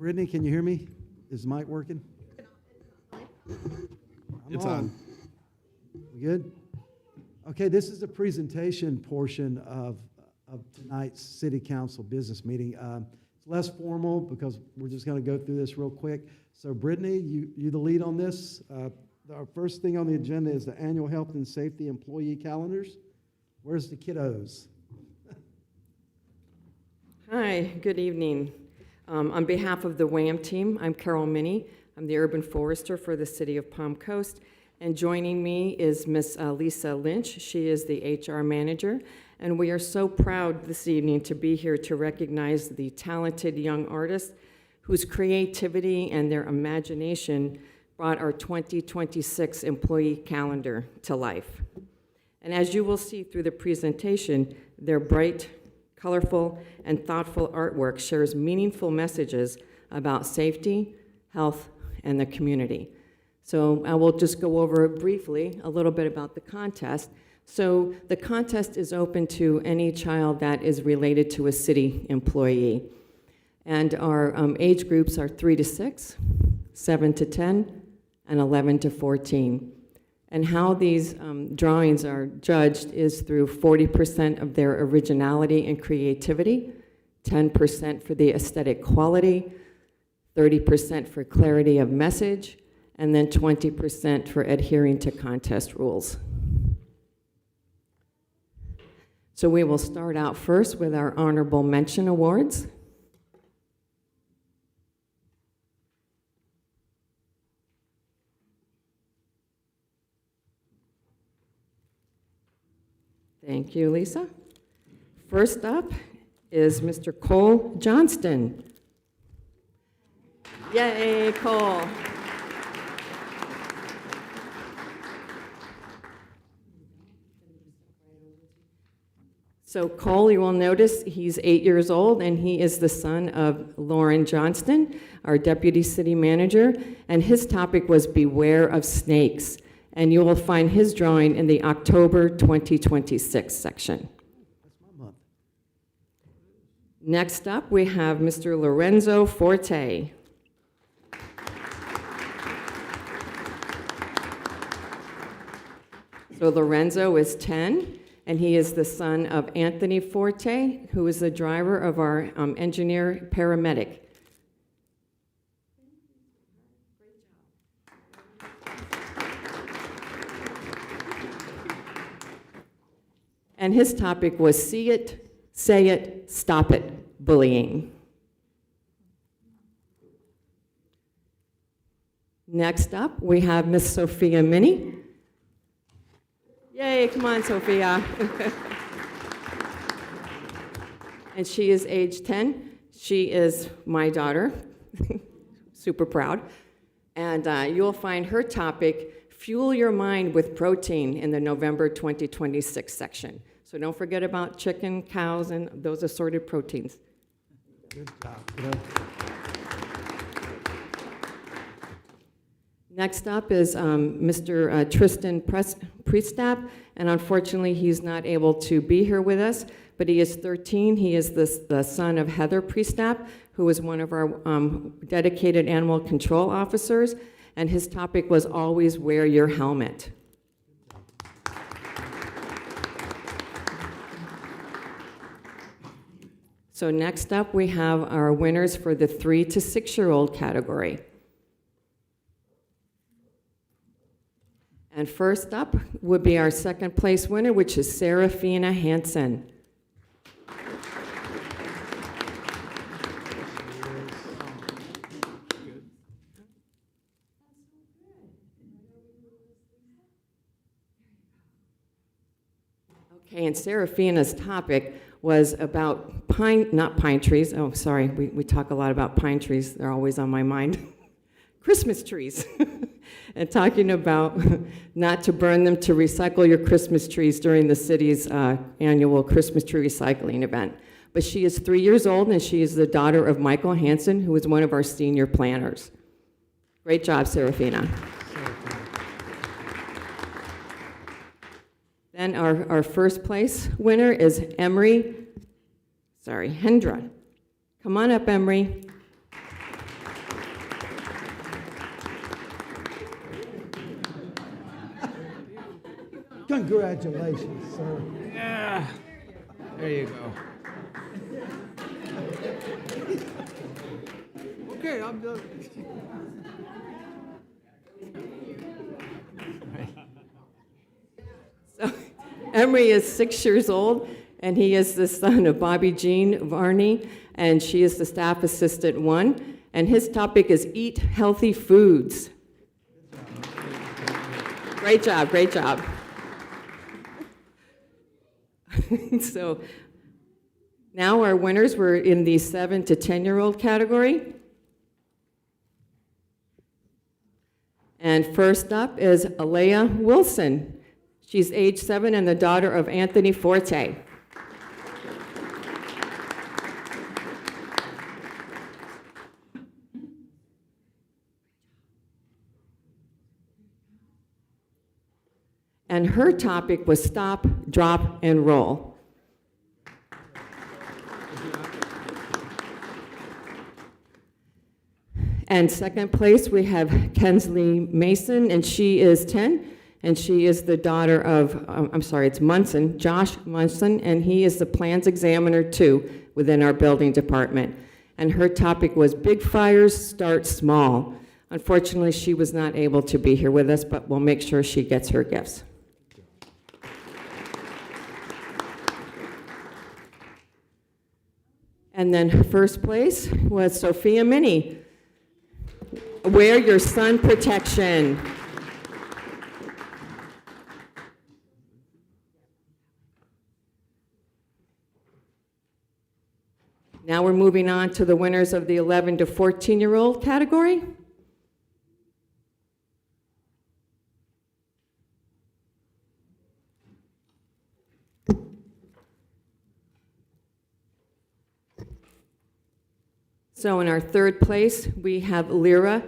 Brittany, can you hear me? Is the mic working? It's on. We good? Okay, this is the presentation portion of tonight's City Council business meeting. It's less formal because we're just going to go through this real quick. So Brittany, you the lead on this. Our first thing on the agenda is the annual health and safety employee calendars. Where's the kiddos? Hi, good evening. On behalf of the WHAM team, I'm Carol Minnie. I'm the urban forester for the city of Palm Coast. And joining me is Miss Lisa Lynch. She is the HR manager. And we are so proud this evening to be here to recognize the talented young artists whose creativity and their imagination brought our 2026 employee calendar to life. And as you will see through the presentation, their bright, colorful, and thoughtful artwork shares meaningful messages about safety, health, and the community. So I will just go over briefly a little bit about the contest. So the contest is open to any child that is related to a city employee. And our age groups are 3 to 6, 7 to 10, and 11 to 14. And how these drawings are judged is through 40% of their originality and creativity, 10% for the aesthetic quality, 30% for clarity of message, and then 20% for adhering to contest rules. So we will start out first with our honorable mention awards. Thank you, Lisa. First up is Mr. Cole Johnston. Yay, Cole. So Cole, you will notice he's 8 years old, and he is the son of Lauren Johnston, our deputy city manager, and his topic was Beware of Snakes. And you will find his drawing in the October 2026 section. That's my month. Next up, we have Mr. Lorenzo Forte. So Lorenzo is 10, and he is the son of Anthony Forte, who is the driver of our engineer paramedic. And his topic was See It, Say It, Stop It, Bullying. Next up, we have Miss Sophia Minnie. Yay, come on, Sophia. And she is age 10. She is my daughter, super proud. And you'll find her topic, Fuel Your Mind with Protein, in the November 2026 section. So don't forget about chicken, cows, and those assorted proteins. Good job. Next up is Mr. Tristan Priestap, and unfortunately he's not able to be here with us, but he is 13. He is the son of Heather Priestap, who is one of our dedicated animal control officers, and his topic was Always Wear Your Helmet. So next up, we have our winners for the 3 to 6-year-old category. And first up would be our second place winner, which is Serafina Hansen. Okay, and Serafina's topic was about not pine trees. Oh, sorry, we talk a lot about pine trees. They're always on my mind. Christmas trees. And talking about not to burn them, to recycle your Christmas trees during the city's annual Christmas tree recycling event. But she is 3 years old, and she is the daughter of Michael Hansen, who is one of our senior planners. Great job, Serafina. Then our first place winner is Hendra. Come on up, Emery. Congratulations, sir. Yeah. There you go. Okay, I'm done. So Emery is 6 years old, and he is the son of Bobby Jean Varney, and she is the staff assistant 1. And his topic is eat healthy foods. Great job, great job. So now our winners were in the 7 to 10-year-old category. And first up is Alea Wilson. She's age 7 and the daughter of Anthony Forte. And her topic was stop, drop, and roll. And second place, we have Kensley Mason, and she is 10, and she is the daughter of, it's Munson, Josh Munson, and he is the plans examiner 2 within our building department. And her topic was big fires start small. Unfortunately, she was not able to be here with us, but we'll make sure she gets her gifts. And then first place was Sophia Minnie. Wear your sun protection. Now we're moving on to the winners of the 11 to 14-year-old category. So in our third place, we have Lyra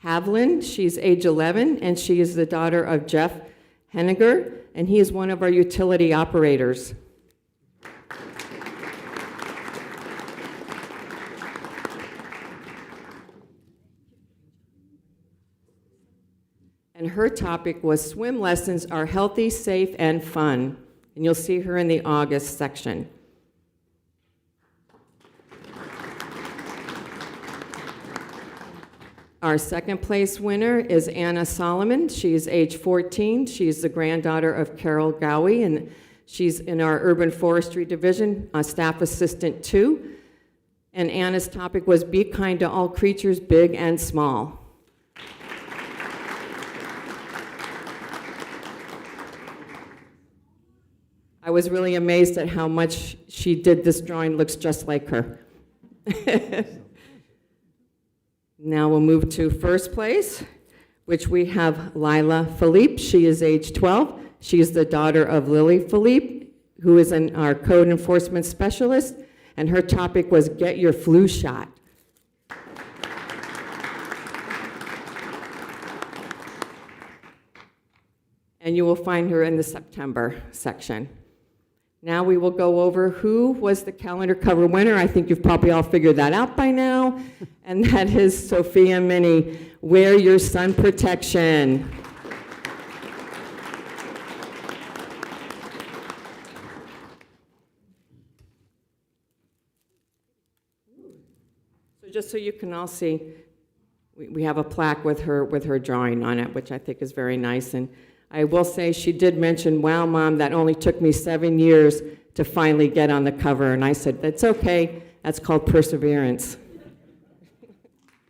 Havlin. She's age 11, and she is the daughter of Jeff Henniger, and he is one of our utility operators. And her topic was swim lessons are healthy, safe, and fun. And you'll see her in the August section. Our second place winner is Anna Solomon. She's age 14. She's the granddaughter of Carol Gowie, and she's in our Urban Forestry Division, Staff Assistant 2. And Anna's topic was be kind to all creatures, big and small. I was really amazed at how much she did this drawing, looks just like her. Now we'll move to first place, which we have Lila Philippe. She is age 12. She is the daughter of Lily Philippe, who is our code enforcement specialist, and her topic was get your flu shot. And you will find her in the September section. Now we will go over who was the calendar cover winner. I think you've probably all figured that out by now. And that is Sophia Minnie. Wear your sun protection. So just so you can all see, we have a plaque with her drawing on it, which I think is very nice. And I will say she did mention, wow, Mom, that only took me 7 years to finally get on the cover. And I said, that's okay. That's called perseverance.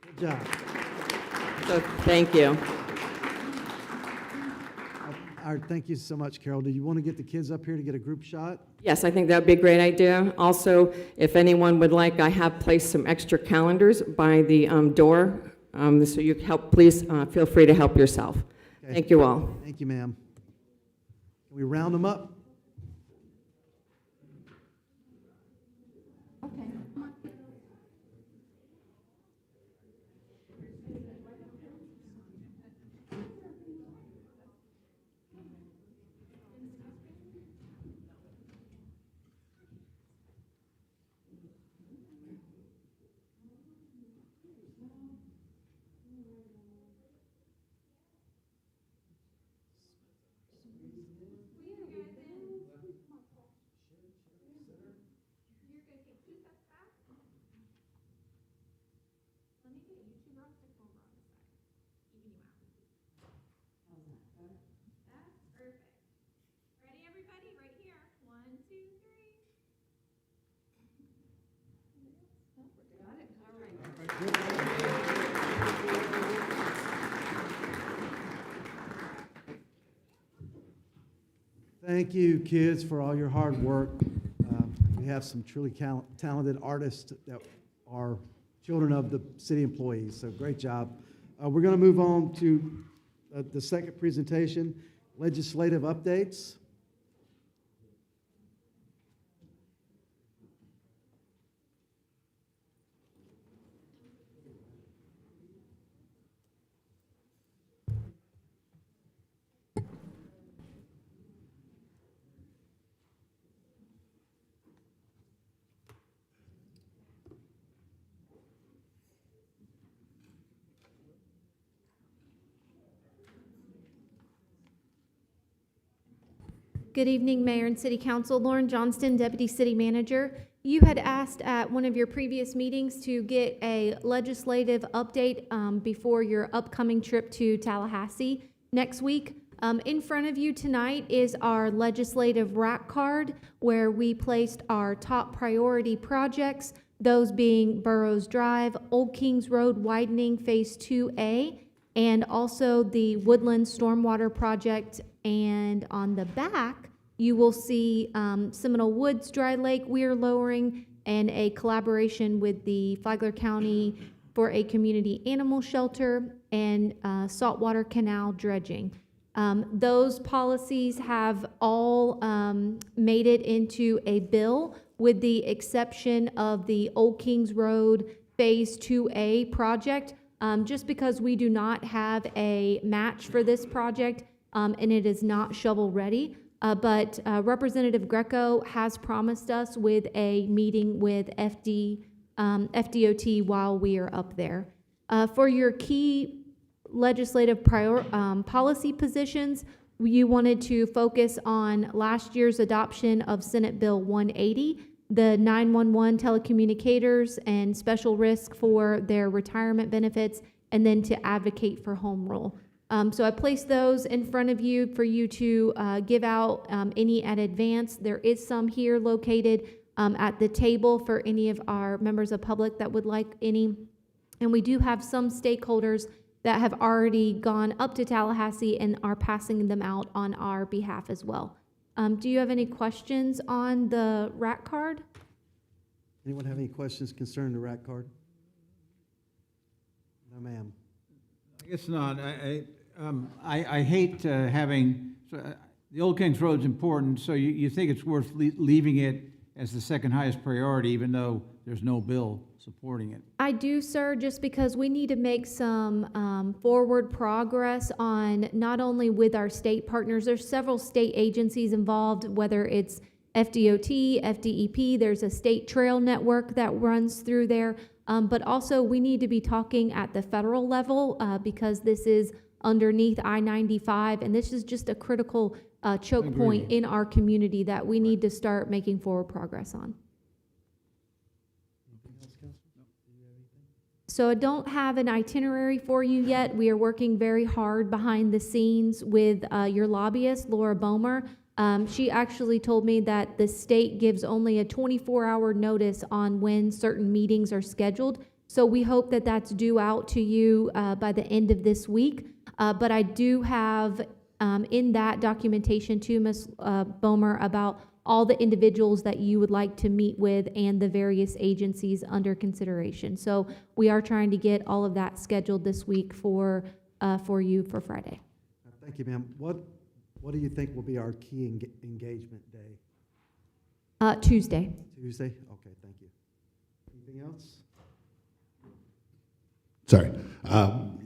Good job. So thank you. All right, thank you so much, Carol. Do you want to get the kids up here to get a group shot? Yes, I think that would be a great idea. Also, if anyone would like, I have placed some extra calendars by the door. So you help, please feel free to help yourself. Okay. Thank you all. Thank you, ma'am. Can we round them up? Ready, everybody? Right here. 1, 2, 3. Thank you, kids, for all your hard work. We have some truly talented artists that are children of the city employees, so great job. We're going to move on to the second presentation, legislative updates. Good evening, Mayor and City Council. Lauren Johnston, Deputy City Manager. You had asked at one of your previous meetings to get a legislative update before your upcoming trip to Tallahassee next week. In front of you tonight is our legislative rack card where we placed our top priority projects, those being Burroughs Drive, Old Kings Road widening Phase 2A, and also the Woodland Stormwater Project. And on the back, you will see Seminole Woods Dry Lake weir lowering and a collaboration with the Flagler County for a community animal shelter and saltwater canal dredging. Those policies have all made it into a bill with the exception of the Old Kings Road Phase 2A project, just because we do not have a match for this project and it is not shovel-ready. But Representative Greco has promised us with a meeting with FDOT while we are up there. For your key legislative policy positions, you wanted to focus on last year's adoption of Senate Bill 180, the 911 telecommunicators and special risk for their retirement benefits, and then to advocate for home rule. So I placed those in front of you for you to give out any at advance. There is some here located at the table for any of our members of public that would like any. And we do have some stakeholders that have already gone up to Tallahassee and are passing them out on our behalf as well. Do you have any questions on the rack card? Anyone have any questions concerning the rack card? No, ma'am. I guess not. I hate having, the Old Kings Road's important, so you think it's worth leaving it as the second highest priority, even though there's no bill supporting it. I do, sir, just because we need to make some forward progress on not only with our state partners, there's several state agencies involved, whether it's FDOT, FDEP, there's a state trail network that runs through there, but also we need to be talking at the federal level because this is underneath I-95, and this is just a critical choke point in our community that we need to start making forward progress on. So I don't have an itinerary for you yet. We are working very hard behind the scenes with your lobbyist, Laura Bomer. She actually told me that the state gives only a 24-hour notice on when certain meetings are scheduled. So we hope that that's due out to you by the end of this week. But I do have in that documentation to Ms. Bomer about all the individuals that you would like to meet with and the various agencies under consideration. So we are trying to get all of that scheduled this week for you for Friday. Thank you, ma'am. What do you think will be our key engagement day? Tuesday. Tuesday? Okay, thank you. Anything else? Sorry.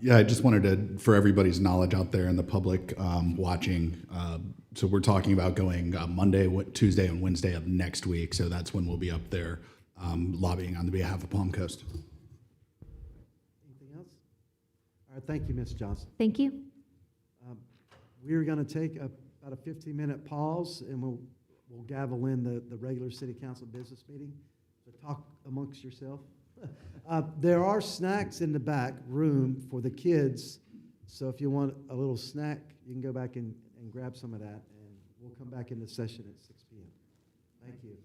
Yeah, I just wanted to, for everybody's knowledge out there in the public watching, so we're talking about going Monday, Tuesday, and Wednesday of next week. So that's when we'll be up there lobbying on the behalf of Palm Coast. Anything else? All right, thank you, Ms. Johnson. Thank you. We're going to take about a 15-minute pause, and we'll gavel in the regular city council business meeting. So talk amongst yourself. There are snacks in the back room for the kids, so if you want a little snack, you can go back and grab some of that, and we'll come back into session at 6 p.m. Thank you.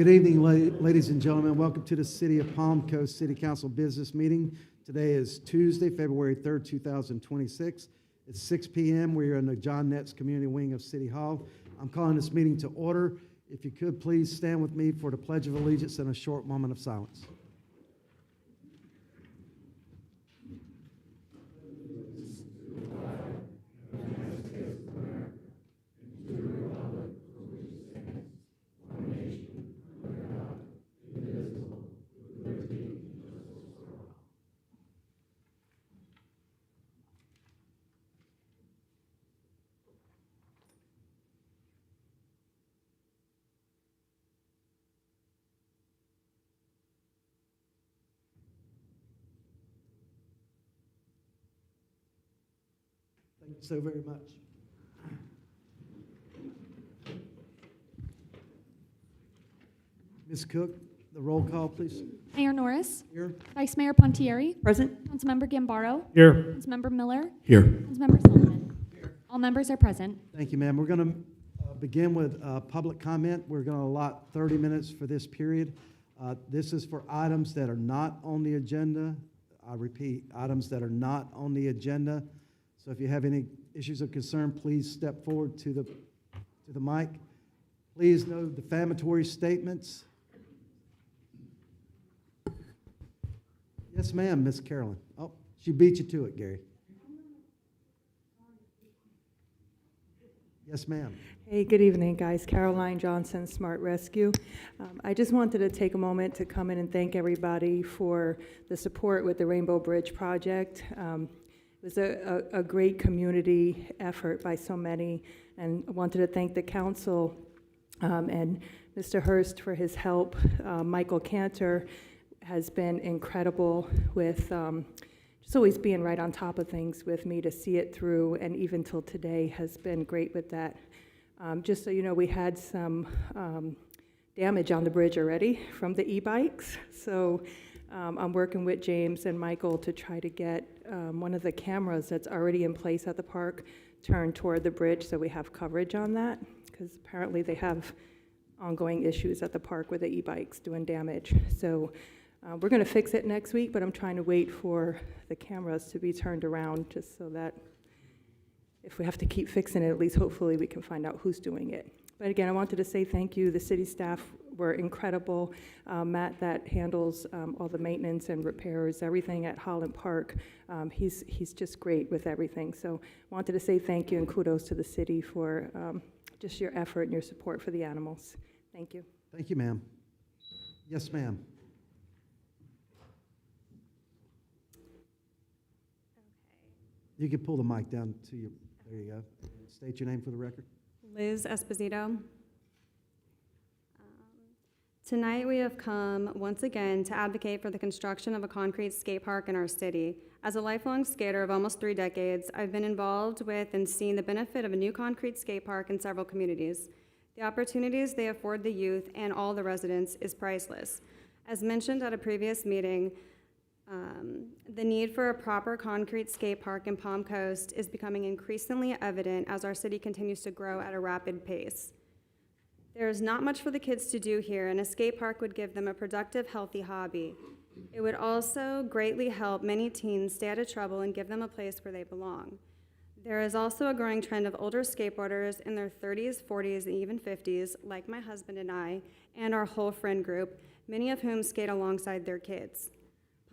Good evening, ladies and gentlemen. Welcome to the City of Palm Coast City Council Business Meeting. Today is Tuesday, February 3rd, 2026. It's 6 p.m. We are in the John Netz Community Wing of City Hall. I'm calling this meeting to order. If you could, please stand with me for the Pledge of Allegiance and a short moment of silence. Thank you so very much. Ms. Cook, the roll call, please. Mayor Norris, Here. Vice Mayor Pontieri, Present? Councilmember Gambaro, Here. Councilmember Miller, Here. Councilmember Sullivan. All members are present. Thank you, ma'am. We're going to begin with public comment. We're going to allot 30 minutes for this period. This is for items that are not on the agenda. I repeat, items that are not on the agenda. So if you have any issues of concern, please step forward to the mic. Please know defamatory statements. Yes, ma'am, Miss Carolyn. Oh, she beat you to it, Gary. Yes, ma'am. Hey, good evening, guys. Caroline Johnson, Smart Rescue. I just wanted to take a moment to come in and thank everybody for the support with the Rainbow Bridge project. It was a great community effort by so many, and I wanted to thank the council and Mr. Hurst for his help. Michael Cantor has been incredible with just always being right on top of things with me to see it through, and even till today has been great with that. Just so you know, we had some damage on the bridge already from the e-bikes, so I'm working with James and Michael to try to get one of the cameras that's already in place at the park turned toward the bridge so we have coverage on that, because apparently they have ongoing issues at the park with the e-bikes doing damage. So we're going to fix it next week, but I'm trying to wait for the cameras to be turned around just so that if we have to keep fixing it, at least hopefully we can find out who's doing it. But again, I wanted to say thank you. The city staff were incredible. Matt, that handles all the maintenance and repairs, everything at Holland Park, he's just great with everything. So wanted to say thank you and kudos to the city for just your effort and your support for the animals. Thank you. Thank you, ma'am. Yes, ma'am. You can pull the mic down to you. There you go. State your name for the record. Liz Esposito. Tonight we have come once again to advocate for the construction of a concrete skate park in our city. As a lifelong skater of almost 3 decades, I've been involved with and seen the benefit of a new concrete skate park in several communities. The opportunities they afford the youth and all the residents is priceless. As mentioned at a previous meeting, the need for a proper concrete skate park in Palm Coast is becoming increasingly evident as our city continues to grow at a rapid pace. There is not much for the kids to do here, and a skate park would give them a productive, healthy hobby. It would also greatly help many teens stay out of trouble and give them a place where they belong. There is also a growing trend of older skateboarders in their 30s, 40s, and even 50s, like my husband and I, and our whole friend group, many of whom skate alongside their kids.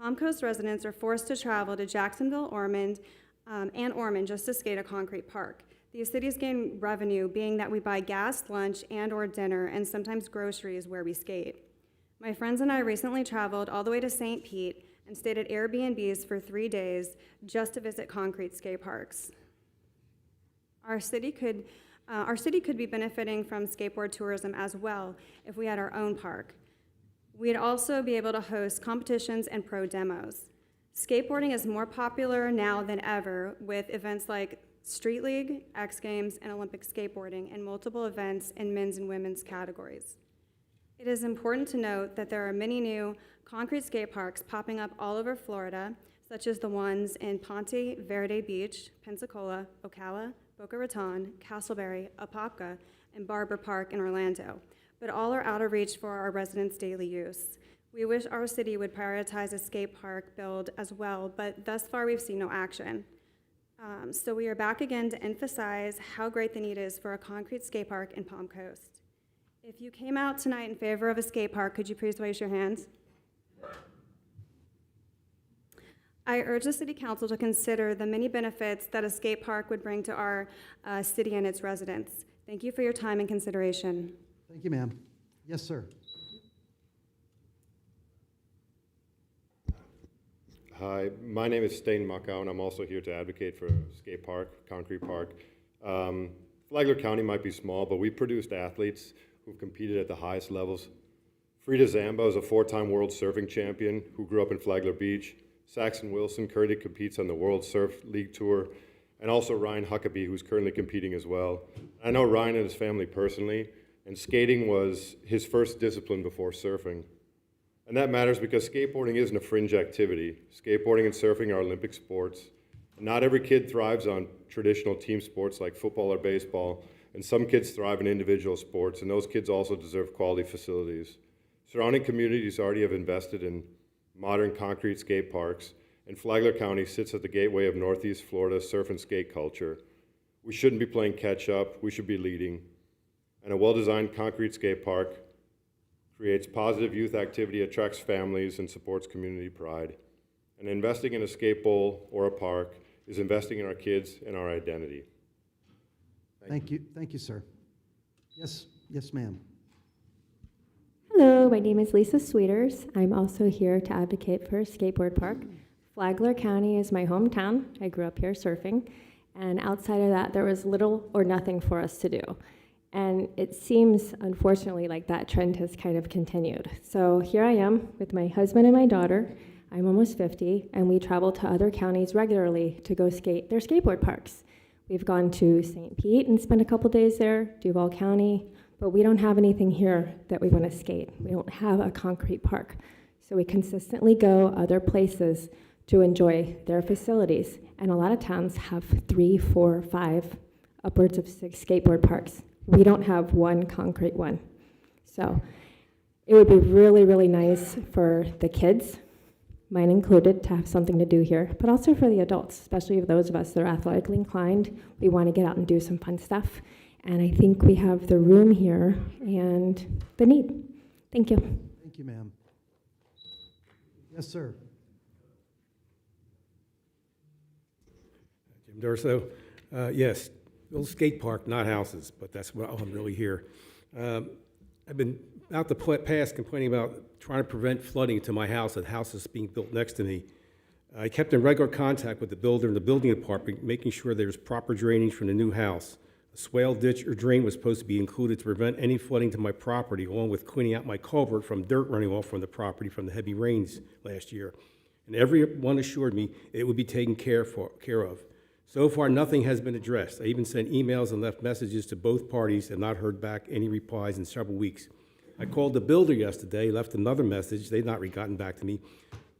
Palm Coast residents are forced to travel to Jacksonville, Ormond, and Ormond just to skate a concrete park. These cities gain revenue being that we buy gas, lunch, and/or dinner, and sometimes groceries where we skate. My friends and I recently traveled all the way to St. Pete and stayed at Airbnbs for 3 days just to visit concrete skate parks. Our city could be benefiting from skateboard tourism as well if we had our own park. We'd also be able to host competitions and pro demos. Skateboarding is more popular now than ever with events like Street League, X Games, and Olympic skateboarding, and multiple events in men's and women's categories. It is important to note that there are many new concrete skate parks popping up all over Florida, such as the ones in Ponte Verde Beach, Pensacola, Ocala, Boca Raton, Castleberry, Apopka, and Barber Park in Orlando. but all are out of reach for our residents' daily use. We wish our city would prioritize a skate park build as well, but thus far we've seen no action. So we are back again to emphasize how great the need is for a concrete skate park in Palm Coast. If you came out tonight in favor of a skate park, could you please raise your hands? I urge the City Council to consider the many benefits that a skate park would bring to our city and its residents. Thank you for your time and consideration. Thank you, ma'am. Yes, sir. Hi, my name is Stain Makau, and I'm also here to advocate for a skate park, concrete park. Flagler County might be small, but we produced athletes who've competed at the highest levels. Frida Zambo is a 4-time world surfing champion who grew up in Flagler Beach. Saxon Wilson currently competes on the World Surf League Tour, and also Ryan Huckabee, who's currently competing as well. I know Ryan and his family personally, and skating was his first discipline before surfing. And that matters because skateboarding isn't a fringe activity. Skateboarding and surfing are Olympic sports. Not every kid thrives on traditional team sports like football or baseball, and some kids thrive in individual sports, and those kids also deserve quality facilities. Surrounding communities already have invested in modern concrete skate parks, and Flagler County sits at the gateway of Northeast Florida surf and skate culture. We shouldn't be playing catch up, we should be leading. And a well-designed concrete skate park creates positive youth activity, attracts families, and supports community pride. And investing in a skate bowl or a park is investing in our kids and our identity. Thank you, sir. Yes, ma'am. Hello, my name is Lisa Sweeters. I'm also here to advocate for a skateboard park. Flagler County is my hometown. I grew up here surfing, and outside of that, there was little or nothing for us to do. And it seems, unfortunately, like that trend has kind of continued. So here I am with my husband and my daughter. I'm almost 50, and we travel to other counties regularly to go skate their skateboard parks. We've gone to St. Pete and spent a couple days there, Duval County, but we don't have anything here that we want to skate. We don't have a concrete park. So we consistently go other places to enjoy their facilities. And a lot of towns have 3, 4, 5, upwards of 6 skateboard parks. We don't have one concrete one. So it would be really, really nice for the kids, mine included, to have something to do here, but also for the adults, especially for those of us that are athletically inclined. We want to get out and do some fun stuff. And I think we have the room here and the need. Thank you. Thank you, ma'am. Yes, sir. Jim Durso. Yes, build a skate park, not houses, but that's why I'm really here. I've been out the past complaining about trying to prevent flooding to my house, that house is being built next to me. I kept in regular contact with the builder and the building department, making sure there's proper drainage from the new house. A swale, ditch, or drain was supposed to be included to prevent any flooding to my property, along with cleaning out my culvert from dirt running off from the property from the heavy rains last year. And everyone assured me it would be taken care of. So far, nothing has been addressed. I even sent emails and left messages to both parties and not heard back any replies in several weeks. I called the builder yesterday, left another message. They've not gotten back to me.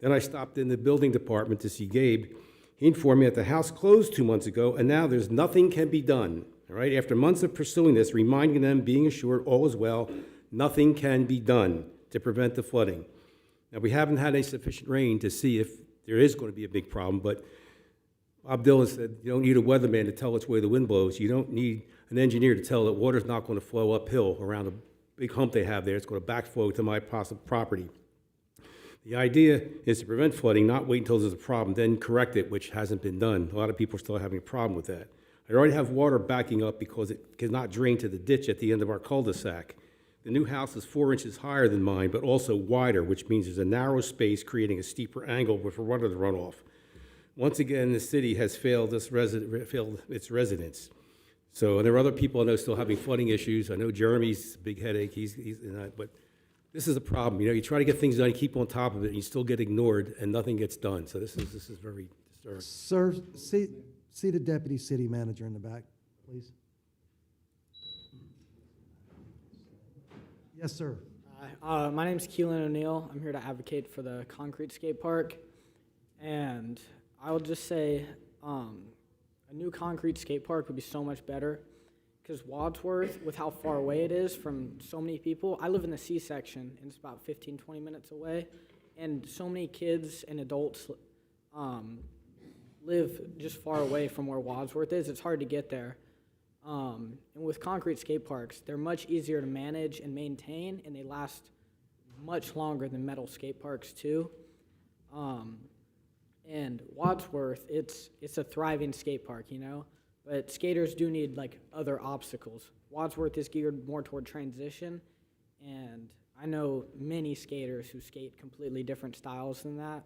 Then I stopped in the building department to see Gabe. He informed me that the house closed 2 months ago, and now there's nothing can be done. All right, after months of pursuing this, reminding them, being assured all is well, nothing can be done to prevent the flooding. Now, we haven't had any sufficient rain to see if there is going to be a big problem, but Bob Dylan said, you don't need a weatherman to tell which way the wind blows. You don't need an engineer to tell that water's not going to flow uphill around a big hump they have there. It's going to backflow to my possible property. The idea is to prevent flooding, not wait until there's a problem, then correct it, which hasn't been done. A lot of people are still having a problem with that. I already have water backing up because it cannot drain to the ditch at the end of our cul-de-sac. The new house is 4 inches higher than mine, but also wider, which means there's a narrow space creating a steeper angle with water to run off. Once again, the city has failed its residents. So, and there are other people I know still having flooding issues. I know Jeremy's a big headache. But this is a problem. You know, you try to get things done, you keep on top of it, and you still get ignored, and nothing gets done. So this is very disturbing. Sir, see the deputy city manager in the back, please. Yes, sir. My name's Keelan O'Neill. I'm here to advocate for the concrete skate park. And I will just say a new concrete skate park would be so much better because Wadsworth, with how far away it is from so many people, I live in the C section, and it's about 15, 20 minutes away, and so many kids and adults live just far away from where Wadsworth is. It's hard to get there. And with concrete skate parks, they're much easier to manage and maintain, and they last much longer than metal skate parks too. And Wadsworth, it's a thriving skate park, you know, but skaters do need like other obstacles. Wadsworth is geared more toward transition, and I know many skaters who skate completely different styles than that.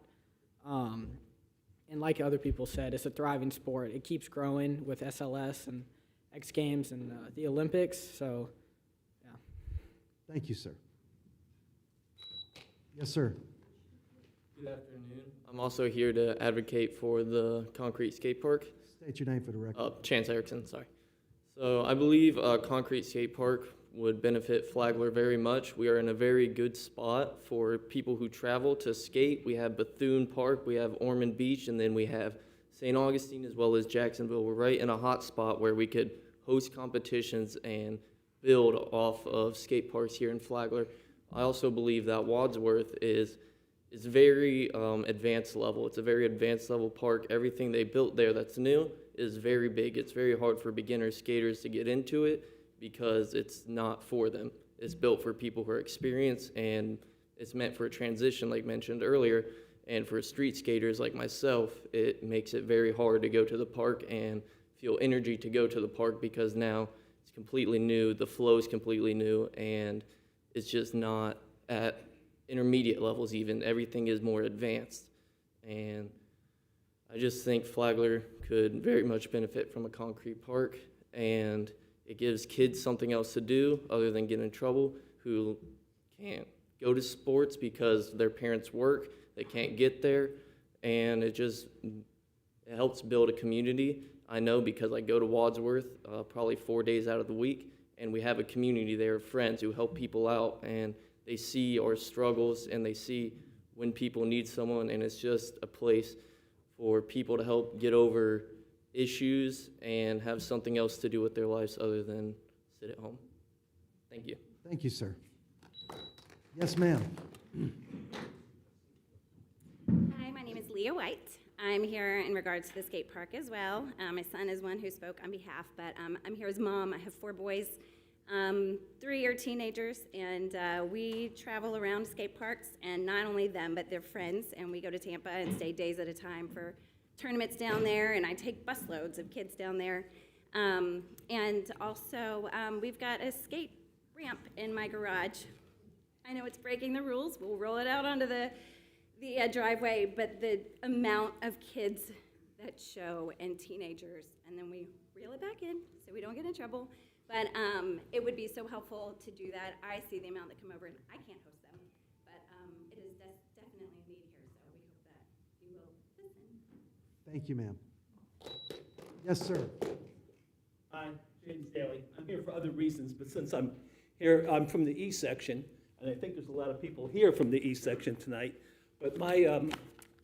And like other people said, it's a thriving sport. It keeps growing with SLS and X Games and the Olympics, so, yeah. Thank you, sir. Yes, sir. Good afternoon. I'm also here to advocate for the concrete skate park. State your name for the record. Chance Erickson, sorry. So I believe a concrete skate park would benefit Flagler very much. We are in a very good spot for people who travel to skate. We have Bethune Park, we have Ormond Beach, and then we have St. Augustine as well as Jacksonville. We're right in a hot spot where we could host competitions and build off of skate parks here in Flagler. I also believe that Wadsworth is very advanced level. It's a very advanced level park. Everything they built there that's new is very big. It's very hard for beginner skaters to get into it because it's not for them. It's built for people who are experienced, and it's meant for a transition like mentioned earlier. And for street skaters like myself, it makes it very hard to go to the park and feel energy to go to the park because now it's completely new, the flow is completely new, and it's just not at intermediate levels even. Everything is more advanced. And I just think Flagler could very much benefit from a concrete park, and it gives kids something else to do other than get in trouble who can't go to sports because their parents work, they can't get there, and it helps build a community. I know because I go to Wadsworth probably 4 days out of the week, and we have a community there of friends who help people out, and they see our struggles and they see when people need someone, and it's just a place for people to help get over issues and have something else to do with their lives other than sit at home. Thank you. Thank you, sir. Yes, ma'am. Hi, my name is Leah White. I'm here in regards to the skate park as well. My son is one who spoke on behalf, but I'm here as mom. I have 4 boys. 3 are teenagers, and we travel around skate parks, and not only them, but their friends, and we go to Tampa and stay days at a time for tournaments down there, and I take busloads of kids down there. And also, we've got a skate ramp in my garage. I know it's breaking the rules. We'll roll it out onto the driveway, but the amount of kids that show and teenagers, and then we reel it back in so we don't get in trouble. But it would be so helpful to do that. I see the amount that come over, and I can't host them, but it is definitely a need here, so we hope that you will listen. Thank you, ma'am. Yes, sir. Hi, James Daly. I'm here for other reasons, but since I'm here, I'm from the East section, and I think there's a lot of people here from the East section tonight. But my,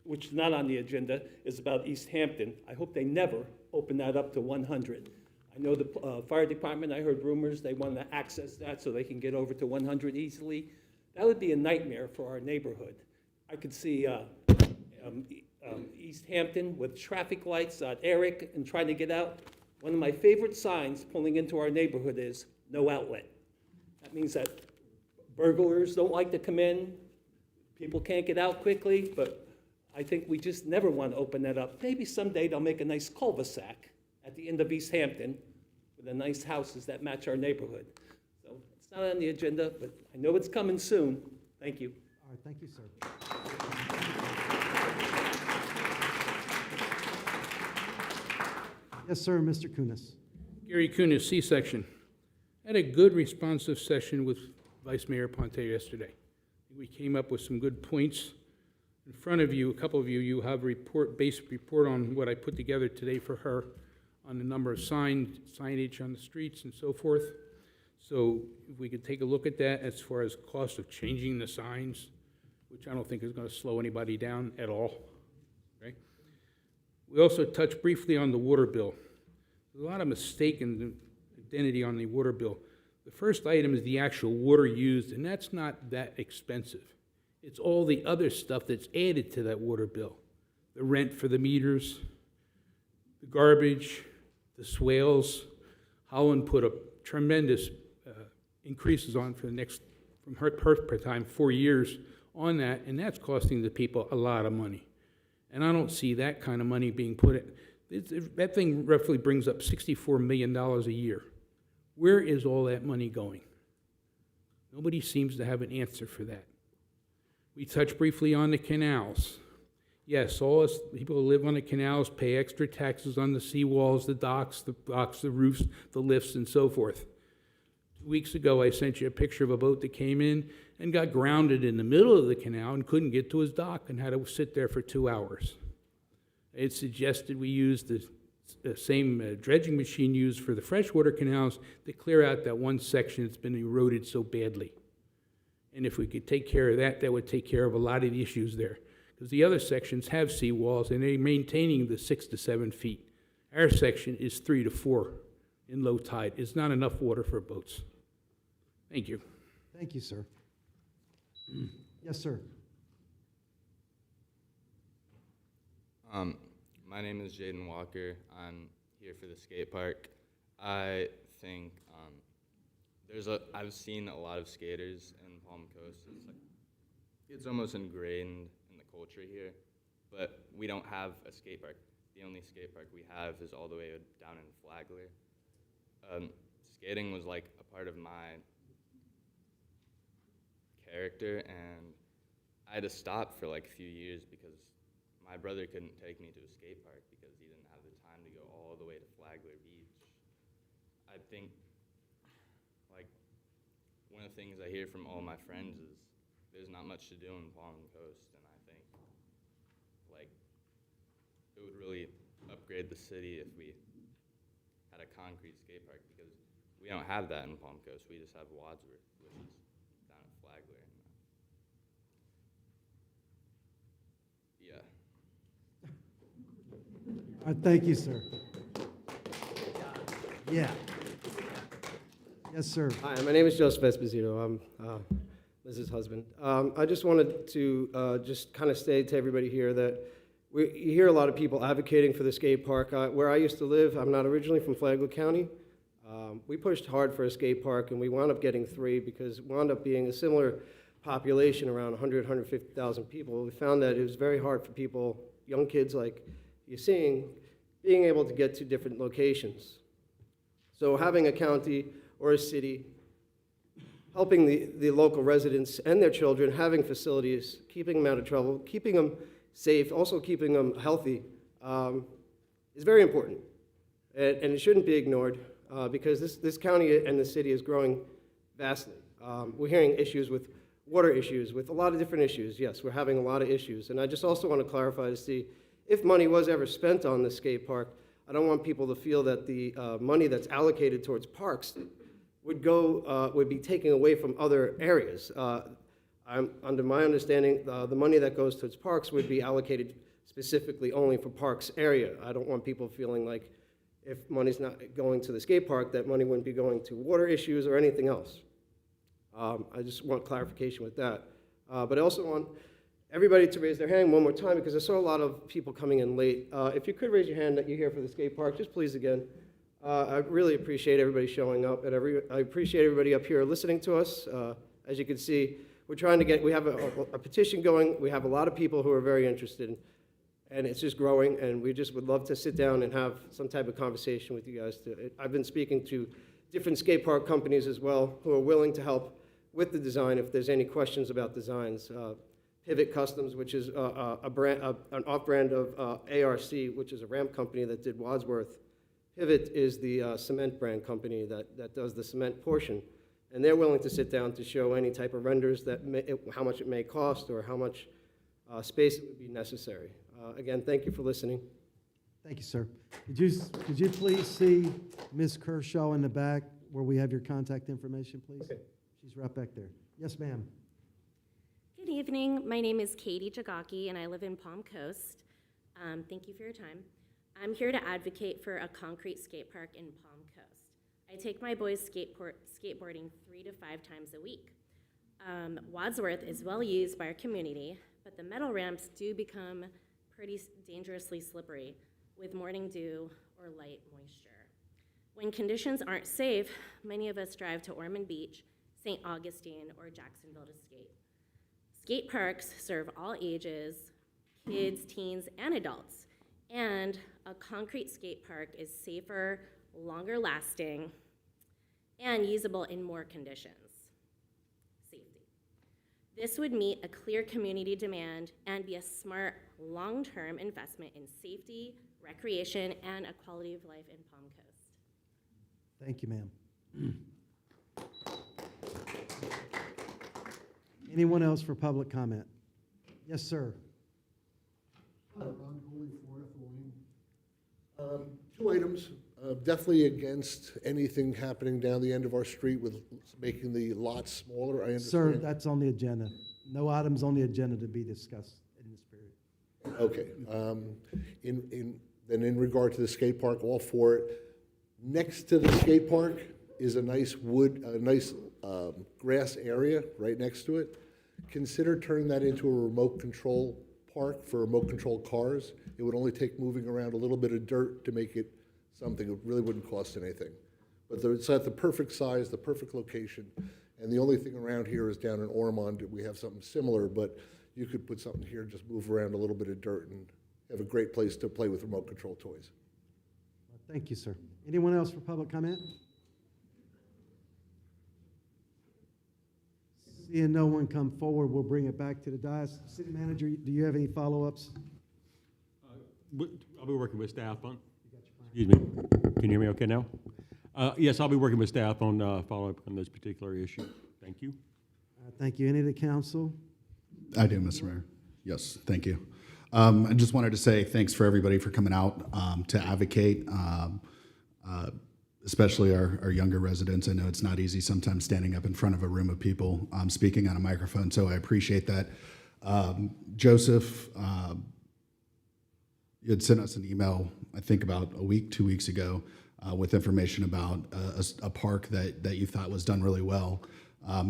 which is not on the agenda, is about East Hampton. I hope they never open that up to 100. I know the fire department, I heard rumors they want to access that so they can get over to 100 easily. That would be a nightmare for our neighborhood. I could see East Hampton with traffic lights on Eric and trying to get out. One of my favorite signs pulling into our neighborhood is no outlet. That means that burglars don't like to come in, people can't get out quickly, but I think we just never want to open that up. Maybe someday they'll make a nice cul-de-sac at the end of East Hampton with the nice houses that match our neighborhood. So it's not on the agenda, but I know it's coming soon. Thank you. All right, thank you, sir. Yes, sir, Mr. Kunis. Gary Kunis, C-section. Had a good responsive session with Vice Mayor Ponte yesterday. We came up with some good points. In front of you, a couple of you, you have a basic report on what I put together today for her on the number of signage on the streets and so forth. So if we could take a look at that as far as cost of changing the signs, which I don't think is going to slow anybody down at all. Okay? We also touched briefly on the water bill. There's a lot of mistaken identity on the water bill. The first item is the actual water used, and that's not that expensive. It's all the other stuff that's added to that water bill. The rent for the meters, the garbage, the swales. Holland put a tremendous increases on for the next, from her per time, 4 years on that, and that's costing the people a lot of money. And I don't see that kind of money being put in. That thing roughly brings up $64 million a year. Where is all that money going? Nobody seems to have an answer for that. We touched briefly on the canals. Yes, all us people who live on the canals pay extra taxes on the seawalls, the docks, the roofs, the lifts, and so forth. 2 weeks ago, I sent you a picture of a boat that came in and got grounded in the middle of the canal and couldn't get to his dock and had to sit there for 2 hours. It suggested we use the same dredging machine used for the freshwater canals to clear out that one section that's been eroded so badly. And if we could take care of that, that would take care of a lot of the issues there. Because the other sections have seawalls and they're maintaining the 6 to 7 feet. Our section is 3 to 4 in low tide. It's not enough water for boats. Thank you. Thank you, sir. Yes, sir. My name is Jaden Walker. I'm here for the skate park. I think I've seen a lot of skaters in Palm Coast. It's almost ingrained in the culture here, but we don't have a skate park. The only skate park we have is all the way down in Flagler. Skating was like a part of my character, and I had to stop for like a few years because my brother couldn't take me to a skate park because he didn't have the time to go all the way to Flagler Beach. I think, like, one of the things I hear from all my friends is there's not much to do in Palm Coast, and I think, like, it would really upgrade the city if we had a concrete skate park because we don't have that in Palm Coast. We just have Wadsworth, which is down at Flagler. Yeah. All right, thank you, sir. Yeah. Yes, sir. Hi, my name is Joseph Esposito. I'm Liz's husband. I just wanted to just kind of say to everybody here that you hear a lot of people advocating for the skate park. Where I used to live, I'm not originally from Flagler County. We pushed hard for a skate park, and we wound up getting 3 because it wound up being a similar population, around 100, 150,000 people. We found that it was very hard for people, young kids like you're seeing, being able to get to different locations. So having a county or a city helping the local residents and their children, having facilities, keeping them out of trouble, keeping them safe, also keeping them healthy, is very important. And it shouldn't be ignored because this county and the city is growing vastly. We're hearing issues with water issues, with a lot of different issues. Yes, we're having a lot of issues. And I just also want to clarify to see if money was ever spent on the skate park, I don't want people to feel that the money that's allocated towards parks would be taken away from other areas. Under my understanding, the money that goes towards parks would be allocated specifically only for parks area. I don't want people feeling like if money's not going to the skate park, that money wouldn't be going to water issues or anything else. I just want clarification with that. But I also want everybody to raise their hand one more time because I saw a lot of people coming in late. If you could raise your hand that you're here for the skate park, just please again. I really appreciate everybody showing up, and I appreciate everybody up here listening to us. As you can see, we're trying to we have a petition going. We have a lot of people who are very interested, and it's just growing, and we just would love to sit down and have some type of conversation with you guys. I've been speaking to different skate park companies as well who are willing to help with the design if there's any questions about designs. Pivot Customs, which is an off-brand of ARC, which is a ramp company that did Wadsworth. Pivot is the cement brand company that does the cement portion. And they're willing to sit down to show any type of renders that how much it may cost or how much space it would be necessary. Again, thank you for listening. Thank you, sir. Could you please see Ms. Kershaw in the back where we have your contact information, please? Okay. She's right back there. Yes, ma'am. Good evening. My name is Katie Jagaki, and I live in Palm Coast. Thank you for your time. I'm here to advocate for a concrete skate park in Palm Coast. I take my boys skateboarding 3 to 5 times a week. Wadsworth is well used by our community, but the metal ramps do become pretty dangerously slippery with morning dew or light moisture. When conditions aren't safe, many of us drive to Ormond Beach, St. Augustine, or Jacksonville to skate. Skate parks serve all ages, kids, teens, and adults, and a concrete skate park is safer, longer lasting, and usable in more conditions. Safety. This would meet a clear community demand and be a smart, long-term investment in safety, recreation, and a quality of life in Palm Coast. Thank you, ma'am. Anyone else for public comment? Yes, sir. Ron Cooley, 4F Lane. 2 items. Definitely against anything happening down the end of our street with making the lots smaller. I Sir, understand. that's on the agenda. No items on the agenda to be discussed in this period. Okay. Then in regard to the skate park, all for it. Next to the skate park is a nice grass area right next to it. Consider turning that into a remote control park for remote control cars. It would only take moving around a little bit of dirt to make it something. It really wouldn't cost anything. But it's at the perfect size, the perfect location. And the only thing around here is down in Ormond, we have something similar, but you could put something here, just move around a little bit of dirt and have a great place to play with remote control toys. Thank you, sir. Anyone else for public comment? Seeing no one come forward, we'll bring it back to the dais. City manager, do you have any follow-ups? I'll be working with staff on, excuse me, can you hear me okay now? Yes, I'll be working with staff on following up on this particular issue. Thank you. Thank you. Any of the council? I do, Mr. Mayor. Yes, thank you. I just wanted to say thanks for everybody for coming out to advocate, especially our younger residents. I know it's not easy sometimes standing up in front of a room of people speaking on a microphone, so I appreciate that. Joseph, you had sent us an email, I think about 2 weeks ago, with information about a park that you thought was done really well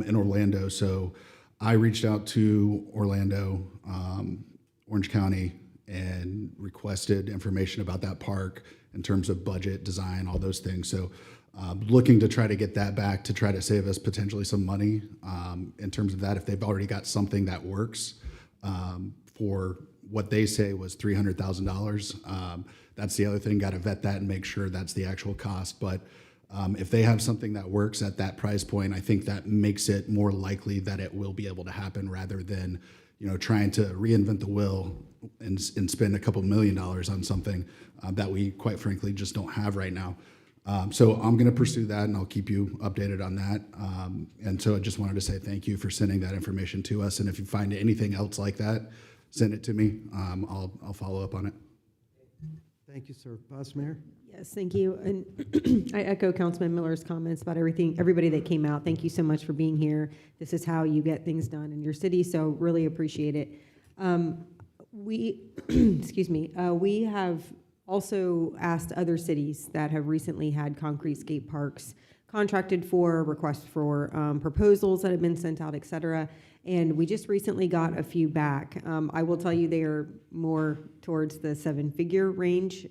in Orlando. So I reached out to Orlando, Orange County, and requested information about that park in terms of budget, design, all those things. So looking to try to get that back to try to save us potentially some money in terms of that, if they've already got something that works for what they say was $300,000. That's the other thing, got to vet that and make sure that's the actual cost. But if they have something that works at that price point, I think that makes it more likely that it will be able to happen rather than, trying to reinvent the wheel and spend a couple $1 million on something that we quite frankly just don't have right now. So I'm going to pursue that, and I'll keep you updated on that. And so I just wanted to say thank you for sending that information to us. And if you find anything else like that, send it to me. I'll follow up on it. Thank you, sir. Vice Mayor? Yes, thank you. And I echo Councilman Miller's comments about everybody that came out. Thank you so much for being here. This is how you get things done in your city, so really appreciate it. Excuse me, we have also asked other cities that have recently had concrete skate parks contracted for, requests for proposals that have been sent out, et cetera. And we just recently got a few back. I will tell you they are more towards the 7-figure range,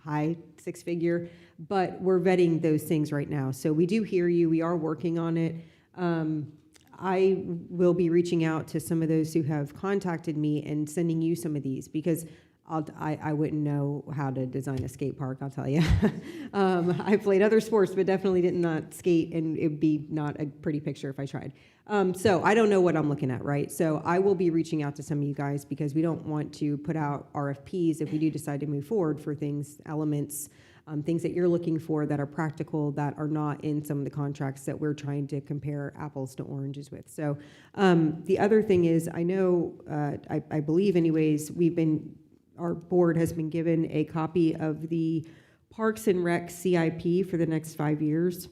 high 6-figure, but we're vetting those things right now. So we do hear you. We are working on it. I will be reaching out to some of those who have contacted me and sending you some of these because I wouldn't know how to design a skate park, I'll tell you. I played other sports, but definitely did not skate, and it would be not a pretty picture if I tried. So I don't know what I'm looking at, right? So I will be reaching out to some of you guys because we don't want to put out RFPs if we do decide to move forward for things, elements, things that you're looking for that are practical, that are not in some of the contracts that we're trying to compare apples to oranges with. So the other thing is, I know, I believe anyways, our board has been given a copy of the Parks and Rec CIP for the next 5 years.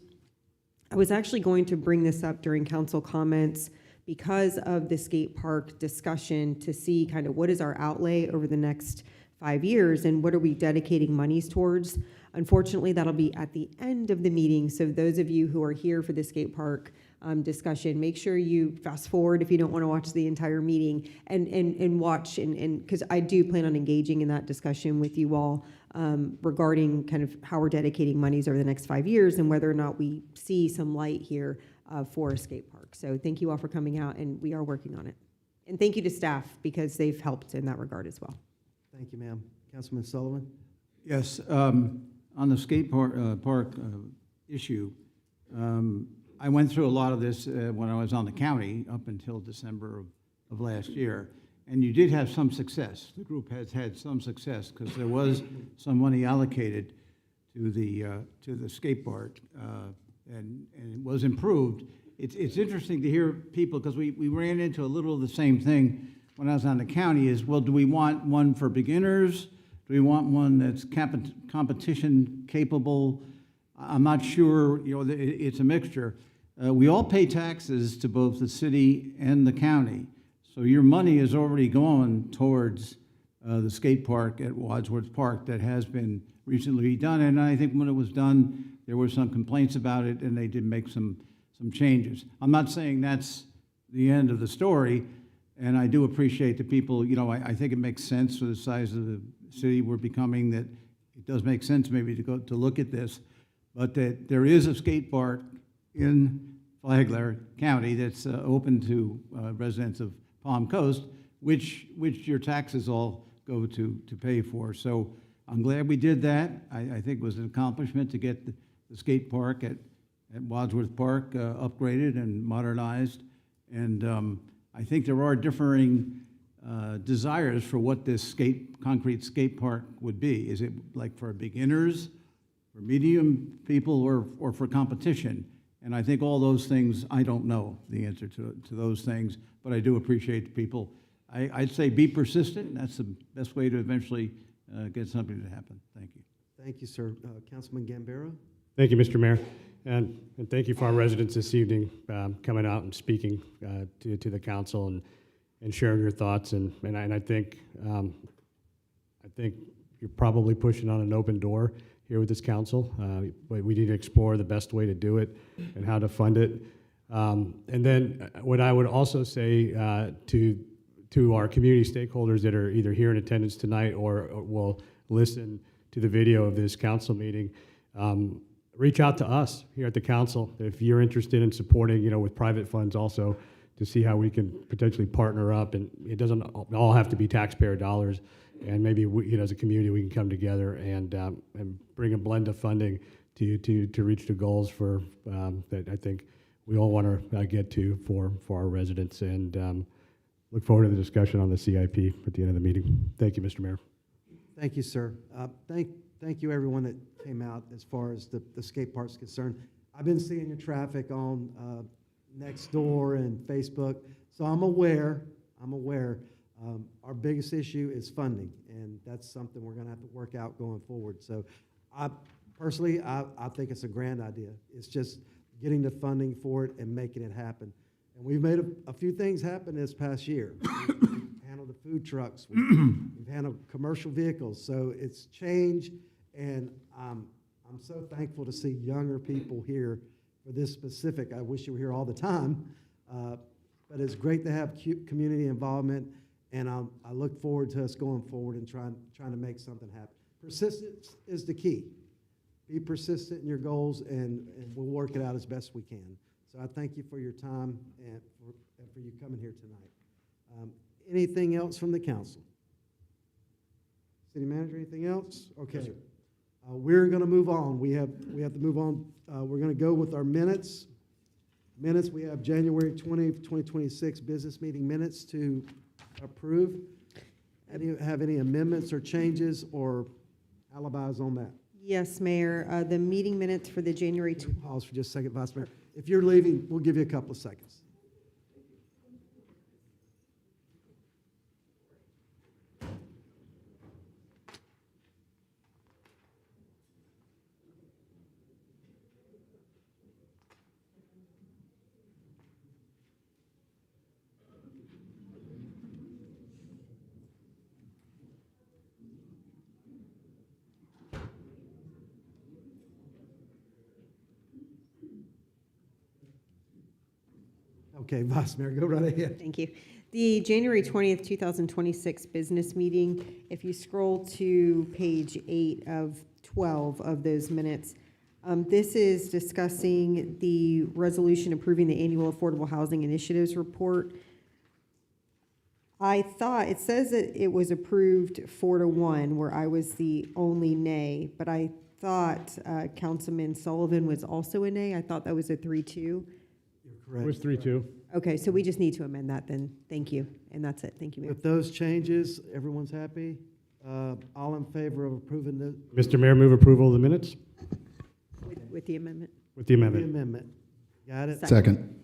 I was actually going to bring this up during council comments because of the skate park discussion to see kind of what is our outlay over the next 5 years, and what are we dedicating monies towards? Unfortunately, that'll be at the end of the meeting, so those of you who are here for the skate park discussion, make sure you fast forward if you don't want to watch the entire meeting, and watch, and because I do plan on engaging in that discussion with you all regarding kind of how we're dedicating monies over the next 5 years and whether or not we see some light here for a skate park. So thank you all for coming out, and we are working on it. And thank you to staff because they've helped in that regard as well. Thank you, ma'am. Councilman Sullivan? Yes, on the skate park issue, I went through a lot of this when I was on the county up until December of last year, and you did have some success. The group has had some success because there was some money allocated to the skate park, and it was improved. It's interesting to hear people, because we ran into a little of the same thing when I was on the county, is, well, do we want one for beginners? Do we want one that's competition capable? I'm not sure, it's a mixture. We all pay taxes to both the city and the county, so your money is already going towards the skate park at Wadsworth Park that has been recently done, and I think when it was done, there were some complaints about it, and they did make some changes. I'm not saying that's the end of the story, and I do appreciate the people, I think it makes sense for the size of the city we're becoming, that it does make sense maybe to look at this, but that there is a skate park in Flagler County that's open to residents of Palm Coast, which your taxes all go to pay for. So I'm glad we did that. I think it was an accomplishment to get the skate park at Wadsworth Park upgraded and modernized. And I think there are differing desires for what this concrete skate park would be. Is it like for beginners, for medium people, or for competition? And I think all those things, I don't know the answer to those things, but I do appreciate the people. I'd say be persistent. That's the best way to eventually get something to happen. Thank you. Thank you, sir. Councilman Gambaro? Thank you, Mr. Mayor. And thank you for our residents this evening coming out and speaking to the council and sharing your thoughts. And I think you're probably pushing on an open door here with this council. But we need to explore the best way to do it and how to fund it. And then what I would also say to our community stakeholders that are either here in attendance tonight or will listen to the video of this council meeting, reach out to us here at the council if you're interested in supporting, with private funds also, to see how we can potentially partner up. And it doesn't all have to be taxpayer dollars. And maybe we, as a community, we can come together and bring a blend of funding to reach the goals for that I think we all want to get to for our residents. And look forward to the discussion on the CIP at the end of the meeting. Thank you, Mr. Mayor. Thank you, sir. Thank you, everyone that came out as far as the skate park's concerned. I've been seeing your traffic on Nextdoor and Facebook, so I'm aware. Our biggest issue is funding, and that's something we're going to have to work out going forward. So I think it's a grand idea. It's just getting the funding for it and making it happen. And we've made a few things happen this past year. We've handled the food trucks. We've handled commercial vehicles. So it's changed, and I'm so thankful to see younger people here for this specific. I wish you were here all the time, but it's great to have community involvement, and I look forward to us going forward and trying to make something happen. Persistence is the key. Be persistent in your goals, and we'll work it out as best we can. So I thank you for your time and for you coming here tonight. Anything else from the council? City manager, anything else? Okay. Yes, sir. We're going to move on. We have to move on. We're going to go with our minutes. We have January 20th, 2026 business meeting minutes to approve. Have any amendments or changes or alibis on that? Yes, Mayor. The meeting minutes for the January. Pause for just a second, Vice Mayor. If you're leaving, we'll give you a couple of seconds. Okay, Vice Mayor, go right ahead. Thank you. The January 20th, 2026 business meeting, if you scroll to page 8 of 12 of those minutes, this is discussing the resolution approving the annual Affordable Housing Initiatives report. I thought, it says that it was approved 4-1, where I was the only nay, but I thought Councilman Sullivan was also a nay. I thought that was a 3-2. You're correct. It was 3-2. Okay, so we just need to amend that then. Thank you. And that's it. Thank you, Mayor. With those changes, everyone's happy? All in favor of approving the? Mr. Mayor, move approval of the minutes With the amendment. with the The amendment. amendment. Got it? Second.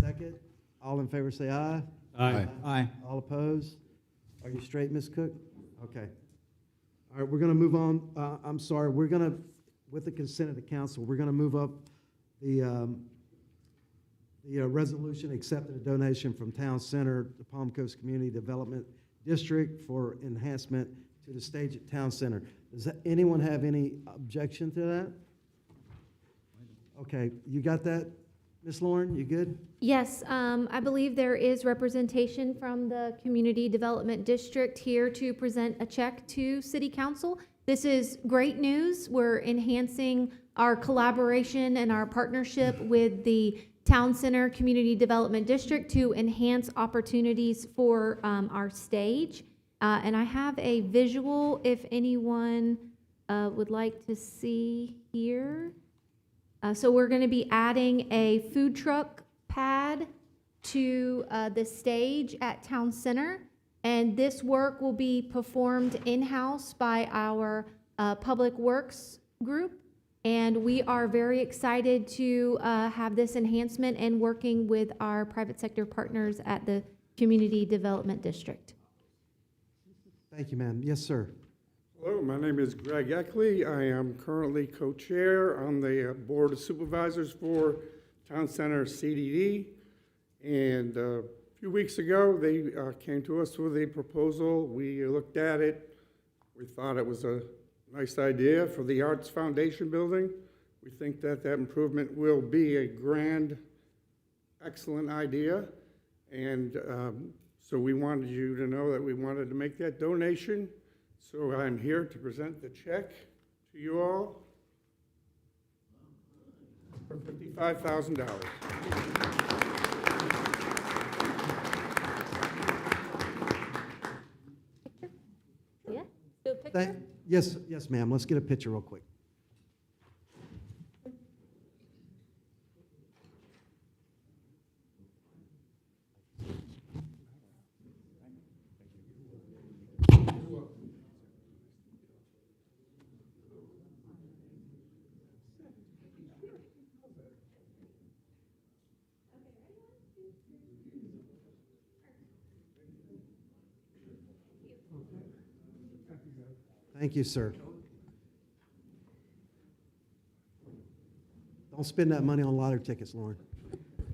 Second. All in favor, say aye. Aye. Aye. All opposed? Are you straight, Ms. Cook? Okay. All right, we're going to move on. I'm sorry, we're going to, with the consent of the council, we're going to move up the resolution accepting a donation from Town Center, the Palm Coast Community Development District for enhancement to the stage at Town Center. Does anyone have any objection to that? Okay, you got that, Ms. Lauren? You good? Yes, I believe there is representation from the Community Development District here to present a check to City Council. This is great news. We're enhancing our collaboration and our partnership with the Town Center Community Development District to enhance opportunities for our stage. And I have a visual if anyone would like to see here. So we're going to be adding a food truck pad to the stage at Town Center. And this work will be performed in-house by our Public Works group. And we are very excited to have this enhancement and working with our private sector partners at the Community Development District. Thank you, ma'am. Yes, sir. Hello, my name is Greg Eckley. I am currently co-chair on the Board of Supervisors for Town Center CDD. And a few weeks ago, they came to us with a proposal. We looked at it. We thought it was a nice idea for the Arts Foundation building. We think that that improvement will be a grand, excellent idea. And so we wanted you to know that we wanted to make that donation. So I'm here to present the check to you all for $55,000. Yeah, do a picture? Yes, yes, ma'am. Let's get a picture real quick. Thank you, sir. Don't spend that money on lottery tickets, Lauren.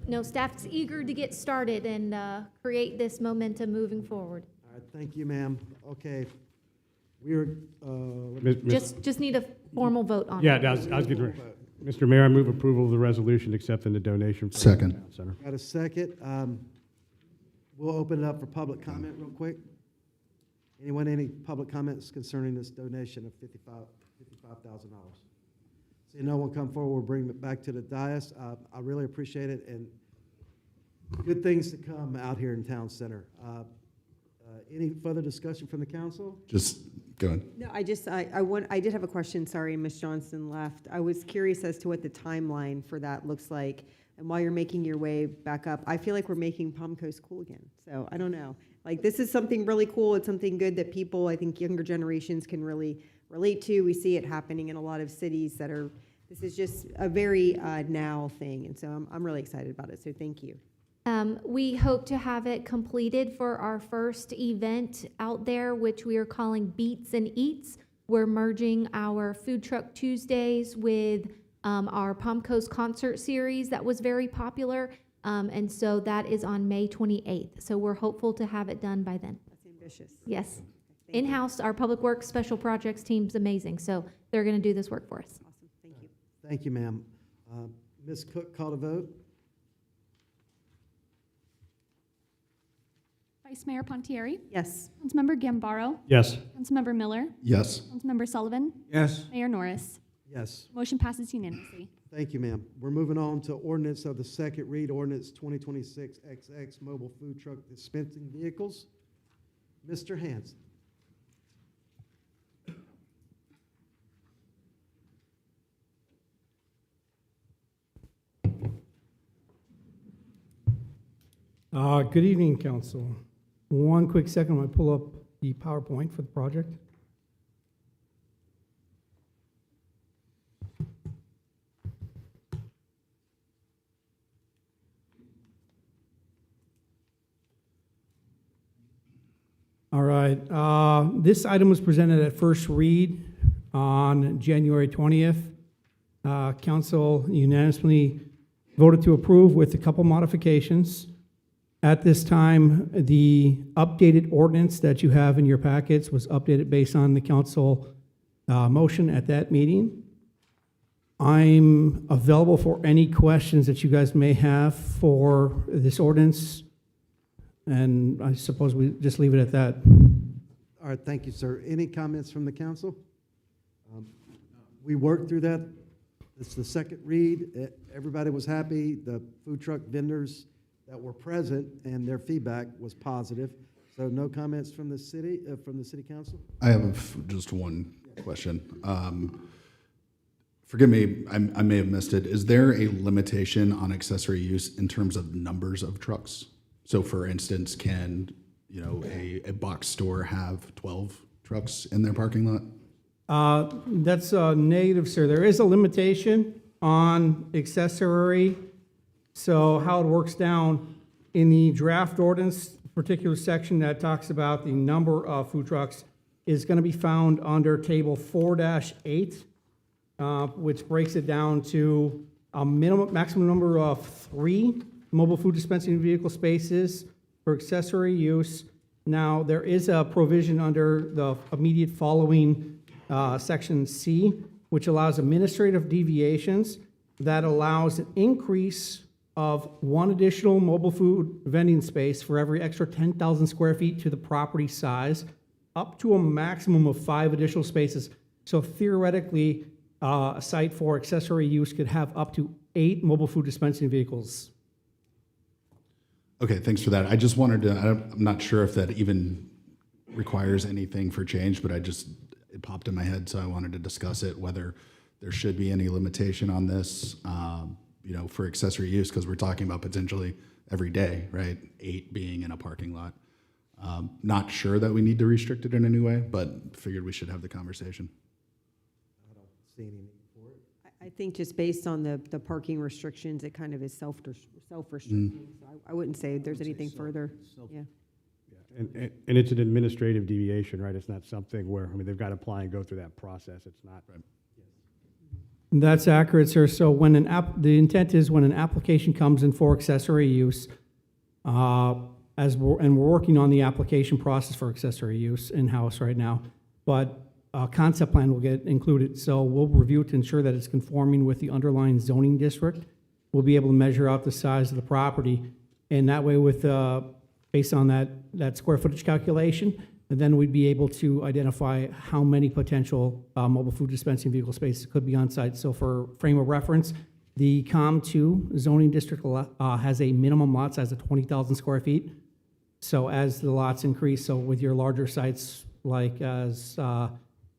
No, staff's eager to get started and create this momentum moving forward. All right, thank you, ma'am. Okay. We are, Just need a formal vote on it. Yeah, I was getting ready. Mr. Mayor, I move approval of the resolution accepting the donation. from the Second. Town Center. got a second. We'll open it up for public comment real quick. Anyone, any public comments concerning this donation of $55,000? See no one come forward, we'll bring it back to the dais. I really appreciate it, and good things to come out here in Town Center. Any further discussion from the council? Just go ahead. No, I did have a question, sorry, Ms. Johnston left. I was curious as to what the timeline for that looks like. And while you're making your way back up, I feel like we're making Palm Coast cool again. So I don't know. Like, this is something really cool. It's something good that people, I think younger generations can really relate to. We see it happening in a lot of cities that are, this is just a very now thing. And so I'm really excited about it. So thank you. We hope to have it completed for our first event out there, which we are calling Beats and Eats. We're merging our Food Truck Tuesdays with our Palm Coast concert series that was very popular. And so that is on May 28th. So we're hopeful to have it done by then. That's ambitious. Yes. Thank you. In-house, our Public Works Special Projects team's amazing. So they're going to do this work for us. Awesome. Thank you. Thank you, ma'am. Ms. Cook, call to vote. Vice Mayor Pontieri? Yes. Councilmember Gambaro? Yes. Councilmember Miller? Yes. Councilmember Sullivan? Yes. Mayor Norris? Yes. Motion passes unanimously. Thank you, ma'am. We're moving on to ordinance of the second read, ordinance 2026 XX mobile food truck dispensing vehicles. Mr. Hanson. Good evening, council. One quick second, I'm going to pull up the PowerPoint for the project. All right, this item was presented at first read on January 20th. Council unanimously voted to approve with a couple modifications. At this time, the updated ordinance that you have in your packets was updated based on the council motion at that meeting. I'm available for any questions that you guys may have for this ordinance, and I suppose we just leave it at that. All right, thank you, sir. Any comments from the council? We worked through that. It's the second read. Everybody was happy. The food truck vendors that were present and their feedback was positive. So no comments from the city council? I have just one question. Forgive me, I may have missed it. Is there a limitation on accessory use in terms of numbers of trucks? So for instance, can, a box store have 12 trucks in their parking lot? That's negative, sir. There is a limitation on accessory. So how it works down in the draft ordinance, particular section that talks about the number of food trucks is going to be found under table 4-8, which breaks it down to a maximum number of 3 mobile food dispensing vehicle spaces for accessory use. Now, there is a provision under the immediate following section C, which allows administrative deviations that allows an increase of 1 additional mobile food vending space for every extra 10,000 square feet to the property size, up to a maximum of 5 additional spaces. So theoretically, a site for accessory use could have up to 8 mobile food dispensing vehicles. Okay, thanks for that. I just wanted to, I'm not sure if that even requires anything for change, but it popped in my head, so I wanted to discuss it, whether there should be any limitation on this, for accessory use, because we're talking about potentially every day, right? 8 being in a parking lot. Not sure that we need to restrict it in any way, but figured we should have the conversation. I don't see any need for it. I think just based on the parking restrictions, it kind of is self-restricting. So I wouldn't say there's anything further. Yeah. And it's an administrative deviation, right? It's not something where, they've got to apply and go through that process. It's not. Right. That's accurate, sir. So when the intent is when an application comes in for accessory use, we're working on the application process for accessory use in-house right now, but a concept plan will get included. So we'll review it to ensure that it's conforming with the underlying zoning district. We'll be able to measure out the size of the property, and that way based on that square footage calculation, and then we'd be able to identify how many potential mobile food dispensing vehicle spaces could be on site. So for frame of reference, the COM2 zoning district has a minimum lot size of 20,000 square feet. So as the lots increase, so with your larger sites, like as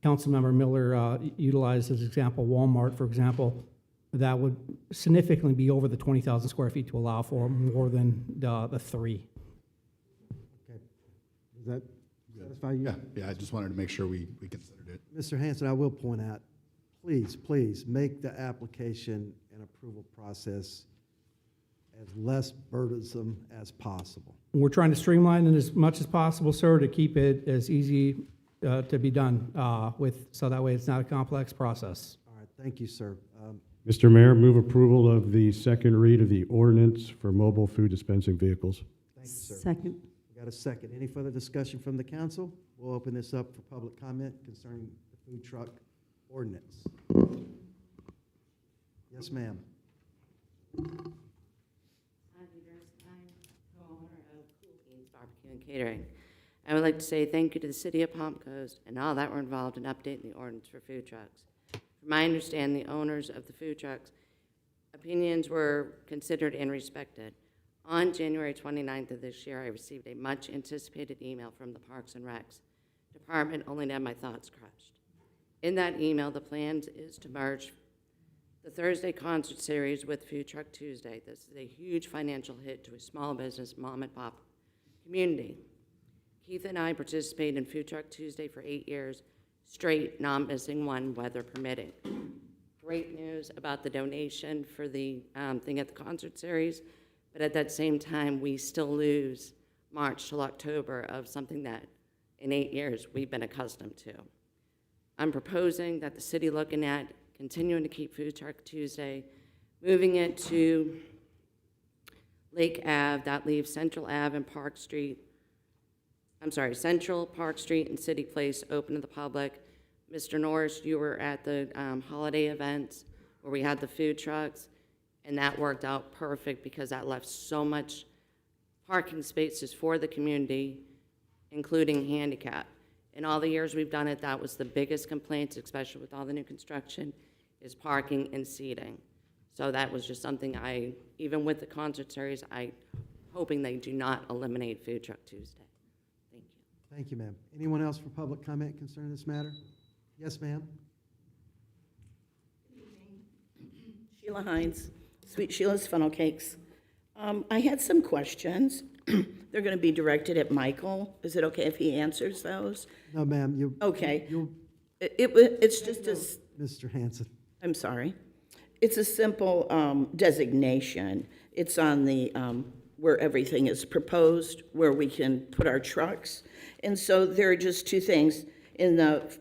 Councilmember Miller utilized as example, Walmart, for example, that would significantly be over the 20,000 square feet to allow for more than the 3. Okay. Does that satisfy you? Yeah, I just wanted to make sure we considered it. Mr. Hanson, I will point out, please make the application and approval process as less burdensome as possible. We're trying to streamline it as much as possible, sir, to keep it as easy to be done so that way it's not a complex process. All right, thank you, sir. Mr. Mayor, move approval of the second read of the ordinance for mobile food dispensing vehicles. Thank you, sir. Second. We got a second. Any further discussion from the council? We'll open this up for public comment concerning the food truck ordinance. Yes, ma'am. I'm co-owner of Cool Beans Barbecue in Catering. I would like to say thank you to the city of Palm Coast and all that were involved in updating the ordinance for food trucks. From my understanding, the owners of the food trucks' opinions were considered and respected. On January 29th of this year, I received a much-anticipated email from the Parks and Recs Department, only to have my thoughts crushed. In that email, the plan is to merge the Thursday concert series with Food Truck Tuesday. This is a huge financial hit to a small business, mom-and-pop community. Keith and I participated in Food Truck Tuesday for 8 years straight, not missing one, weather permitting. Great news about the donation for the thing at the concert series, but at that same time, we still lose March till October of something that in 8 years we've been accustomed to. I'm proposing that the city looking at continuing to keep Food Truck Tuesday, moving it to Lake Ave, that leaves Central Ave and Park Street, Central, Park Street, and City Place open to the public. Mr. Norris, you were at the holiday events where we had the food trucks, and that worked out perfect because that left so much parking spaces for the community, including handicap. In all the years we've done it, that was the biggest complaints, especially with all the new construction, is parking and seating. So that was just something even with the concert series, hoping they do not eliminate Food Truck Tuesday. Thank you. Thank you, ma'am. Anyone else for public comment concerning this matter? Yes, ma'am. Sheila Hines, Sweet Sheila's Funnel Cakes. I had some questions. They're going to be directed at Michael. Is it okay if he answers those? No, ma'am. Okay. You'll, It's just a, Mr. Hanson. I'm sorry. It's a simple designation. It's on the, where everything is proposed, where we can put our trucks. And so there are just two things. In the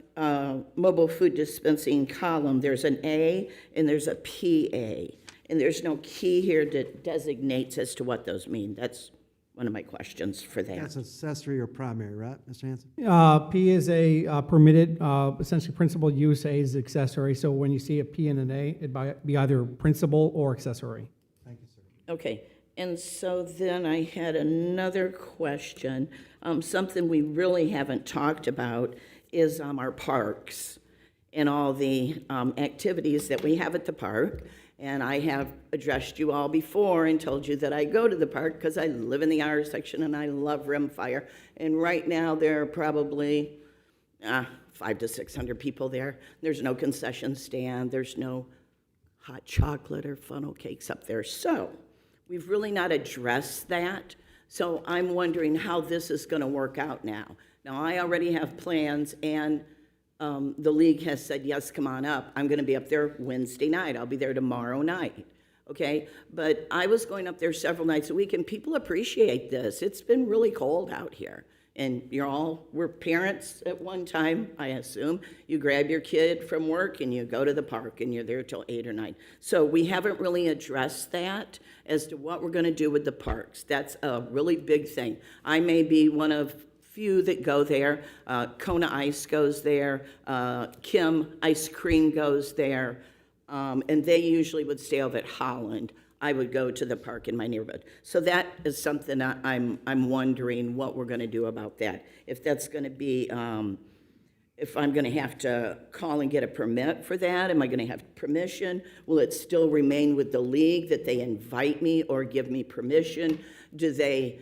mobile food dispensing column, there's an A and there's a PA. And there's no key here that designates as to what those mean. That's one of my questions for that. That's accessory or primary, right, Mr. Hanson? P is a permitted, essentially principal use, A is accessory. So when you see a P and an A, it'd be either principal or accessory. Thank you, sir. Okay, and so then I had another question. Something we really haven't talked about is our parks and all the activities that we have at the park. And I have addressed you all before and told you that I go to the park because I live in the R section and I love Rimfire. And right now there are probably 500 to 600 people there. There's no concession stand. There's no hot chocolate or funnel cakes up there. So we've really not addressed that. So I'm wondering how this is going to work out now. Now, I already have plans, and the league has said, yes, come on up. I'm going to be up there Wednesday night. I'll be there tomorrow night, okay? But I was going up there several nights a week, and people appreciate this. It's been really cold out here, and we're parents at one time, I assume. You grab your kid from work, and you go to the park, and you're there till 8 or 9. So we haven't really addressed that as to what we're going to do with the parks. That's a really big thing. I may be one of few that go there. Kona Ice goes there. Kim Ice Cream goes there. And they usually would stay over at Holland. I would go to the park in my neighborhood. So that is something I'm wondering what we're going to do about that. If that's going to be, if I'm going to have to call and get a permit for that, am I going to have permission? Will it still remain with the league that they invite me or give me permission? Do they,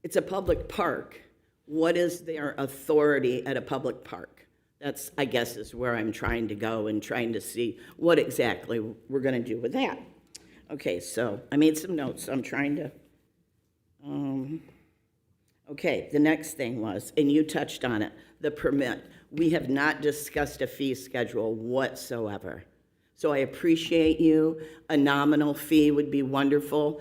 it's a public park. What is their authority at a public park? That's, I guess, is where I'm trying to go and trying to see what exactly we're going to do with that. Okay, so I made some notes. I'm trying to, okay, the next thing was, and you touched on it, the permit. We have not discussed a fee schedule whatsoever. So I appreciate you. A nominal fee would be wonderful.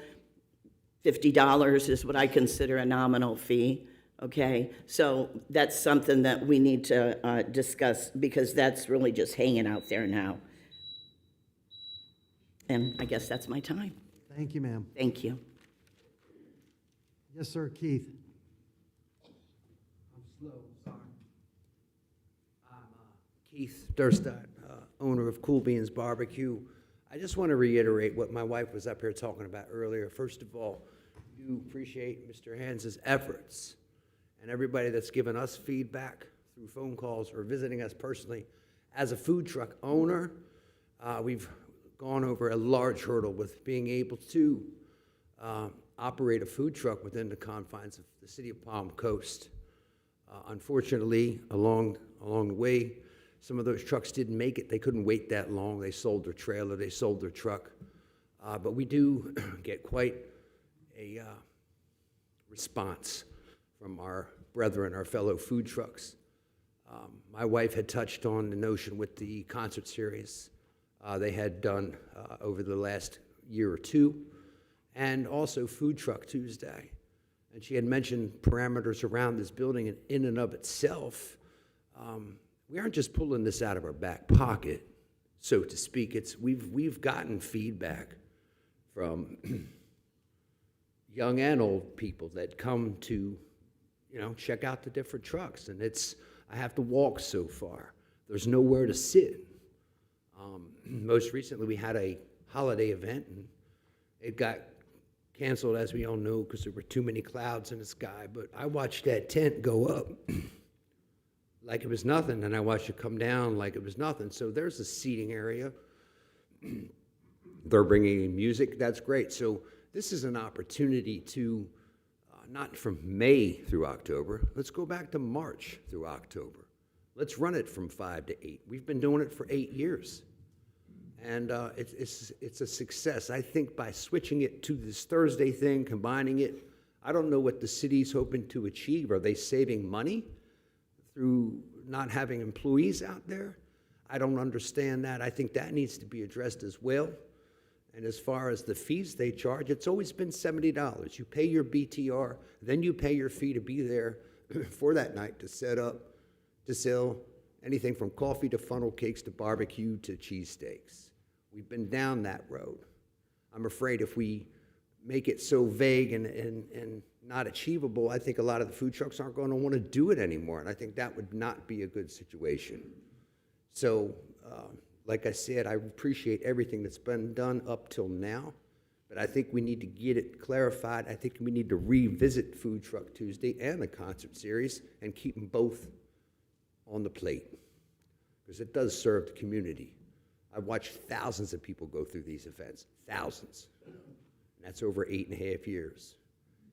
$50 is what I consider a nominal fee, okay? So that's something that we need to discuss because that's really just hanging out there now. And I guess that's my time. Thank you, ma'am. Thank you. Yes, sir, Keith. I'm slow, sorry. I'm Keith Durstad, owner of Cool Beans Barbecue. I just want to reiterate what my wife was up here talking about earlier. First of all, do appreciate Mr. Hans's efforts and everybody that's given us feedback through phone calls or visiting us personally. As a food truck owner, we've gone over a large hurdle with being able to operate a food truck within the confines of the city of Palm Coast. Unfortunately, along the way, some of those trucks didn't make it. They couldn't wait that long. They sold their trailer, they sold their truck. But we do get quite a response from our brethren, our fellow food trucks. My wife had touched on the notion with the concert series they had done over the last year or two, and also Food Truck Tuesday. And she had mentioned parameters around this building, and in and of itself, we aren't just pulling this out of our back pocket, so to speak. We've gotten feedback from young and old people that come to, check out the different trucks, and I have to walk so far. There's nowhere to sit. Most recently, we had a holiday event, and it got canceled, as we all know, because there were too many clouds in the sky. But I watched that tent go up like it was nothing, and I watched it come down like it was nothing. So there's a seating area. They're bringing in music. That's great. So this is an opportunity to, not from May through October, let's go back to March through October. Let's run it from 5 to 8. We've been doing it for 8 years. And it's a success. I think by switching it to this Thursday thing, combining it, I don't know what the city's hoping to achieve. Are they saving money through not having employees out there? I don't understand that. I think that needs to be addressed as well. And as far as the fees they charge, it's always been $70. You pay your BTR, then you pay your fee to be there for that night to set up, to sell anything from coffee to funnel cakes to barbecue to cheesesteaks. We've been down that road. I'm afraid if we make it so vague and not achievable, I think a lot of the food trucks aren't going to want to do it anymore, and I think that would not be a good situation. So, like I said, I appreciate everything that's been done up till now, but I think we need to get it clarified. I think we need to revisit Food Truck Tuesday and the concert series and keep them both on the plate, because it does serve the community. I've watched thousands of people go through these events, thousands. And that's over 8.5 years.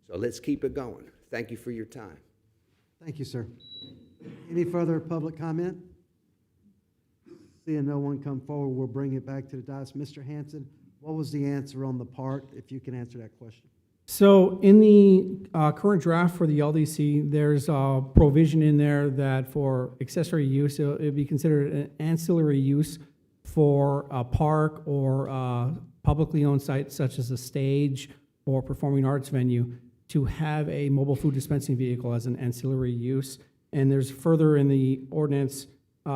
So let's keep it going. Thank you for your time. Thank you, sir. Any further public comment? Seeing no one come forward, we'll bring it back to the dais. Mr. Hanson, what was the answer on the park, if you can answer that question? So in the current draft for the LDC, there's a provision in there that for accessory use, it would be considered an ancillary use for a park or a publicly owned site such as a stage or performing arts venue to have a mobile food dispensing vehicle as an ancillary use. And there's further in the ordinance,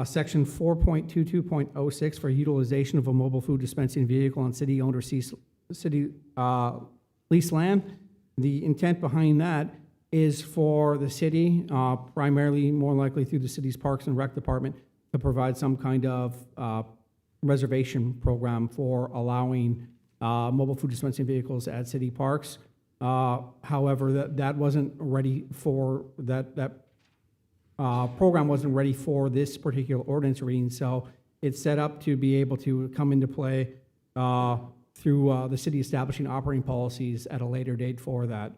section 4.22.06 for utilization of a mobile food dispensing vehicle on city-owned or city leased land. The intent behind that is for the city, primarily more likely through the city's Parks and Rec Department, to provide some kind of reservation program for allowing mobile food dispensing vehicles at city parks. However, that wasn't ready for, that program wasn't ready for this particular ordinance reading, so it's set up to be able to come into play through the city establishing operating policies at a later date for that.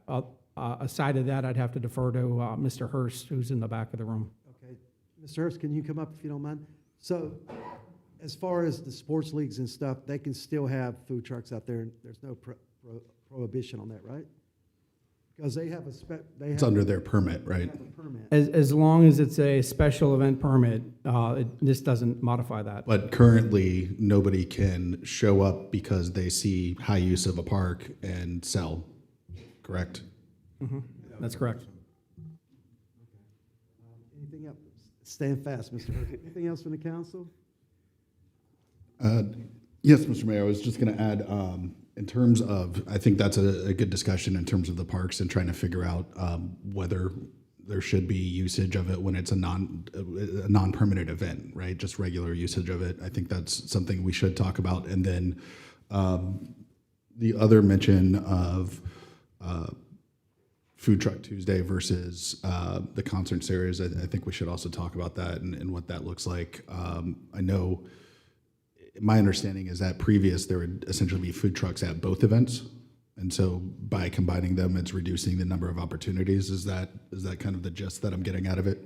Aside of that, I'd have to defer to Mr. Hurst, who's in the back of the room. Okay. Mr. Hurst, can you come up if you don't mind? So as far as the sports leagues and stuff, they can still have food trucks out there, and there's no prohibition on that, right? Because they have It's under their permit, right? As long as it's a special event permit, this doesn't modify that. But currently, nobody can show up because they see high use of a park and sell, correct? Mm-hmm. That's correct. Anything else? Stand fast, Mr. Hurst. Anything else from the council? Yes, Mr. Mayor, I was just going to add, in terms of, I think that's a good discussion in terms of the parks and trying to figure out whether there should be usage of it when it's a non-permitted event, right? Just regular usage of it. I think that's something we should talk about. And then the other mention of Food Truck Tuesday versus the concert series. I think we should also talk about that and what that looks like. I know, my understanding is that there would essentially be food trucks at both events. And so by combining them, it's reducing the number of opportunities. Is that kind of the gist that I'm getting out of it?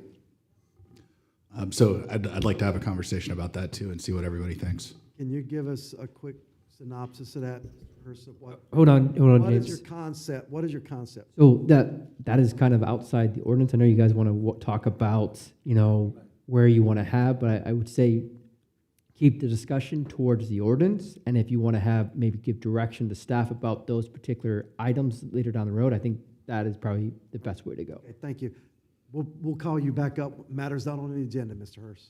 So I'd like to have a conversation about that too and see what everybody thinks. Can you give us a quick synopsis of that? Hold on, What is James. your concept? What is your concept? So that is kind of outside the ordinance. I know you guys want to talk about, where you want to have, but I would say keep the discussion towards the ordinance. And if you want to maybe give direction to staff about those particular items later down the road, I think that is probably the best way to go. Okay, thank you. We'll call you back up. Matters not on the agenda, Mr. Hurst.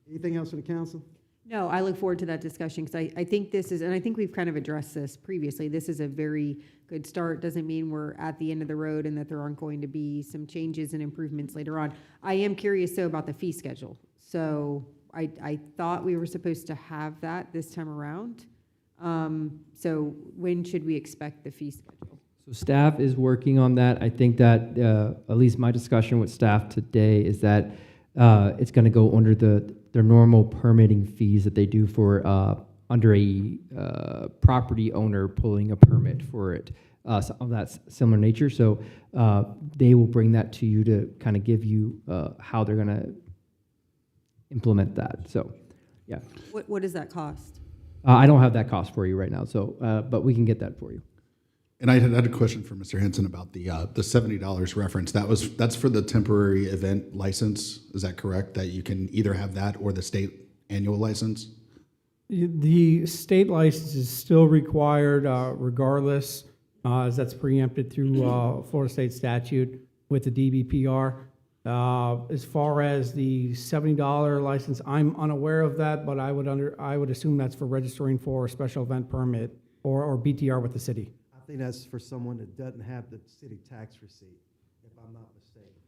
Anything else for the council? No, I look forward to that discussion because I think this is, and I think we've kind of addressed this previously, this is a very good start. Doesn't mean we're at the end of the road and that there aren't going to be some changes and improvements later on. I am curious, though, about the fee schedule. So I thought we were supposed to have that this time around. So when should we expect the fee schedule? So staff is working on that. I think that, at least my discussion with staff today is that it's going to go under their normal permitting fees that they do for under a property owner pulling a permit for it, of that similar nature. So they will bring that to you to kind of give you how they're going to implement that. So, yeah. What does that cost? I don't have that cost for you right now, so but we can get that for you. And I had a question for Mr. Henson about the $70 reference. That's for the temporary event license. Is that correct? That you can either have that or the state annual license? The state license is still required regardless, as that's preempted through Florida State statute with the DBPR. As far as the $70 license, I'm unaware of that, but I would assume that's for registering for a special event permit or BTR with the city. I think that's for someone that doesn't have the city tax receipt, if I'm not mistaken.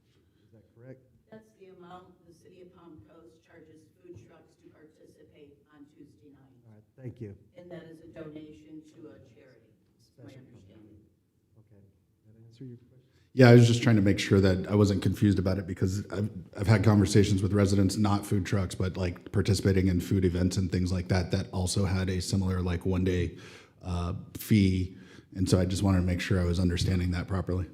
Is that correct? That's the amount the city of Palm Coast charges food trucks to participate on Tuesday night. All right, thank you. And that is a donation to a charity, my Special understanding. Okay. That answer your question? Yeah, I was just trying to make sure that I wasn't confused about it because I've had conversations with residents, not food trucks, but like participating in food events and things like that, that also had a similar like one-day fee. And so I just wanted to make sure I was understanding that properly.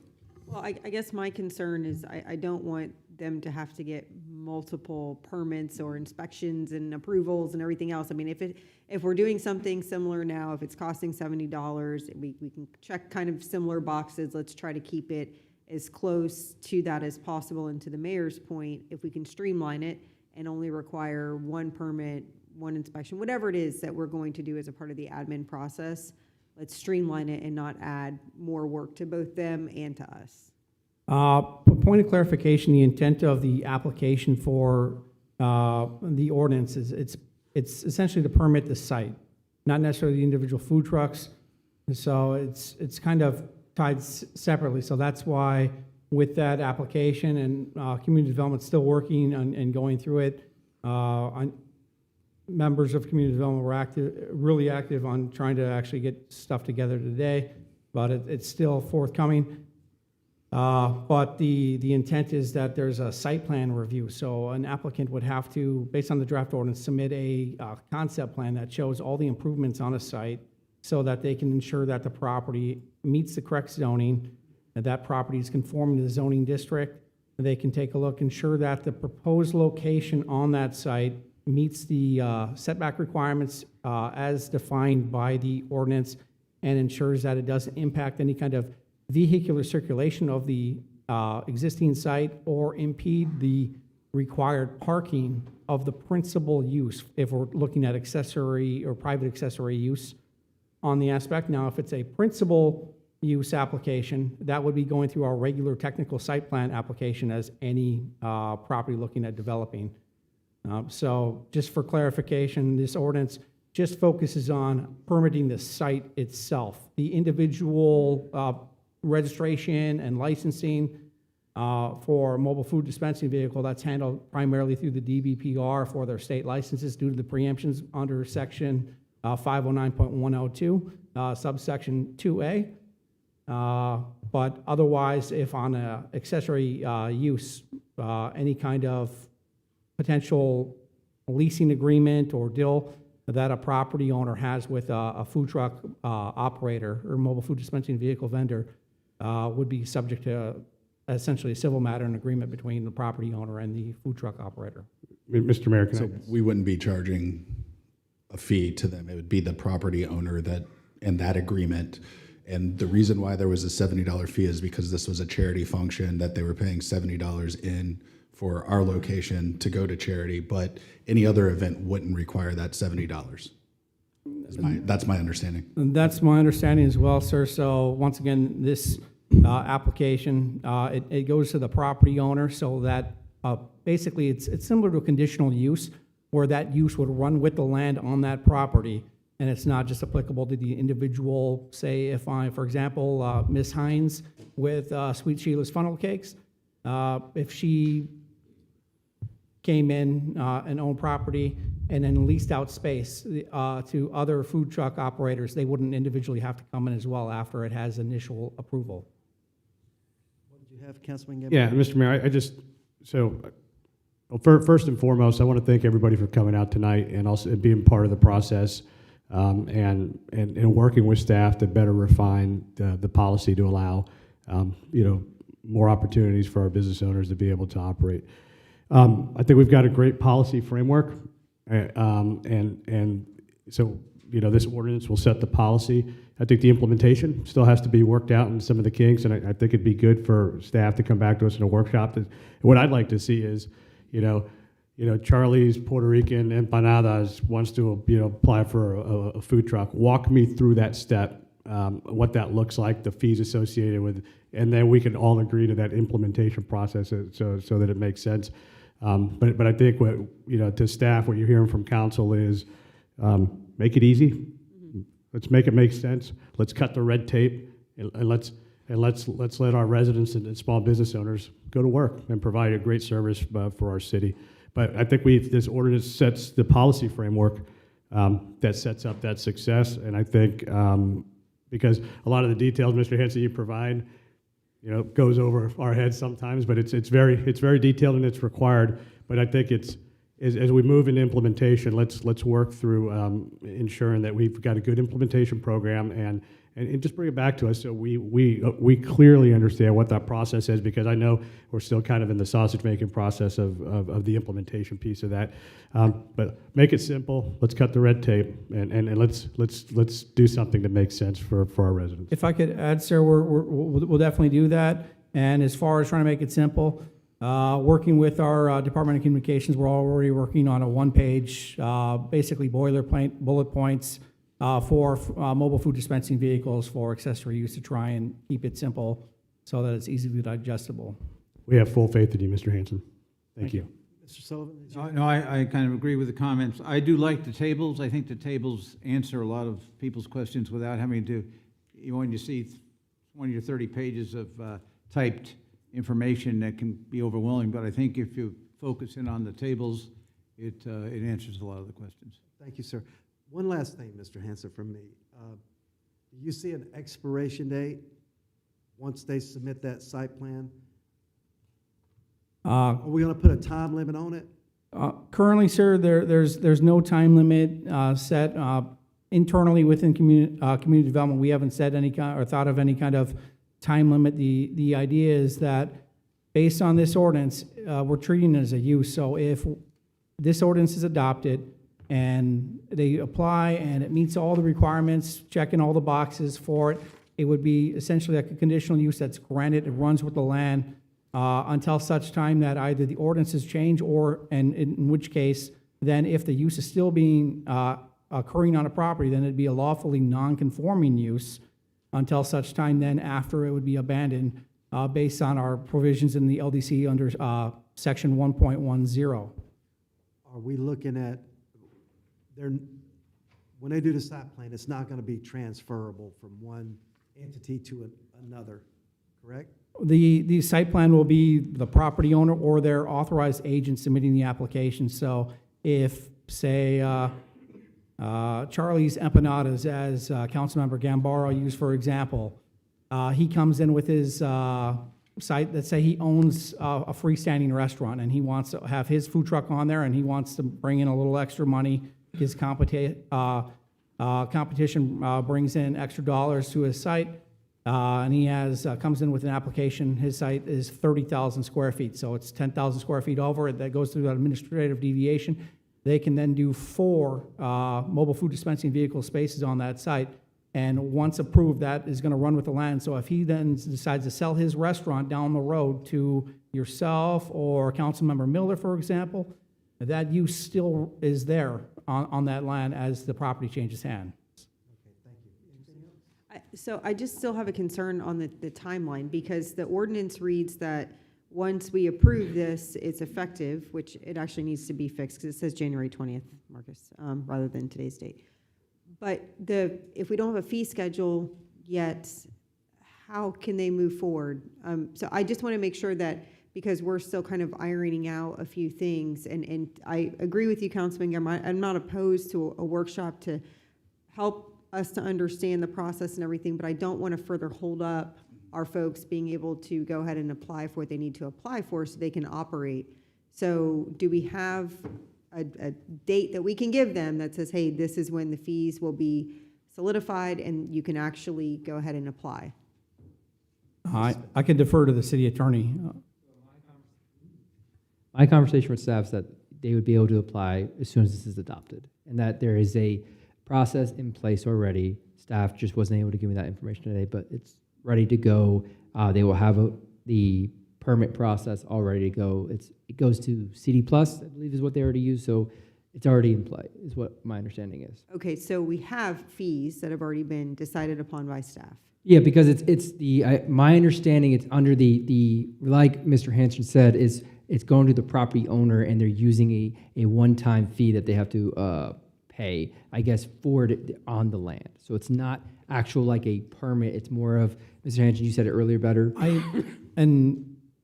Well, I guess my concern is I don't want them to have to get multiple permits or inspections and approvals and everything else. I mean, if we're doing something similar now, if it's costing $70, we can check kind of similar boxes. Let's try to keep it as close to that as possible. And to the mayor's point, if we can streamline it and only require one permit, one inspection, whatever it is that we're going to do as a part of the admin process, let's streamline it and not add more work to both them and to us. Point of clarification, the intent of the application for the ordinance is it's essentially to permit the site, not necessarily the individual food trucks. So it's kind of tied separately. So that's why with that application and community development's still working and going through it, members of community development were really active on trying to actually get stuff together today, but it's still forthcoming. But the intent is that there's a site plan review. So an applicant would have to, based on the draft ordinance, submit a concept plan that shows all the improvements on a site so that they can ensure that the property meets the correct zoning, that property is conforming to the zoning district. And they can take a look, ensure that the proposed location on that site meets the setback requirements as defined by the ordinance and ensures that it doesn't impact any kind of vehicular circulation of the existing site or impede the required parking of the principal use if we're looking at accessory or private accessory use on the aspect. Now, if it's a principal use application, that would be going through our regular technical site plan application as any property looking at developing. So just for clarification, this ordinance just focuses on permitting the site itself. The individual registration and licensing for a mobile food dispensing vehicle, that's handled primarily through the DBPR for their state licenses due to the preemptions under section 509.102, subsection 2A. But otherwise, if on a accessory use, any kind of potential leasing agreement or deal that a property owner has with a food truck operator or mobile food dispensing vehicle vendor would be subject to essentially a civil matter and agreement between the property owner and the food truck operator. Mr. Mayor, can So we wouldn't be charging a fee to them. It would be the property owner that, in that agreement. And the reason why there was a $70 fee is because this was a charity function that they were paying $70 in for our location to go to charity, but any other event wouldn't require that $70. That's my understanding. And that's my understanding as well, sir. So once again, this application, it goes to the property owner so that basically it's similar to a conditional use where that use would run with the land on that property. And it's not just applicable to the individual, say if for example, Ms. Hines with Sweet Sheila's Funnel Cakes, if she came in and owned property and then leased out space to other food truck operators, they wouldn't individually have to come in as well after it has initial approval. What did you have, Councilman Gamble? Yeah, Mr. Mayor, first and foremost, I want to thank everybody for coming out tonight and also being part of the process and working with staff to better refine the policy to allow more opportunities for our business owners to be able to operate. I think we've got a great policy framework, and so this ordinance will set the policy. I think the implementation still has to be worked out in some of the kinks, and I think it'd be good for staff to come back to us in a workshop. What I'd like to see is, Charlie's Puerto Rican Empanadas wants to apply for a food truck. Walk me through that step, what that looks like, the fees associated with, and then we can all agree to that implementation process so that it makes sense. But I think to staff, what you're hearing from council is make it easy. Let's make it make sense. Let's cut the red tape, and let's let our residents and small business owners go to work and provide a great service for our city. But I think this ordinance sets the policy framework that sets up that success, and I think because a lot of the details, Mr. Hanson, you provide, goes over our heads sometimes, but it's very detailed and it's required. But I think as we move into implementation, let's work through ensuring that we've got a good implementation program and just bring it back to us so we clearly understand what that process is, because I know we're still kind of in the sausage making process of the implementation piece of that. But make it simple. Let's cut the red tape and let's do something that makes sense for our residents. If I could add, sir, we'll definitely do that. And as far as trying to make it simple, working with our Department of Communications, we're already working on a one-page, basically boilerplate bullet points for mobile food dispensing vehicles for accessory use to try and keep it simple so that it's easily digestible. We have full faith in you, Mr. Hanson. Thank you. Mr. Sullivan? No, I kind of agree with the comments. I do like the tables. I think the tables answer a lot of people's questions without having to, when you see 20 or 30 pages of typed information, that can be overwhelming. But I think if you focus in on the tables, it answers a lot of the questions. Thank you, sir. One last thing, Mr. Hanson, from me. Do you see an expiration date once they submit that site plan? Are we going to put a time limit on it? Currently, sir, there's no time limit set. Internally within community development, we haven't set any kind or thought of any kind of time limit. The idea is that based on this ordinance, we're treating it as a use. So if this ordinance is adopted and they apply and it meets all the requirements, checking all the boxes for it, it would be essentially like a conditional use that's granted. It runs with the land until such time that either the ordinances change and in which case, then if the use is still being occurring on a property, then it'd be a lawfully non-conforming use until such time then after it would be abandoned based on our provisions in the LDC under section 1.10. Are we looking at, when they do the site plan, it's not going to be transferable from one entity to another, correct? The site plan will be the property owner or their authorized agent submitting the application. So if, say, Charlie's Empanadas, as Councilmember Gambaro used for example, he comes in with his site, let's say he owns a freestanding restaurant, and he wants to have his food truck on there, and he wants to bring in a little extra money. His competition brings in extra dollars to his site, and he comes in with an application. His site is 30,000 square feet, so it's 10,000 square feet over. That goes through that administrative deviation. They can then do 4 mobile food dispensing vehicle spaces on that site. And once approved, that is going to run with the land. So if he then decides to sell his restaurant down the road to yourself or Councilmember Miller, for example, that use still is there on that land as the property changes hand. So I just still have a concern on the timeline, because the ordinance reads that once we approve this, it's effective, which it actually needs to be fixed, because it says January 20th, Marcus, rather than today's date. But if we don't have a fee schedule yet, how can they move forward? So I just want to make sure that, because we're still kind of ironing out a few things, and I agree with you, Councilman Guerra. I'm not opposed to a workshop to help us to understand the process and everything, but I don't want to further hold up our folks being able to go ahead and apply for what they need to apply for so they can operate. So do we have a date that we can give them that says, hey, this is when the fees will be solidified and you can actually go ahead and apply? I can defer to the city attorney. My conversation with staff is that they would be able to apply as soon as this is adopted, and that there is a process in place already. Staff just wasn't able to give me that information today, but it's ready to go. They will have the permit process all ready to go. It goes to CD Plus, I believe is what they already use, so it's already in play, is what my understanding is. Okay, so we have fees that have already been decided upon by staff. Yeah, because my understanding, it's under the like Mr. Hanson said, it's going to the property owner, and they're using a one-time fee that they have to pay, I guess, for it on the land. So it's not actual like a permit. It's more of, Mr. Hanson, you said it earlier better.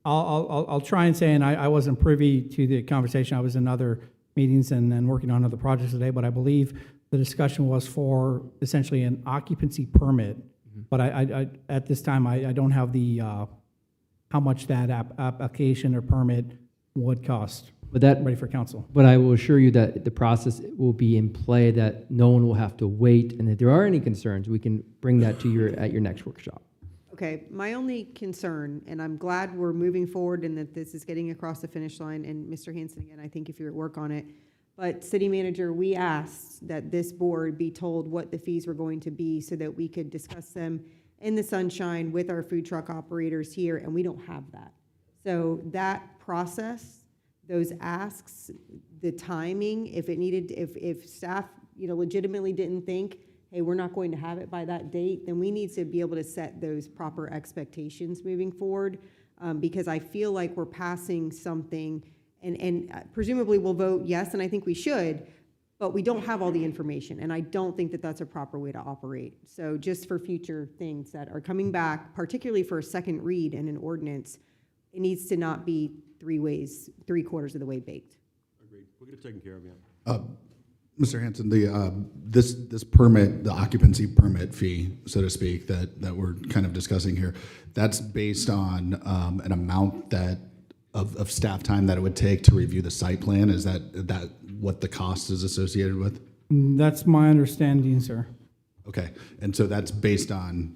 I'll try and say, and I wasn't privy to the conversation. I was in other meetings and working on other projects today, but I believe the discussion was for essentially an occupancy permit. But I at this time, I don't have the how much that application or permit would cost. But that, ready for council. But I will assure you that the process will be in play, that no one will have to wait, and if there are any concerns, we can bring that to at your next workshop. Okay, my only concern, and I'm glad we're moving forward and that this is getting across the finish line, and Mr. Hanson, again, I think if you're at work on it, but city manager, we asked that this board be told what the fees were going to be so that we could discuss them in the sunshine with our food truck operators here, and we don't have that. So that process, those asks, the timing, if staff, legitimately didn't think, hey, we're not going to have it by that date, then we need to be able to set those proper expectations moving forward, because I feel like we're passing something, and presumably we'll vote yes, and I think we should, but we don't have all the information, and I don't think that that's a proper way to operate. So just for future things that are coming back, particularly for a second read in an ordinance, it needs to not be 3/4 of the way baked. Agreed. We'll get it taken care of, yeah. Mr. Hanson, this permit, the occupancy permit fee, so to speak, that we're kind of discussing here, that's based on an amount of staff time that it would take to review the site plan. Is that what the cost is associated with? That's my understanding, sir. Okay, and so that's based on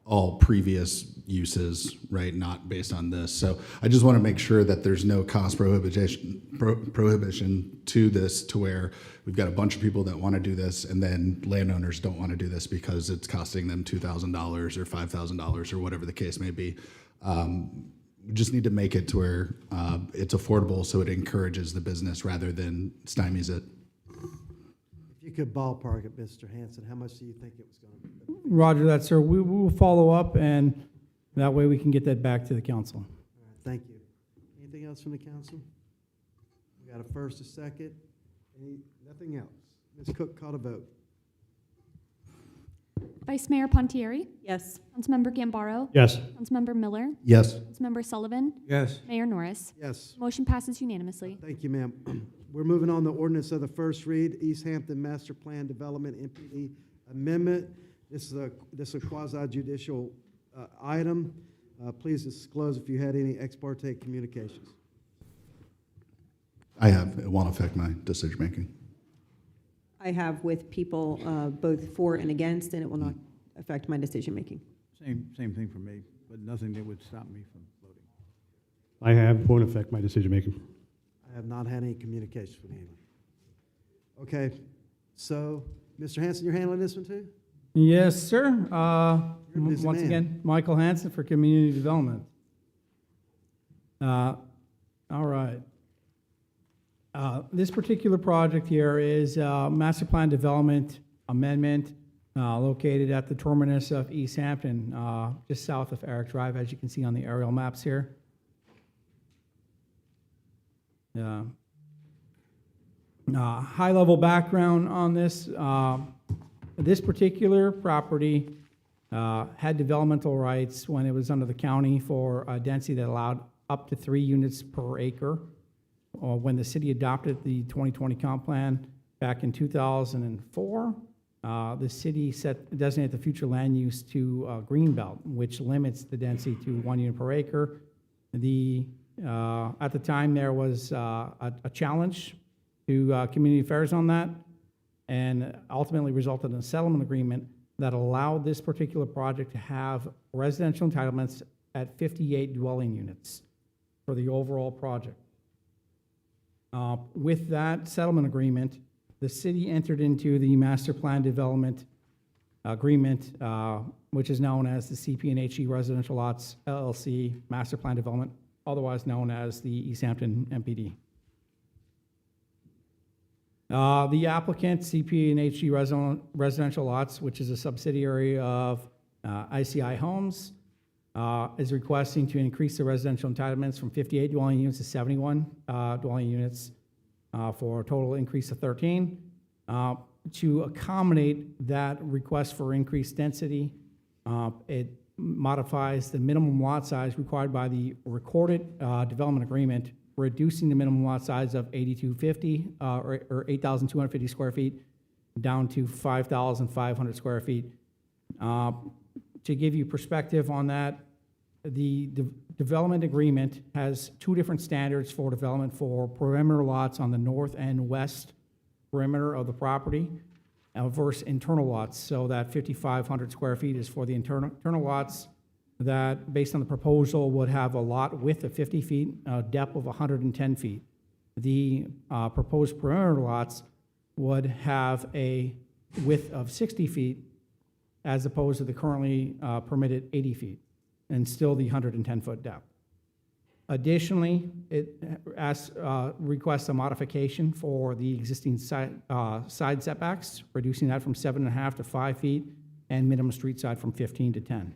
all previous uses, right? Not based on this. So I just want to make sure that there's no cost prohibition to this, to where we've got a bunch of people that want to do this, and then landowners don't want to do this because it's costing them $2,000 or $5,000 or whatever the case may be. We just need to make it to where it's affordable, so it encourages the business rather than stymies it. If you could ballpark it, Mr. Hanson, how much do you think it was going to be? Roger that, sir. We will follow up, and that way we can get that back to the council. All right, thank you. Anything else from the council? We got a first, a second. Nothing else. Ms. Cook, call to vote. Vice Mayor Pontieri? Yes. Councilmember Gambaro? Yes. Councilmember Miller? Yes. Councilmember Sullivan? Yes. Mayor Norris? Yes. Motion passes unanimously. Thank you, ma'am. We're moving on to ordinance of the first read, East Hampton Master Plan Development MPD Amendment. This is a quasi-judicial item. Please disclose if you had any ex parte communications. I have. It won't affect my decision-making. I have with people both for and against, and it will not affect my decision-making. Same thing for me, but nothing that would stop me from voting. I have, won't affect my decision-making. I have not had any communications with anyone. Okay, so, Mr. Hanson, you're handling this one too? Yes, sir. You're a busy Once man. again, Michael Hanson for Community Development. All right. This particular project here is Master Plan Development Amendment located at the terminus of East Hampton, just south of Eric Drive, as you can see on the aerial maps here. High-level background on this. This particular property had developmental rights when it was under the county for a density that allowed up to 3 units per acre. When the city adopted the 2020 comp plan back in 2004, the city designated the future land use to Greenbelt, which limits the density to 1 unit per acre. At the time, there was a challenge to community affairs on that, and ultimately resulted in a settlement agreement that allowed this particular project to have residential entitlements at 58 dwelling units for the overall project. With that settlement agreement, the city entered into the Master Plan Development Agreement, which is known as the CP&HE Residential Lots LLC Master Plan Development, otherwise known as the East Hampton MPD. The applicant, CP&HE Residential Lots, which is a subsidiary of ICI Homes, is requesting to increase the residential entitlements from 58 dwelling units to 71 dwelling units for a total increase of 13. To accommodate that request for increased density, it modifies the minimum lot size required by the recorded development agreement, reducing the minimum lot size of 8,250 or 8,250 square feet down to 5,500 square feet. To give you perspective on that, the development agreement has 2 different standards for development for perimeter lots on the north and west perimeter of the property versus internal lots. So that 5,500 square feet is for the internal lots that, based on the proposal, would have a lot width of 50 feet, depth of 110 feet. The proposed perimeter lots would have a width of 60 feet as opposed to the currently permitted 80 feet, and still the 110-foot depth. Additionally, it requests a modification for the existing side setbacks, reducing that from 7.5 to 5 feet, and minimum street side from 15 to 10.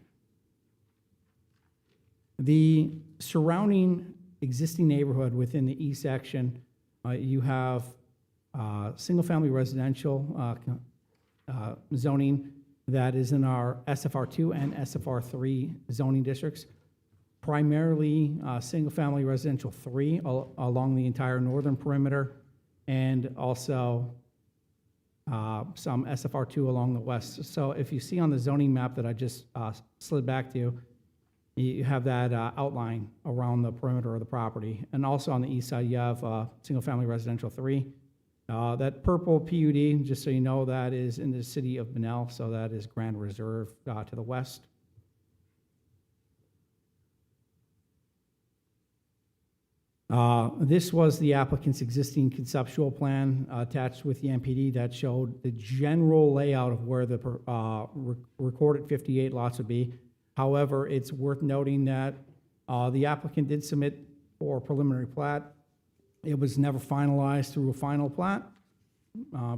The surrounding existing neighborhood within the E section, you have single-family residential zoning that is in our SFR2 and SFR3 zoning districts, primarily single-family residential 3 along the entire northern perimeter, and also some SFR2 along the west. So if you see on the zoning map that I just slid back to, you have that outline around the perimeter of the property. And also on the east side, you have single-family residential 3. That purple PUD, just so you know, that is in the city of Bunnell, so that is Grand Reserve to the west. This was the applicant's existing conceptual plan attached with the MPD that showed the general layout of where the recorded 58 lots would be. However, it's worth noting that the applicant did submit for a preliminary plat. It was never finalized through a final plat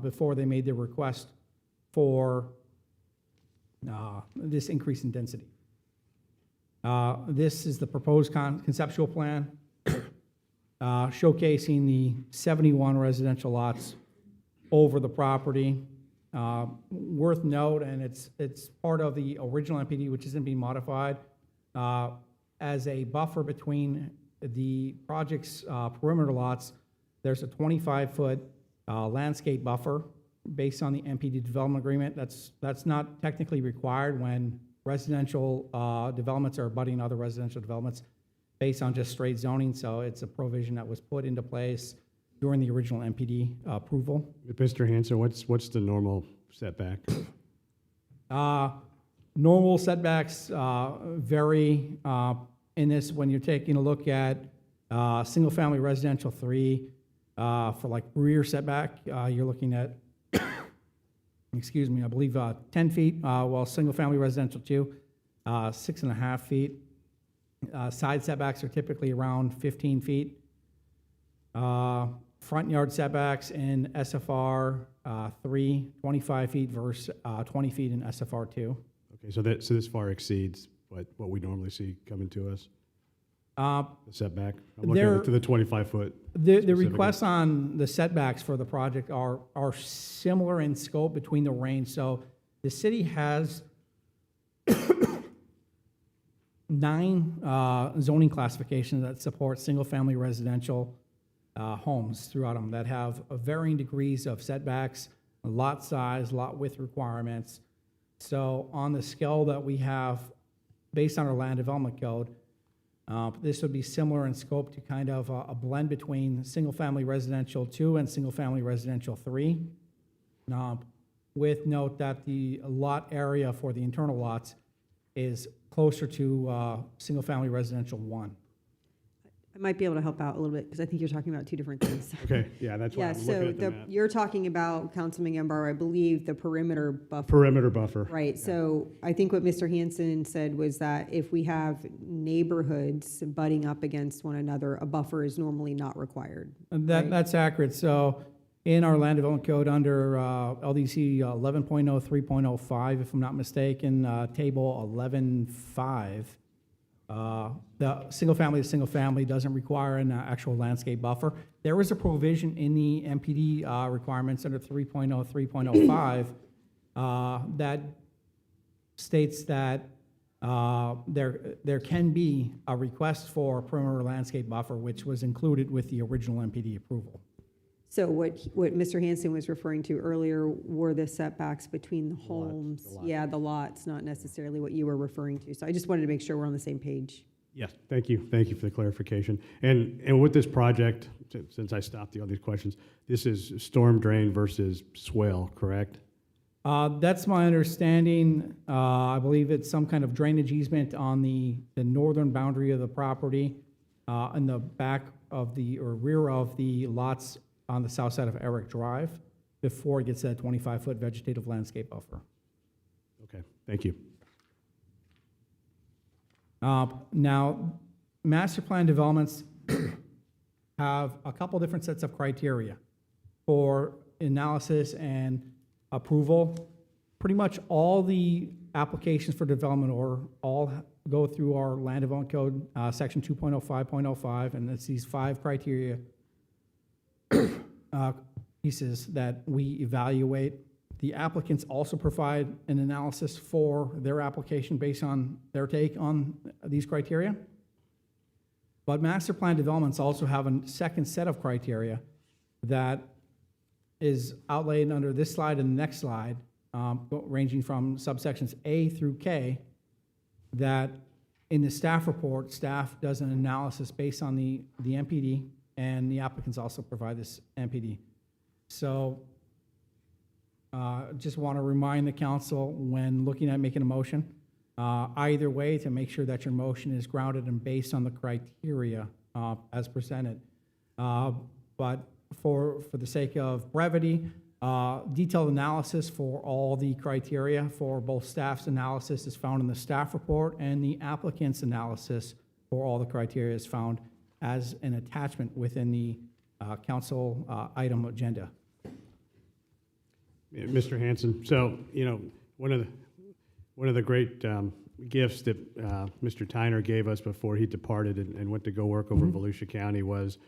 before they made their request for this increase in density. This is the proposed conceptual plan showcasing the 71 residential lots over the property. Worth note, and it's part of the original MPD, which isn't being modified, as a buffer between the project's perimeter lots. There's a 25-foot landscape buffer based on the MPD development agreement. That's not technically required when residential developments or abutting other residential developments based on just straight zoning, so it's a provision that was put into place during the original MPD approval. Mr. Hanson, what's the normal setback? Normal setbacks vary in this when you're taking a look at single-family residential 3 for like rear setback, you're looking at, excuse me, I believe 10 feet, while single-family residential 2, 6.5 feet. Side setbacks are typically around 15 feet. Front yard setbacks in SFR 3, 25 feet versus 20 feet in SFR 2. Okay, so this far exceeds what we normally see coming to us? The setback? I'm looking at to the 25-foot. The requests on the setbacks for the project are similar in scope between the range. So the city has 9 zoning classifications that support single-family residential homes throughout them that have varying degrees of setbacks, lot size, lot width requirements. So on the scale that we have, based on our land development code, this would be similar in scope to kind of a blend between single-family residential 2 and single-family residential 3, with note that the lot area for the internal lots is closer to single-family residential 1. I might be able to help out a little bit because I think you're talking about two different things. Okay, yeah, that's why Yeah, I'm looking so at the map. you're talking about, Councilman Gambaro, I believe, the perimeter buffer. Perimeter buffer. Right, so I think what Mr. Hanson said was that if we have neighborhoods butting up against one another, a buffer is normally not required. And right? that's accurate. So in our land development code under LDC 11.03.05, if I'm not mistaken, table 11.5, the single-family to single-family doesn't require an actual landscape buffer. There is a provision in the MPD requirements under 3.03.05 that states that there can be a request for a perimeter landscape buffer, which was included with the original MPD approval. So what Mr. Hanson was referring to earlier were the setbacks between the homes. Yeah, the lots, not necessarily what you were referring to. So I just wanted to make sure we're on the same page. Yes, thank you for the clarification. And with this project, since I stopped all these questions, this is storm drain versus swale, correct? That's my understanding. I believe it's some kind of drainage easement on the northern boundary of the property, in the back of or rear of the lots on the south side of Eric Drive before it gets to that 25-foot vegetative landscape buffer. Okay, thank you. Now, master plan developments have a couple different sets of criteria for analysis and approval. Pretty much all the applications for development or all go through our land development code, section 2.05.05, and it's these 5 criteria pieces that we evaluate. The applicants also provide an analysis for their application based on their take on these criteria. But master plan developments also have a second set of criteria that is outlaid under this slide and the next slide, ranging from subsections A through K, that in the staff report, staff does an analysis based on the MPD, and the applicants also provide this MPD. So just want to remind the council when looking at making a motion, either way, to make sure that your motion is grounded and based on the criteria as presented. But for the sake of brevity, detailed analysis for all the criteria for both staff's analysis is found in the staff report, and the applicant's analysis for all the criteria is found as an attachment within the council item agenda. Yeah, Mr. Hanson, so, one of the great gifts that Mr. Tyner gave us before he departed and went to go work over in Volusia County was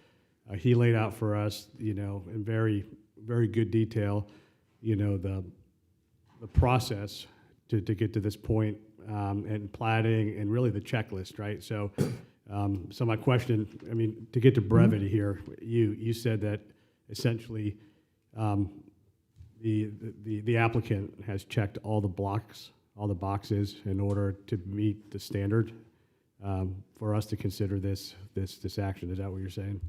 he laid out for us, in very, very good detail, the process to get to this point, and platting and really the checklist, right? So my question, to get to brevity here, you said that essentially the applicant has checked all the all the boxes in order to meet the standard for us to consider this action. Is that what you're saying?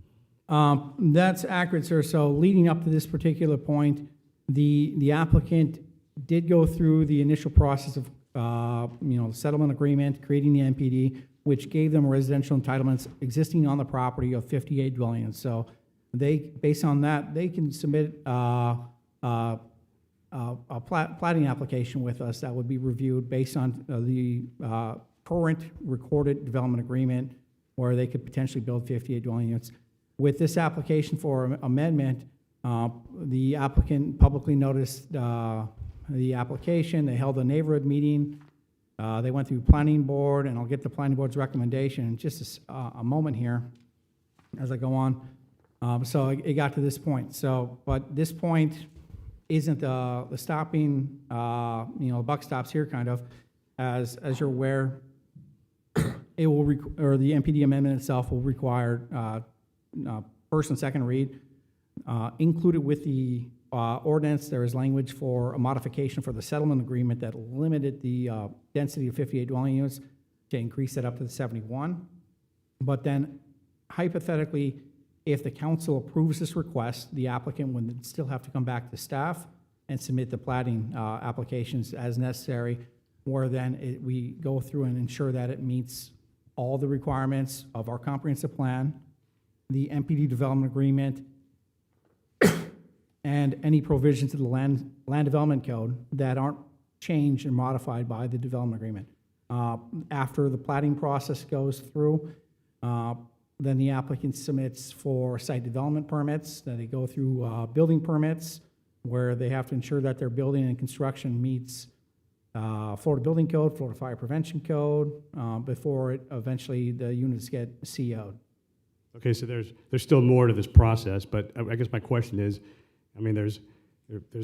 That's accurate, sir. So leading up to this particular point, the applicant did go through the initial process of, settlement agreement, creating the NPD, which gave them residential entitlements existing on the property of 58 dwelling units. So they, based on that, they can submit a plating application with us that would be reviewed based on the current recorded development agreement, where they could potentially build 58 dwelling units. With this application for amendment, the applicant publicly noticed the application. They held a neighborhood meeting. They went through planning board, and I'll get the planning board's recommendation in just a moment here as I go on. So it got to this point. So, but this point isn't the stopping, the buck stops here kind of, as you're aware. It will, or the MPD amendment itself will require first and second read. Included with the ordinance, there is language for a modification for the settlement agreement that limited the density of 58 dwelling units to increase it up to the 71. But then hypothetically, if the council approves this request, the applicant would still have to come back to staff and submit the plating applications as necessary, where then we go through and ensure that it meets all the requirements of our comprehensive plan, the MPD development agreement, and any provisions of the land development code that aren't changed and modified by the development agreement. After the plating process goes through, then the applicant submits for site development permits. Then they go through building permits, where they have to ensure that their building and construction meets Florida Building Code, Florida Fire Prevention Code, before it eventually the units get CO'd. Okay, so there's still more to this process, but I guess my question is, I mean, there's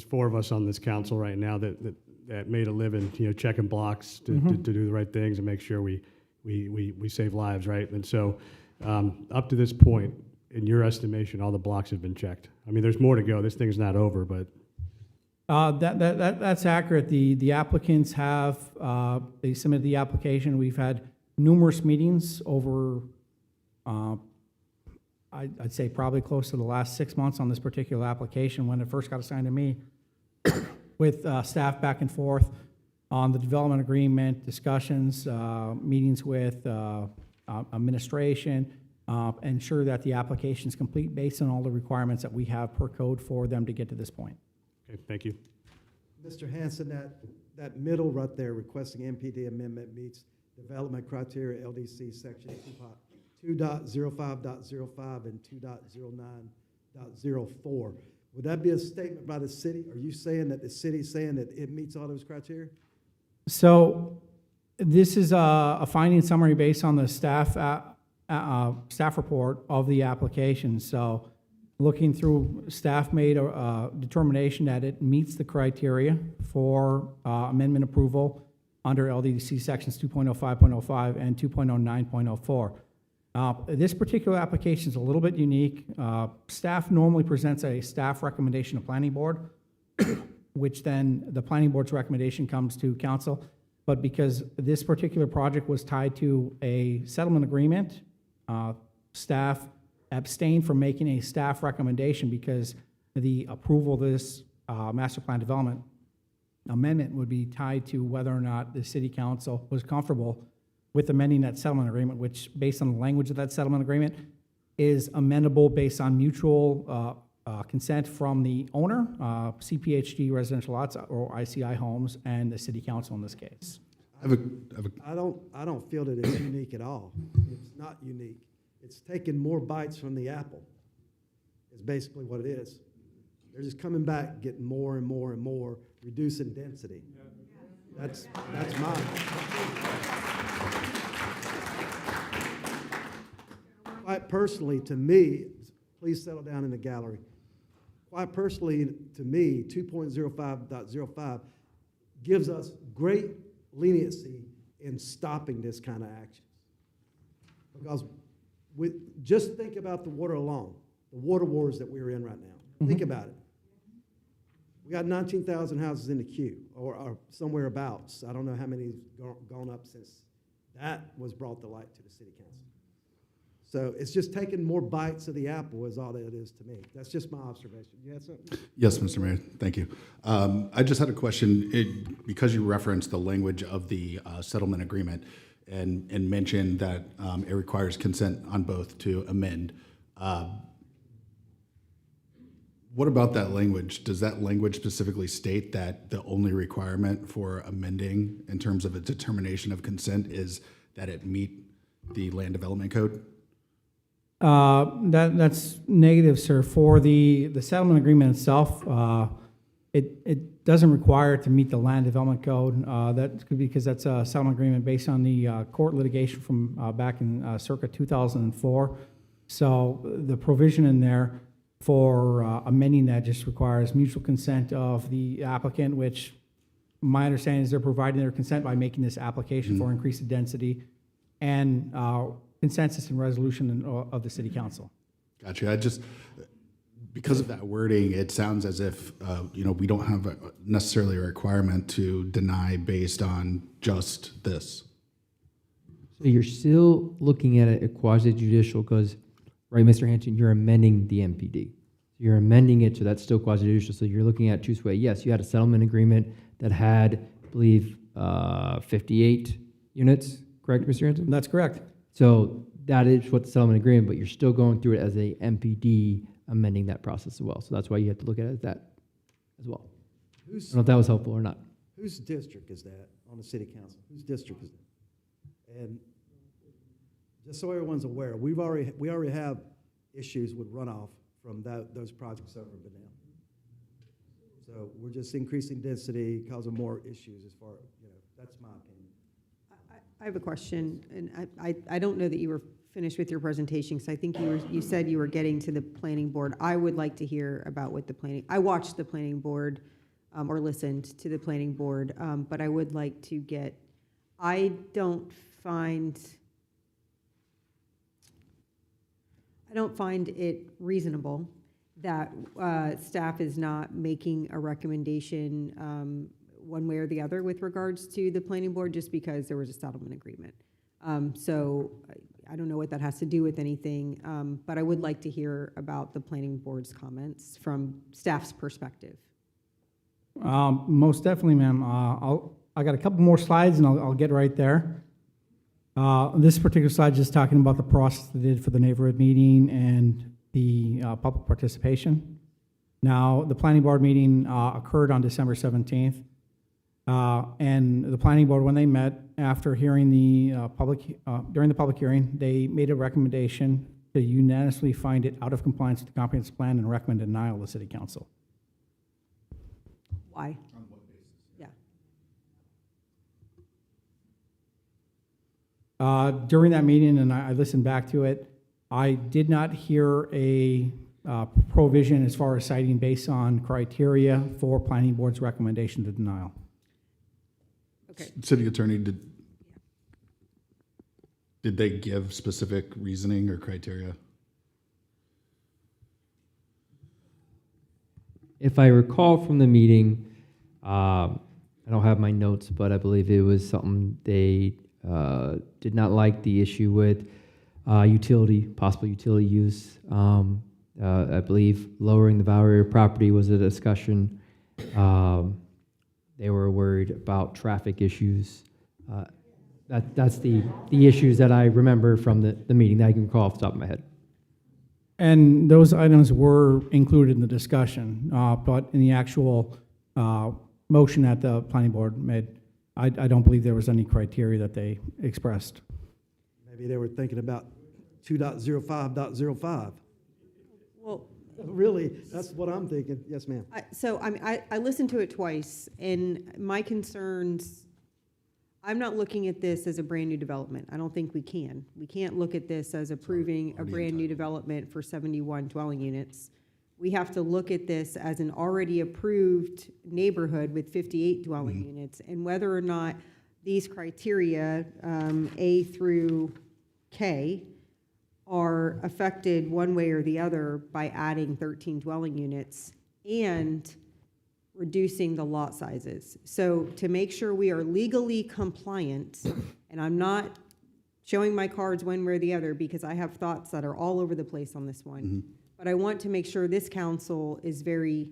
4 of us on this council right now that made a living, checking blocks to do the right things and make sure we save lives, right? And so, up to this point, in your estimation, all the blocks have been checked. I mean, there's more to go. This thing's not over, but. That's accurate. The applicants have, they submitted the application. We've had numerous meetings over, I'd say probably close to the last 6 months on this particular application when it first got assigned to me, with staff back and forth on the development agreement, discussions, meetings with administration, ensure that the application is complete based on all the requirements that we have per code for them to get to this point. Okay, thank you. Mr. Hanson, that middle right there, requesting MPD amendment meets development criteria LDC section 2.05.05 and 2.09.04. Would that be a statement by the city? Are you saying that the city's saying that it meets all those criteria? So this is a finding summary based on the staff report of the application. So looking through, staff made a determination that it meets the criteria for amendment approval under LDC sections 2.05.05 and 2.09.04. This particular application is a little bit unique. Staff normally presents a staff recommendation to planning board, which then the planning board's recommendation comes to council. But because this particular project was tied to a settlement agreement, staff abstained from making a staff recommendation because the approval of this master plan development amendment would be tied to whether or not the city council was comfortable with amending that settlement agreement, which, based on the language of that settlement agreement, is amendable based on mutual consent from the owner, CPHD Residential Lots or ICI Homes, and the city council in this case. I don't feel that it's unique at all. It's not unique. It's taking more bites from the apple, is basically what it is. They're just coming back, getting more and more and more, reducing density. That's mine. Quite personally, to me, please settle down in the gallery. Quite personally, to me, 2.05.05 gives us great leniency in stopping this kind of action. Because just think about the water alone, the water wars that we're in right now. Think about it. We got 19,000 houses in the queue, or somewhere abouts. I don't know how many's gone up since that was brought to light to the city council. So it's just taking more bites of the apple is all that it is to me. That's just my observation. You had something? Yes, Mr. Mayor, thank you. I just had a question, because you referenced the language of the settlement agreement and mentioned that it requires consent on both to amend. What about that language? Does that language specifically state that the only requirement for amending in terms of a determination of consent is that it meet the land development code? That's negative, sir. For the settlement agreement itself, it doesn't require it to meet the land development code. That could be because that's a settlement agreement based on the court litigation from back in circa 2004. So the provision in there for amending that just requires mutual consent of the applicant, which my understanding is they're providing their consent by making this application for increased density, and consensus and resolution of the city council. Gotcha. I just, because of that wording, it sounds as if, we don't have necessarily a requirement to deny based on just this. So you're still looking at it quasi judicial because, right, Mr. Hanson, you're amending the MPD. You're amending it, so that's still quasi judicial. So you're looking at choose way. Yes, you had a settlement agreement that had, I believe, 58 units. Correct, Mr. Hanson? That's correct. So that is what the settlement agreement, but you're still going through it as a MPD, amending that process as well. So that's why you have to look at it as that as well. I don't know if that was helpful or not. Whose district is that on the city council? Whose district is that? And just so everyone's aware, we already have issues with runoff from those projects over in Benel. So we're just increasing density, causing more issues as far, that's my opinion. I have a question, and I don't know that you were finished with your presentation, because I think you said you were getting to the planning board. I would like to hear about what I watched the planning board, or listened to the planning board, but I would like to I don't find it reasonable that staff is not making a recommendation one way or the other with regards to the planning board, just because there was a settlement agreement. So I don't know what that has to do with anything, but I would like to hear about the planning board's comments from staff's perspective. Most definitely, ma'am. I got a couple more slides, and I'll get right there. This particular slide is just talking about the process they did for the neighborhood meeting and the public participation. Now, the planning board meeting occurred on December 17th. And the planning board, when they met after hearing during the public hearing, they made a recommendation to unanimously find it out of compliance with the comprehensive plan and recommend denial of the city council. Why? On what basis? Yeah. During that meeting, and I listened back to it, I did not hear a provision as far as citing based on criteria for planning board's recommendation to denial. Okay. City attorney, did they give specific reasoning or criteria? If I recall from the meeting, I don't have my notes, but I believe it was something they did not like the issue with possible utility use. I believe lowering the value of property was a discussion. They were worried about traffic issues. That's the issues that I remember from the meeting that I can recall off the top of my head. And those items were included in the discussion, but in the actual motion that the planning board made, I don't believe there was any criteria that they expressed. Maybe they were thinking about 2.05.05. Well, Really, that's what I'm thinking. Yes, ma'am. I listened to it twice, and my concerns, I'm not looking at this as a brand-new development. I don't think we can. We can't look at this as approving a brand-new development for 71 dwelling units. We have to look at this as an already approved neighborhood with 58 dwelling units, and whether or not these criteria, A through K, are affected one way or the other by adding 13 dwelling units, and reducing the lot sizes. So to make sure we are legally compliant, and I'm not showing my cards one way or the other because I have thoughts that are all over the place on this one. But I want to make sure this council is very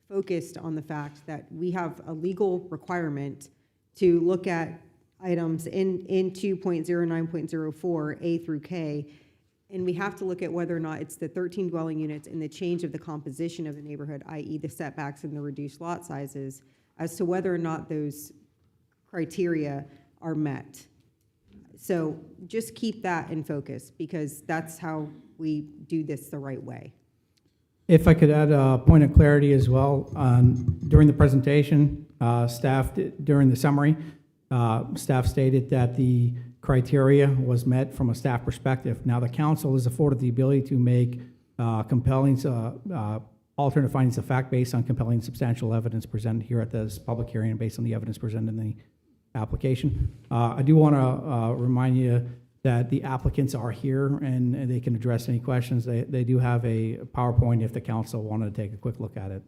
focused on the fact that we have a legal requirement to look at items in 2.09.04 A through K, and we have to look at whether or not it's the 13 dwelling units and the change of the composition of the neighborhood, i.e. the setbacks and the reduced lot sizes, as to whether or not those criteria are met. So just keep that in focus, because that's how we do this the right way. If I could add a point of clarity as well, during the presentation, during the summary, staff stated that the criteria was met from a staff perspective. Now, the council is afforded the ability to make compelling, alternate findings of fact based on compelling substantial evidence presented here at this public hearing and based on the evidence presented in the application. I do want to remind you that the applicants are here and they can address any questions. They do have a PowerPoint if the council wanted to take a quick look at it.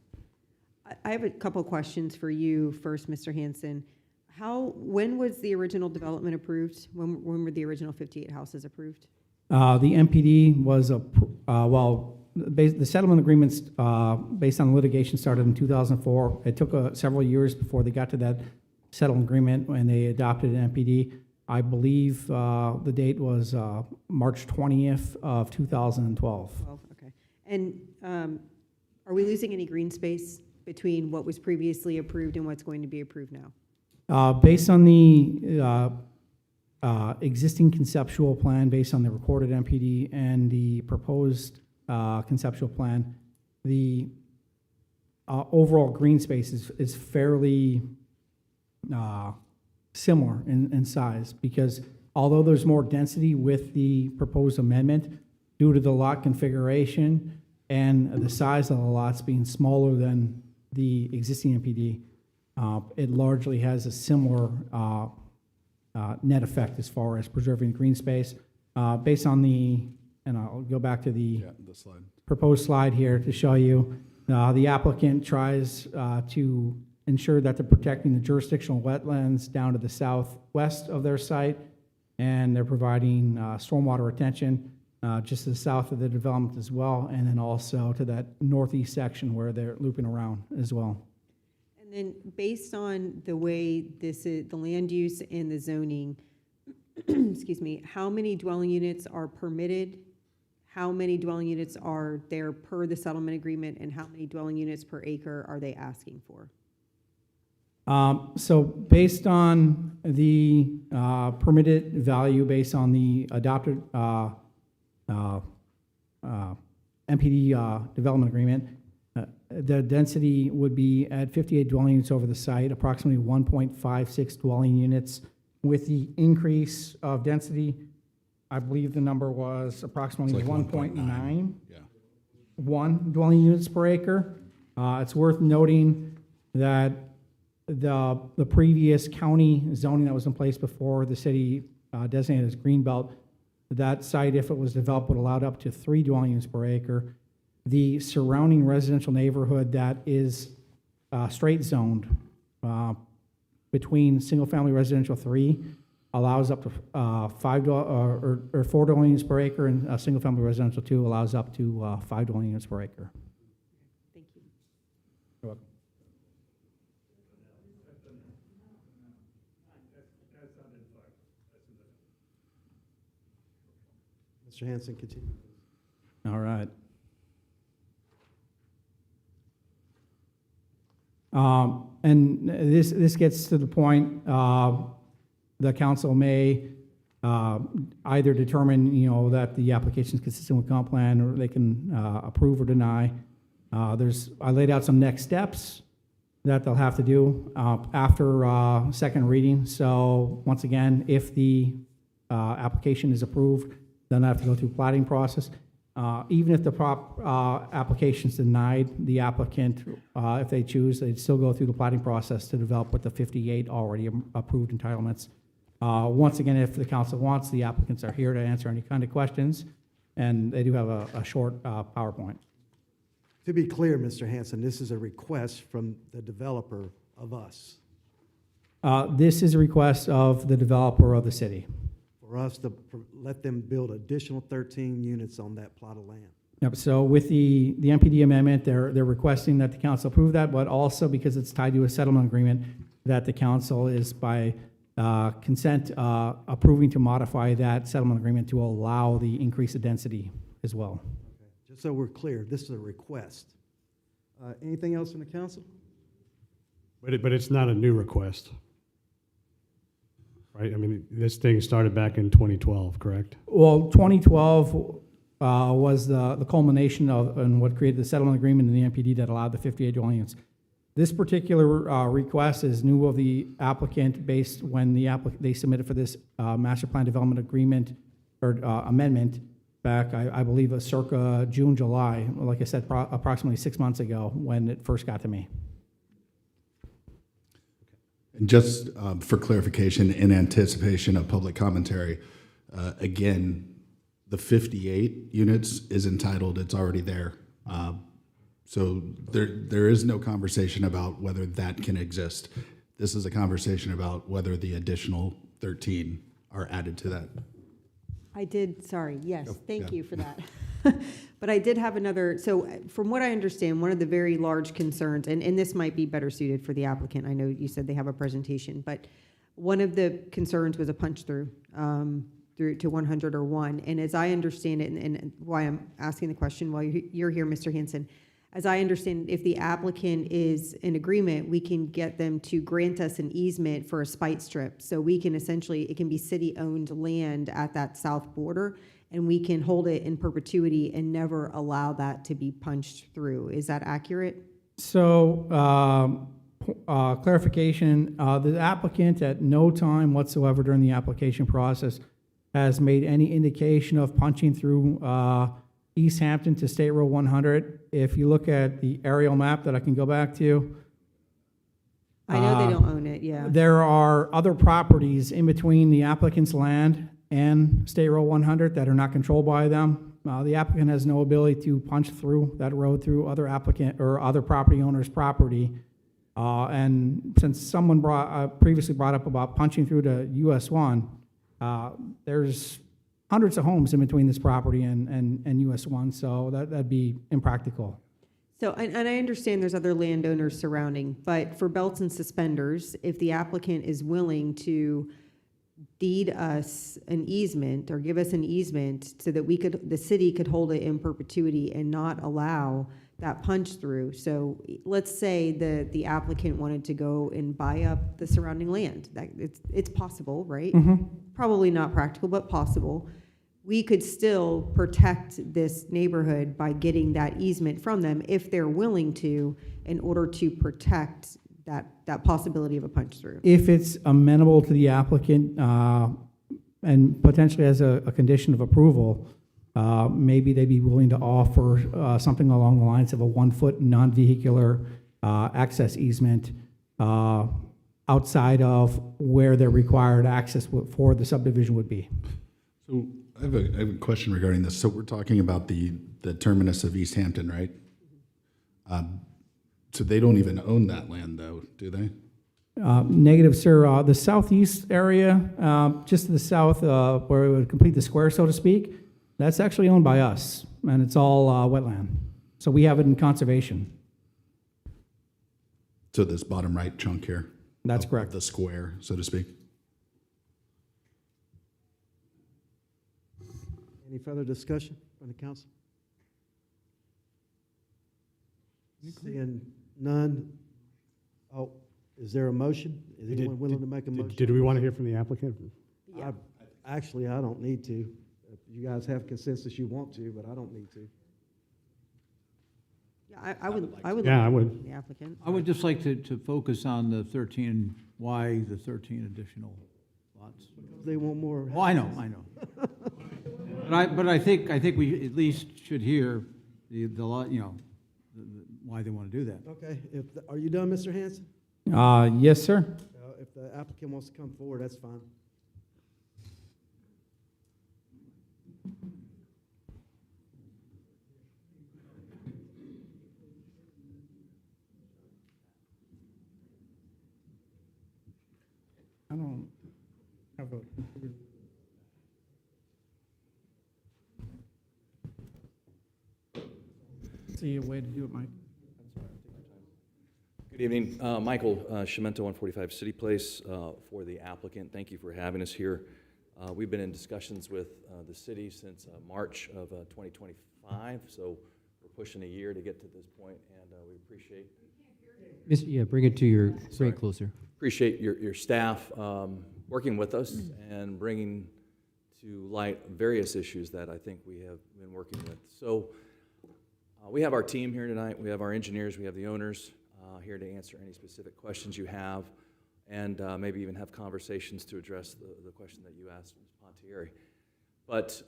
I have a couple questions for you first, Mr. Hanson. When was the original development approved? When were the original 58 houses approved? The MPD was the settlement agreements based on litigation started in 2004. It took several years before they got to that settlement agreement when they adopted an MPD. I believe the date was March 20th of 2012. Okay. And are we losing any green space between what was previously approved and what's going to be approved now? Based on the existing conceptual plan, based on the recorded MPD and the proposed conceptual plan, the overall green space is fairly similar in size, because although there's more density with the proposed amendment, due to the lot configuration and the size of the lots being smaller than the existing MPD, it largely has a similar net effect as far as preserving green space. Based on and I'll go back to the slide. Proposed slide here to show you, the applicant tries to ensure that they're protecting the jurisdictional wetlands down to the southwest of their site, and they're providing stormwater retention just to the south of the development as well, and then also to that northeast section where they're looping around as well. And then based on the way this is, the land use and the zoning, excuse me, how many dwelling units are permitted? How many dwelling units are there per the settlement agreement, and how many dwelling units per acre are they asking for? So based on the permitted value, based on the adopted MPD development agreement, the density would be at 58 dwelling units over the site, approximately 1.56 dwelling units. With the increase of density, I believe the number was approximately It's like 1.9. Yeah. 1 dwelling units per acre. It's worth noting that the previous county zoning that was in place before the city designated as Greenbelt, that site, if it was developed, would allow up to 3 dwelling units per acre. The surrounding residential neighborhood that is straight zoned between single-family residential 3 allows up to 4 dwelling units per acre, and single-family residential 2 allows up to 5 dwelling units per acre. Thank you. You're welcome. Mr. Hanson, continue. All right. And this gets to the point, the council may either determine, that the application is consistent with comp plan, or they can approve or deny. I laid out some next steps that they'll have to do after second reading. So once again, if the application is approved, then they have to go through plating process. Even if the application is denied, the applicant, if they choose, they'd still go through the plating process to develop with the 58 already approved entitlements. Once again, if the council wants, the applicants are here to answer any kind of questions, and they do have a short PowerPoint. To be clear, Mr. Hanson, this is a request from the developer of us, This is a request of the developer of the city. for us to let them build additional 13 units on that plot of land. Yep, so with the MPD amendment, they're requesting that the council approve that, but also because it's tied to a settlement agreement, that the council is by consent approving to modify that settlement agreement to allow the increase of density as well. Just so we're clear, this is a request. Anything else from the council? But it's not a new request, right? I mean, this thing started back in 2012, correct? Well, 2012 was the culmination of, and what created the settlement agreement in the MPD that allowed the 58 dwelling units. This particular request is new of the applicant based when they submitted for this master plan development agreement or amendment back, I believe, circa June, July, like I said, approximately 6 months ago when it first got to me. And just for clarification, in anticipation of public commentary, again, the 58 units is entitled, it's already there. So there is no conversation about whether that can exist. This is a conversation about whether the additional 13 are added to that. I did, sorry, yes, thank yeah. you for that. But I did have another, so from what I understand, one of the very large concerns, and this might be better suited for the applicant, I know you said they have a presentation, but one of the concerns was a punch-through through to 101. And as I understand it, and why I'm asking the question while you're here, Mr. Hanson, as I understand, if the applicant is in agreement, we can get them to grant us an easement for a spite strip. So we can essentially, it can be city-owned land at that south border, and we can hold it in perpetuity and never allow that to be punched through. Is that accurate? So, clarification, the applicant at no time whatsoever during the application process has made any indication of punching through East Hampton to State Road 100. If you look at the aerial map that I can go back to, I know they don't own it, yeah. there are other properties in between the applicant's land and State Road 100 that are not controlled by them. The applicant has no ability to punch through that road through other applicant or other property owner's property. And since someone previously brought up about punching through to US 1, there's hundreds of homes in between this property and US 1, so that'd be impractical. So, and I understand there's other landowners surrounding, but for belts and suspenders, if the applicant is willing to deed us an easement or give us an easement so that the city could hold it in perpetuity and not allow that punch through. So let's say the applicant wanted to go and buy up the surrounding land. It's possible, right? Mm-hmm. Probably not practical, but possible. We could still protect this neighborhood by getting that easement from them if they're willing to, in order to protect that possibility of a punch through. If it's amenable to the applicant and potentially as a condition of approval, maybe they'd be willing to offer something along the lines of a 1-foot non-vehicular access easement outside of where their required access for the subdivision would be. So I have a question regarding this. So we're talking about the terminus of East Hampton, right? So they don't even own that land, though, do they? Negative, sir. The southeast area, just to the south, where it would complete the square, so to speak, that's actually owned by us, and it's all wetland. So we have it in conservation. So this bottom right chunk here? That's correct. The square, so to speak? Any further discussion from the council? Seeing none. Oh, is there a motion? Is anyone willing to make a motion? Did we want to hear from the applicant? Actually, I don't need to. If you guys have consensus, you want to, but I don't need to. Yeah, I would. Yeah, I like would. The applicant. I would just like to focus on the 13, why the 13 additional lots. They want more. Oh, I know. But I think we at least should hear the lot, why they want to do that. Okay, are you done, Mr. Hanson? Yes, sir. If the applicant wants to come forward, that's fine. vote. See a way to do it, Mike. Good evening. Michael Shimento, 145 City Place, for the applicant. Thank you for having us here. We've been in discussions with the city since March of 2025, so we're pushing a year to get to this point, and we appreciate Yeah, bring it closer. appreciate your staff working with us and bringing to light various issues that I think we have been working with. So we have our team here tonight. We have our engineers. We have the owners here to answer any specific questions you have, and maybe even have conversations to address the question that you asked, Ms. Pontieri. But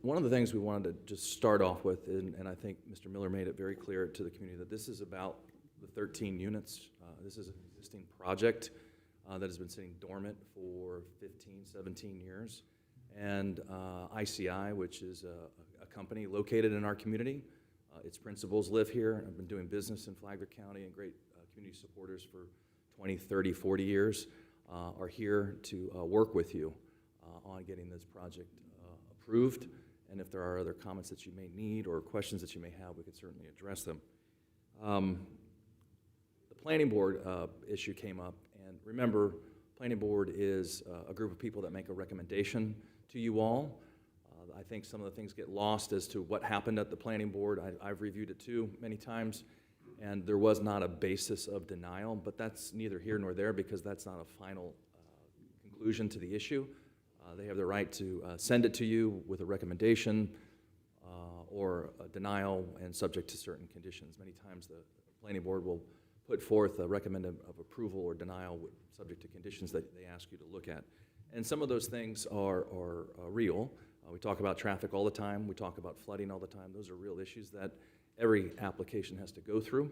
one of the things we wanted to just start off with, and I think Mr. Miller made it very clear to the community, that this is about the 13 units. This is an existing project that has been sitting dormant for 15, 17 years. And ICI, which is a company located in our community, its principals live here. I've been doing business in Flagler County and great community supporters for 20, 30, 40 years, are here to work with you on getting this project approved. And if there are other comments that you may need or questions that you may have, we can certainly address them. The planning board issue came up, and remember, planning board is a group of people that make a recommendation to you all. I think some of the things get lost as to what happened at the planning board. I've reviewed it too many times, and there was not a basis of denial, but that's neither here nor there because that's not a final conclusion to the issue. They have the right to send it to you with a recommendation or a denial and subject to certain conditions. Many times the planning board will put forth a recommendation of approval or denial subject to conditions that they ask you to look at. And some of those things are real. We talk about traffic all the time. We talk about flooding all the time. Those are real issues that every application has to go through.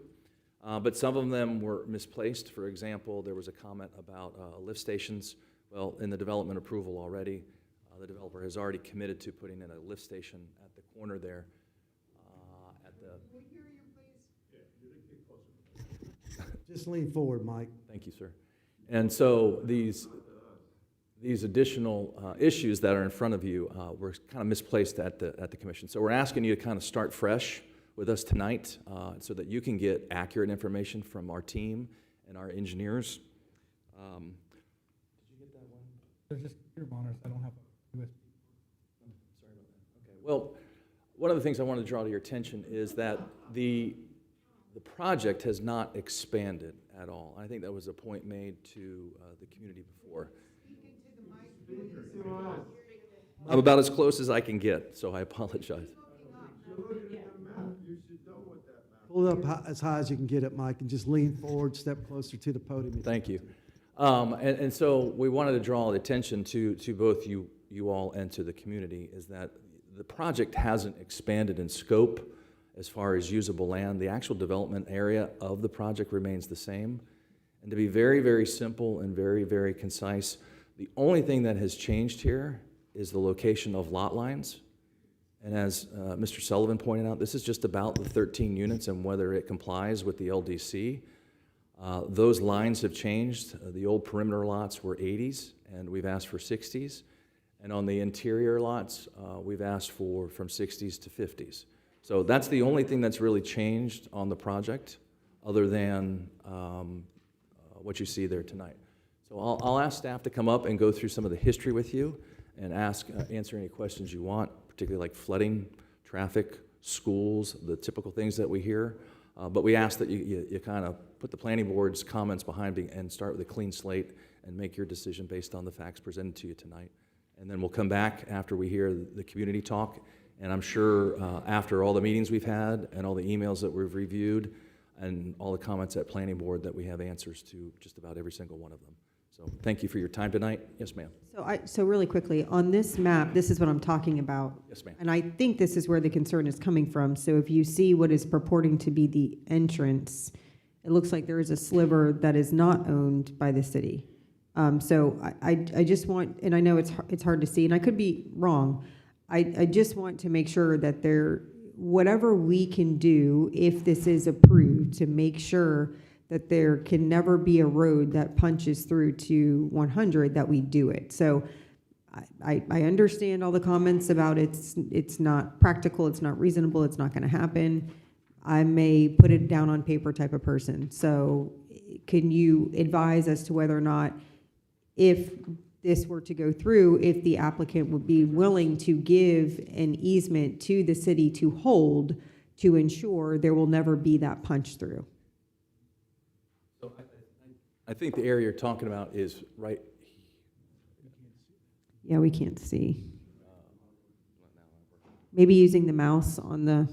But some of them were misplaced. For example, there was a comment about lift stations. Well, in the development approval already, the developer has already committed to putting in a lift station at the corner there. Just lean forward, Mike. Thank you, sir. And so these additional issues that are in front of you were kind of misplaced at the commission. So we're asking you to kind of start fresh with us tonight so that you can get accurate information from our team and our engineers. Did you get that one? There's just computer monitors. I don't have a USB. Sorry about that. Okay. Well, one of the things I want to draw to your attention is that the project has not expanded at all. I think that was a point made to the community before. I'm about as close as I can get, so I apologize. Pull it up as high as you can get it, Mike, and just lean forward, step closer to the podium. Thank you. And so we wanted to draw attention to both you all and to the community is that the project hasn't expanded in scope as far as usable land. The actual development area of the project remains the same. And to be very, very simple and very, very concise, the only thing that has changed here is the location of lot lines. And as Mr. Sullivan pointed out, this is just about the 13 units and whether it complies with the LDC. Those lines have changed. The old perimeter lots were 80s, and we've asked for 60s. And on the interior lots, we've asked for from 60s to 50s. So that's the only thing that's really changed on the project, other than what you see there tonight. So I'll ask staff to come up and go through some of the history with you and answer any questions you want, particularly like flooding, traffic, schools, the typical things that we hear. But we ask that you kind of put the planning board's comments behind and start with a clean slate and make your decision based on the facts presented to you tonight. And then we'll come back after we hear the community talk. And I'm sure after all the meetings we've had and all the emails that we've reviewed and all the comments at planning board that we have answers to just about every single one of them. So thank you for your time tonight. Yes, ma'am. So really quickly, on this map, this is what I'm talking about. Yes, ma'am. And I think this is where the concern is coming from. So if you see what is purporting to be the entrance, it looks like there is a sliver that is not owned by the city. So I just want, and I know it's hard to see, and I could be wrong. I just want to make sure that whatever we can do, if this is approved, to make sure that there can never be a road that punches through to 100, that we do it. So I understand all the comments about it's not practical, it's not reasonable, it's not going to happen. I may put it down on paper type of person. So can you advise as to whether or not, if this were to go through, if the applicant would be willing to give an easement to the city to hold to ensure there will never be that punch through? So I think the area you're talking about is right. Yeah, we can't see. Maybe using the mouse on the,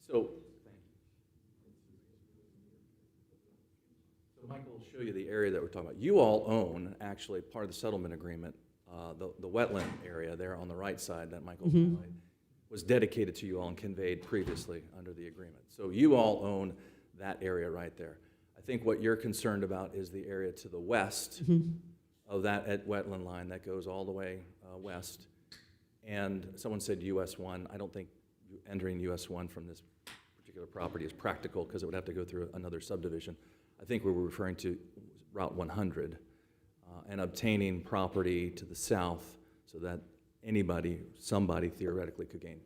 So Michael will show you the area that we're talking about. You all own, actually, part of the settlement agreement, the wetland area there on the right side that Michael's highlighted, was dedicated to you all and conveyed previously under the agreement. So you all own that area right there. I think what you're concerned about is the area to the west of that wetland line that goes all the way west. And someone said US 1. I don't think entering US 1 from this particular property is practical because it would have to go through another subdivision. I think we were referring to Route 100 and obtaining property to the south so that somebody theoretically could gain.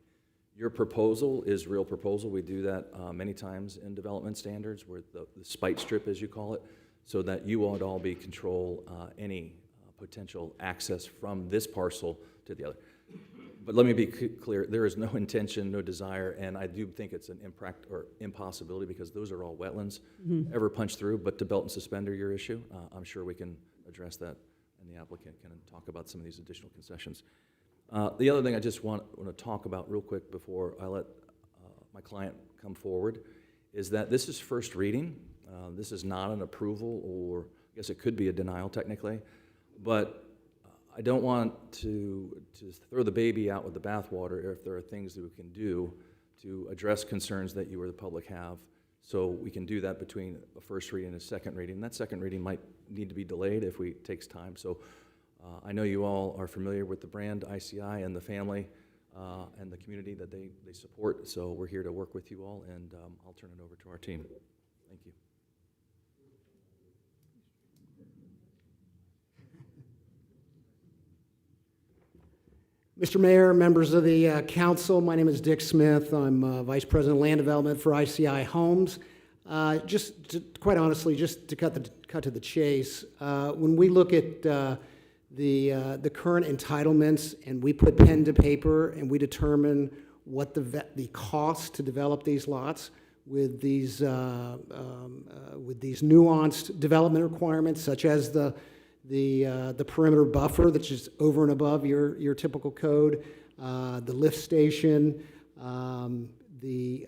Your proposal is real proposal. We do that many times in development standards, where the spite strip, as you call it, so that you would all be control any potential access from this parcel to the other. But let me be clear, there is no intention, no desire, and I do think it's an impossibility because those are all wetlands, ever punch through. But to belt and suspender your issue, I'm sure we can address that, and the applicant can talk about some of these additional concessions. The other thing I just want to talk about real quick before I let my client come forward is that this is first reading. This is not an approval, or I guess it could be a denial technically, but I don't want to throw the baby out with the bathwater if there are things that we can do to address concerns that you or the public have. So we can do that between a first reading and a second reading. That second reading might need to be delayed if it takes time. So I know you all are familiar with the brand ICI and the family and the community that they support. So we're here to work with you all, and I'll turn it over to our team. Thank you. Mr. Mayor, members of the council, my name is Dick Smith. I'm Vice President of Land Development for ICI Homes. Quite honestly, just to cut to the chase, when we look at the current entitlements and we put pen to paper and we determine what the cost to develop these lots with these nuanced development requirements, such as the perimeter buffer that's just over and above your typical code, the lift station, the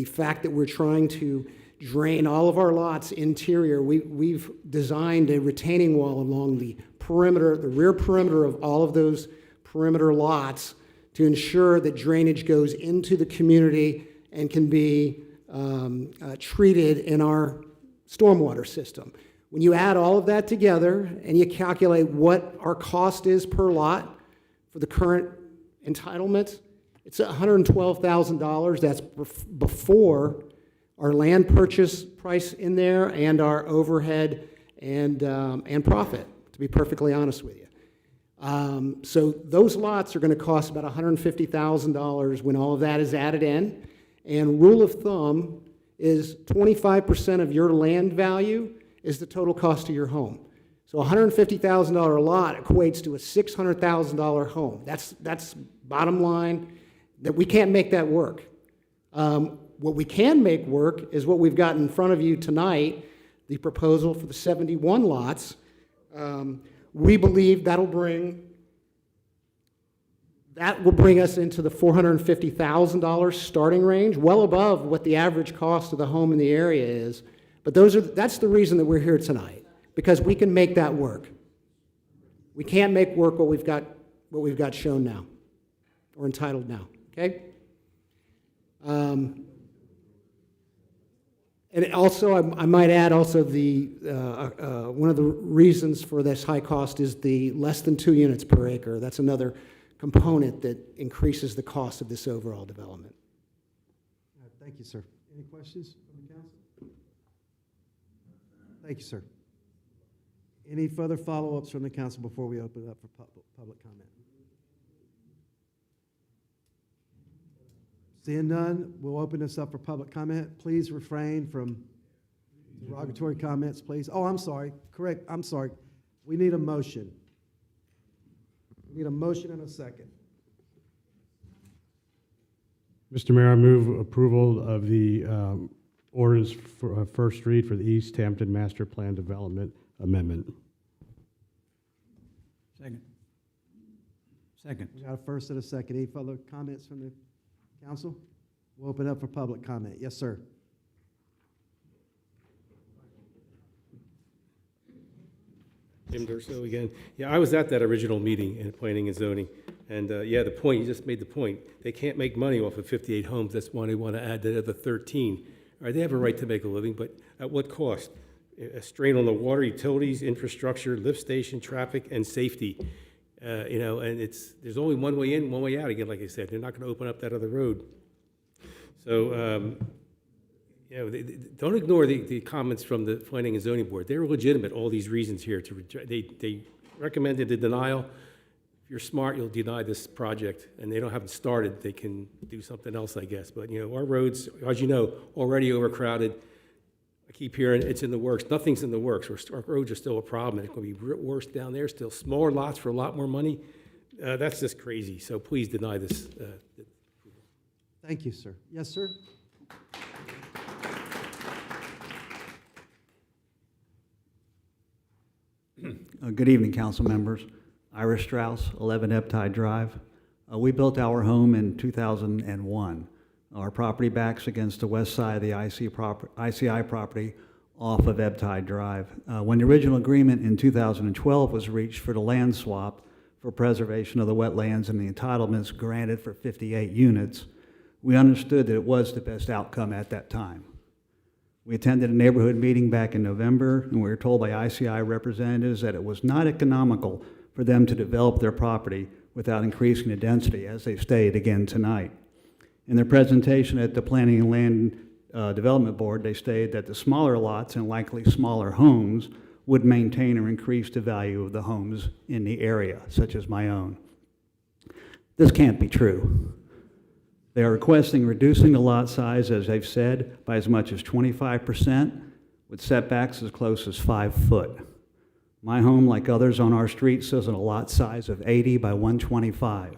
fact that we're trying to drain all of our lots interior. We've designed a retaining wall along the perimeter, the rear perimeter of all of those perimeter lots to ensure that drainage goes into the community and can be treated in our stormwater system. When you add all of that together and you calculate what our cost is per lot for the current entitlement, it's $112,000. That's before our land purchase price in there and our overhead and profit, to be perfectly honest with you. So those lots are going to cost about $150,000 when all of that is added in. And rule of thumb is 25% of your land value is the total cost of your home. So a $150,000 lot equates to a $600,000 home. That's bottom line, that we can't make that work. What we can make work is what we've got in front of you tonight, the proposal for the 71 lots. We believe that will bring us into the $450,000 starting range, well above what the average cost of the home in the area is. But that's the reason that we're here tonight, because we can make that work. We can't make work what we've got shown now, or entitled now, okay? And also, I might add also one of the reasons for this high cost is the less than 2 units per acre. That's another component that increases the cost of this overall development. Thank you, sir. Any questions from the council? Thank you, sir. Any further follow-ups from the council before we open it up for public comment? Seeing none, we'll open this up for public comment. Please refrain from derogatory comments, please. Oh, I'm sorry. Correct. I'm sorry. We need a motion. We need a motion and a second. Mr. Mayor, I move approval of the ordinance for first read for the East Hampton Master Plan Development Amendment. Second. We got a first and a second. Any further comments from the council? We'll open up for public comment. Yes, sir. Jim Durso again. Yeah, I was at that original meeting in planning and zoning. And yeah, the point, you just made the point. They can't make money off of 58 homes. That's why they want to add the other 13. All right, they have a right to make a living, but at what cost? A strain on the water, utilities, infrastructure, lift station, traffic, and safety. You know, and there's only one way in, one way out again, like I said. They're not going to open up that other road. So, you know, don't ignore the comments from the Planning and Zoning Board. They're legitimate, all these reasons here. They recommended the denial. If you're smart, you'll deny this project, and they haven't started. They can do something else, I guess. But, you know, our roads, as you know, already overcrowded. I keep hearing it's in the works. Nothing's in the works. Our roads are still a problem. It's going to be worse down there, still smaller lots for a lot more money. That's just crazy. So please deny this. Thank you, sir. Yes, sir. Good evening, council members. Ira Strauss, 11 Eptide Drive. We built our home in 2001. Our property backs against the west side of the ICI property off of Eptide Drive. When the original agreement in 2012 was reached for the land swap for preservation of the wetlands and the entitlements granted for 58 units, we understood that it was the best outcome at that time. We attended a neighborhood meeting back in November, and we were told by ICI representatives that it was not economical for them to develop their property without increasing the density, as they stated again tonight. In their presentation at the Planning and Land Development Board, they stated that the smaller lots and likely smaller homes would maintain or increase the value of the homes in the area, such as my own. This can't be true. They are requesting reducing the lot size, as they've said, by as much as 25%, with setbacks as close as 5 foot. My home, like others on our street, sits on a lot size of 80 by 125.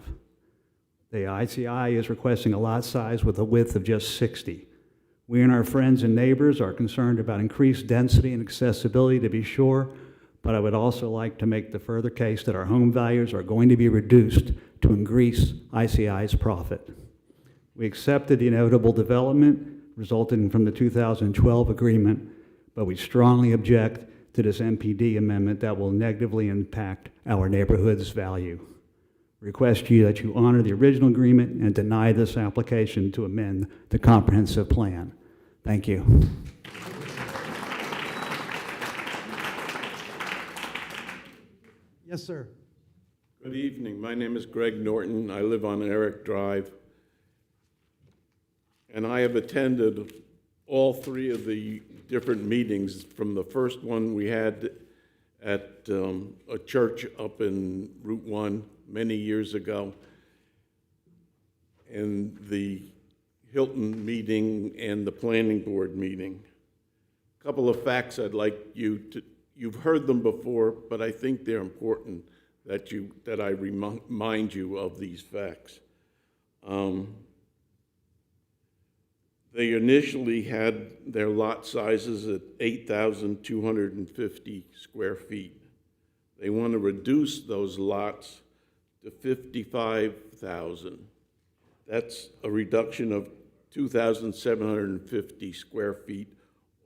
The ICI is requesting a lot size with a width of just 60. We and our friends and neighbors are concerned about increased density and accessibility, to be sure, but I would also like to make the further case that our home values are going to be reduced to increase ICI's profit. We accepted the inevitable development resulting from the 2012 agreement, but we strongly object to this MPD amendment that will negatively impact our neighborhood's value. Request you that you honor the original agreement and deny this application to amend the comprehensive plan. Thank you. Yes, sir. Good evening. My name is Greg Norton. I live on Eric Drive. And I have attended all 3 of the different meetings, from the first one we had at a church up in Route 1 many years ago, and the Hilton meeting and the planning board meeting. A couple of facts I'd like you've heard them before, but I think they're important that I remind you of these facts. They initially had their lot sizes at 8,250 square feet. They want to reduce those lots to 55,000. That's a reduction of 2,750 square feet,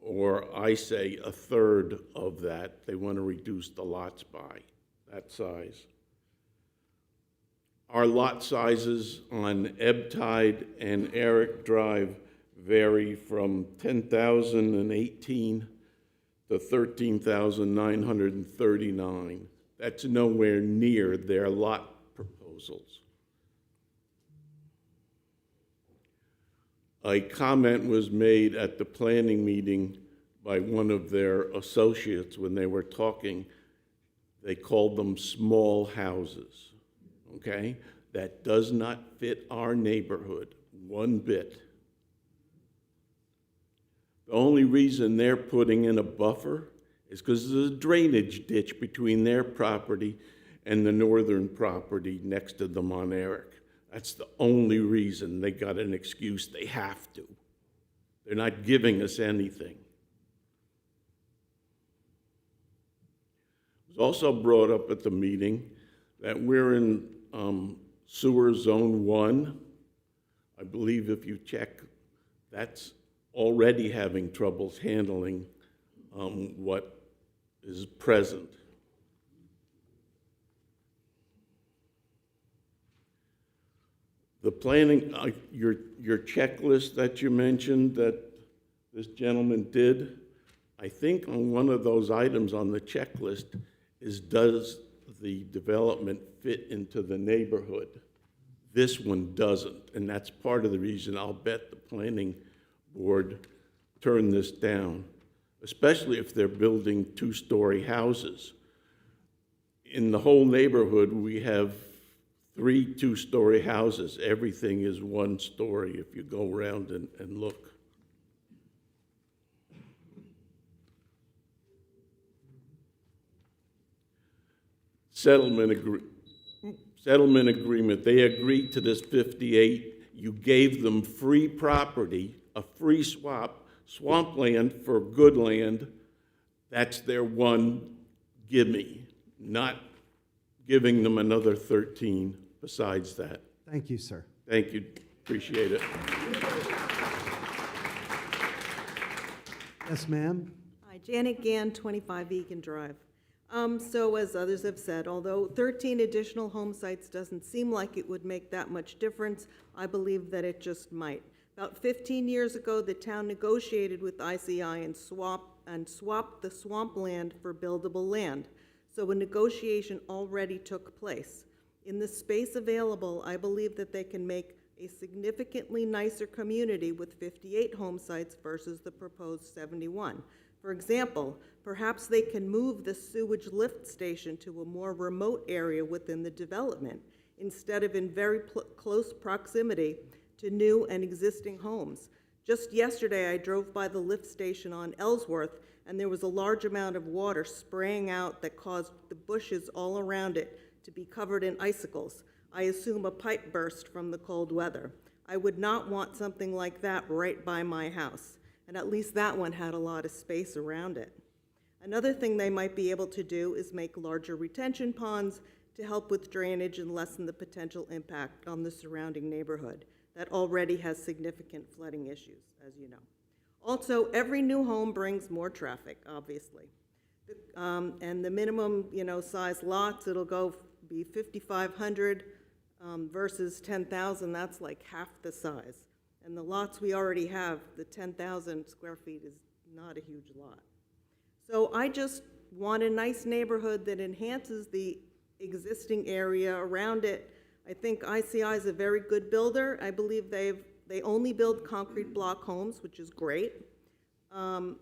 or I say a third of that. They want to reduce the lots by that size. Our lot sizes on Ebb-Tide and Eric Drive vary from 10,018 to 13,939. That's nowhere near their lot proposals. A comment was made at the planning meeting by one of their associates when they were talking. They called them small houses, okay? That does not fit our neighborhood one bit. The only reason they're putting in a buffer is because there's a drainage ditch between their property and the northern property next to them on Eric. That's the only reason. They got an excuse. They have to. They're not giving us anything. It was also brought up at the meeting that we're in sewer zone 1. I believe if you check, that's already having troubles handling what is present. The planning, your checklist that you mentioned that this gentleman did, I think on one of those items on the checklist is, does the development fit into the neighborhood? This one doesn't, and that's part of the reason I'll bet the planning board turned this down, especially if they're building two-story houses. In the whole neighborhood, we have 3 two-story houses. Everything is 1 story if you go around and look. Settlement agreement, they agreed to this 58. You gave them free property, a free swap, swampland for good land. That's their one gimme, not giving them another 13 besides that. Thank you, sir. Thank you, appreciate it. Yes, ma'am? Hi, Janet Gann, 25 Egan Drive. So as others have said, although 13 additional home sites doesn't seem like it would make that much difference, I believe that it just might. About 15 years ago, the town negotiated with ICI and swapped the swampland for buildable land. So a negotiation already took place. In the space available, I believe that they can make a significantly nicer community with 58 home sites versus the proposed 71. For example, perhaps they can move the sewage lift station to a more remote area within the development instead of in very close proximity to new and existing homes. Just yesterday, I drove by the lift station on Ellsworth, and there was a large amount of water spraying out that caused the bushes all around it to be covered in icicles. I assume a pipe burst from the cold weather. I would not want something like that right by my house, and at least that one had a lot of space around it. Another thing they might be able to do is make larger retention ponds to help with drainage and lessen the potential impact on the surrounding neighborhood that already has significant flooding issues, as you know. Also, every new home brings more traffic, obviously. And the minimum, size lots, it'll be 5,500 versus 10,000. That's like half the size. And the lots we already have, the 10,000 square feet is not a huge lot. So I just want a nice neighborhood that enhances the existing area around it. I think ICI is a very good builder. I believe they only build concrete block homes, which is great. And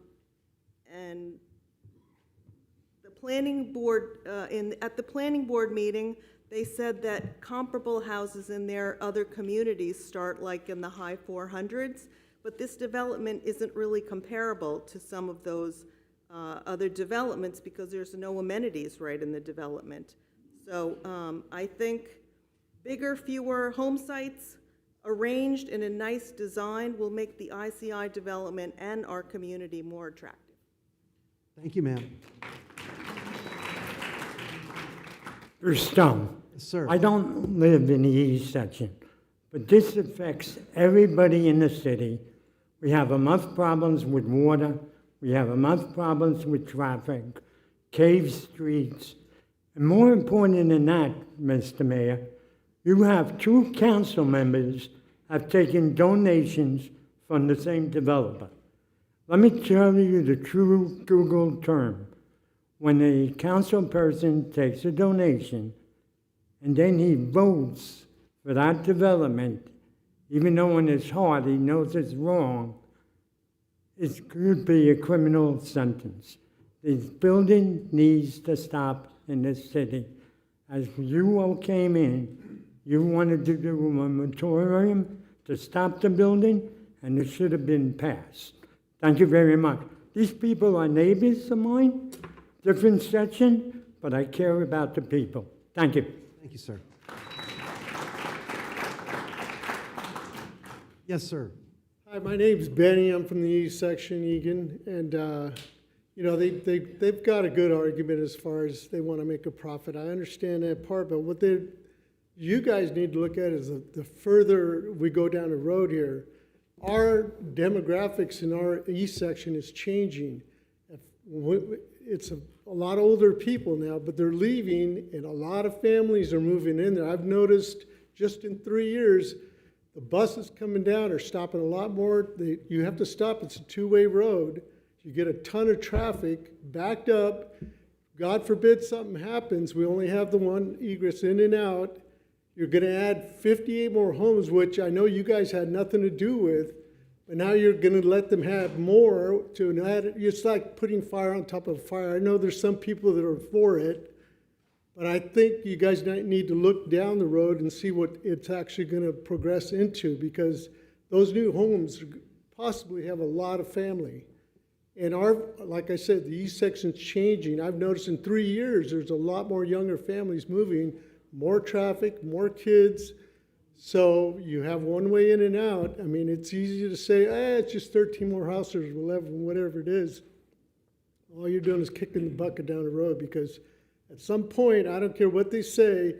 the planning board, at the planning board meeting, they said that comparable houses in their other communities start like in the high 400s, but this development isn't really comparable to some of those other developments because there's no amenities right in the development. So I think bigger, fewer home sites arranged in a nice design will make the ICI development and our community more attractive. Thank you, ma'am. Mr. Stone. Yes, sir. I don't live in the east section, but this affects everybody in the city. We have enough problems with water. We have enough problems with traffic, cave streets. And more important than that, Mr. Mayor, you have 2 council members have taken donations from the same developer. Let me tell you the true Google term. When a council person takes a donation and then he votes for that development, even though in his heart he knows it's wrong, it could be a criminal sentence. This building needs to stop in this city. As you all came in, you wanted to do a moratorium to stop the building, and it should have been passed. Thank you very much. These people are neighbors of mine, different section, but I care about the people. Thank you. Thank you, sir. Yes, sir. Hi, my name's Benny. I'm from the East Section, Egan, and you know they've got a good argument as far as they want to make a profit. I understand that part, but what you guys need to look at is the further we go down the road here, our demographics in our East Section is changing. It's a lot of older people now, but they're leaving, and a lot of families are moving in there. I've noticed just in 3 years. The buses coming down are stopping a lot more. You have to stop. It's a two-way road. You get a ton of traffic backed up. God forbid something happens. We only have the one egress in and out. You're going to add 58 more homes, which I know you guys had nothing to do with, but now you're going to let them have more to add. It's like putting fire on top of fire. I know there's some people that are for it, but I think you guys need to look down the road and see what it's actually going to progress into, because those new homes possibly have a lot of family. And like I said, the East Section's changing. I've noticed in 3 years, there's a lot more younger families moving, more traffic, more kids. So you have one way in and out. I mean, it's easy to say, it's just 13 more houses, 11, whatever it is. All you're doing is kicking the bucket down the road, because at some point, I don't care what they say,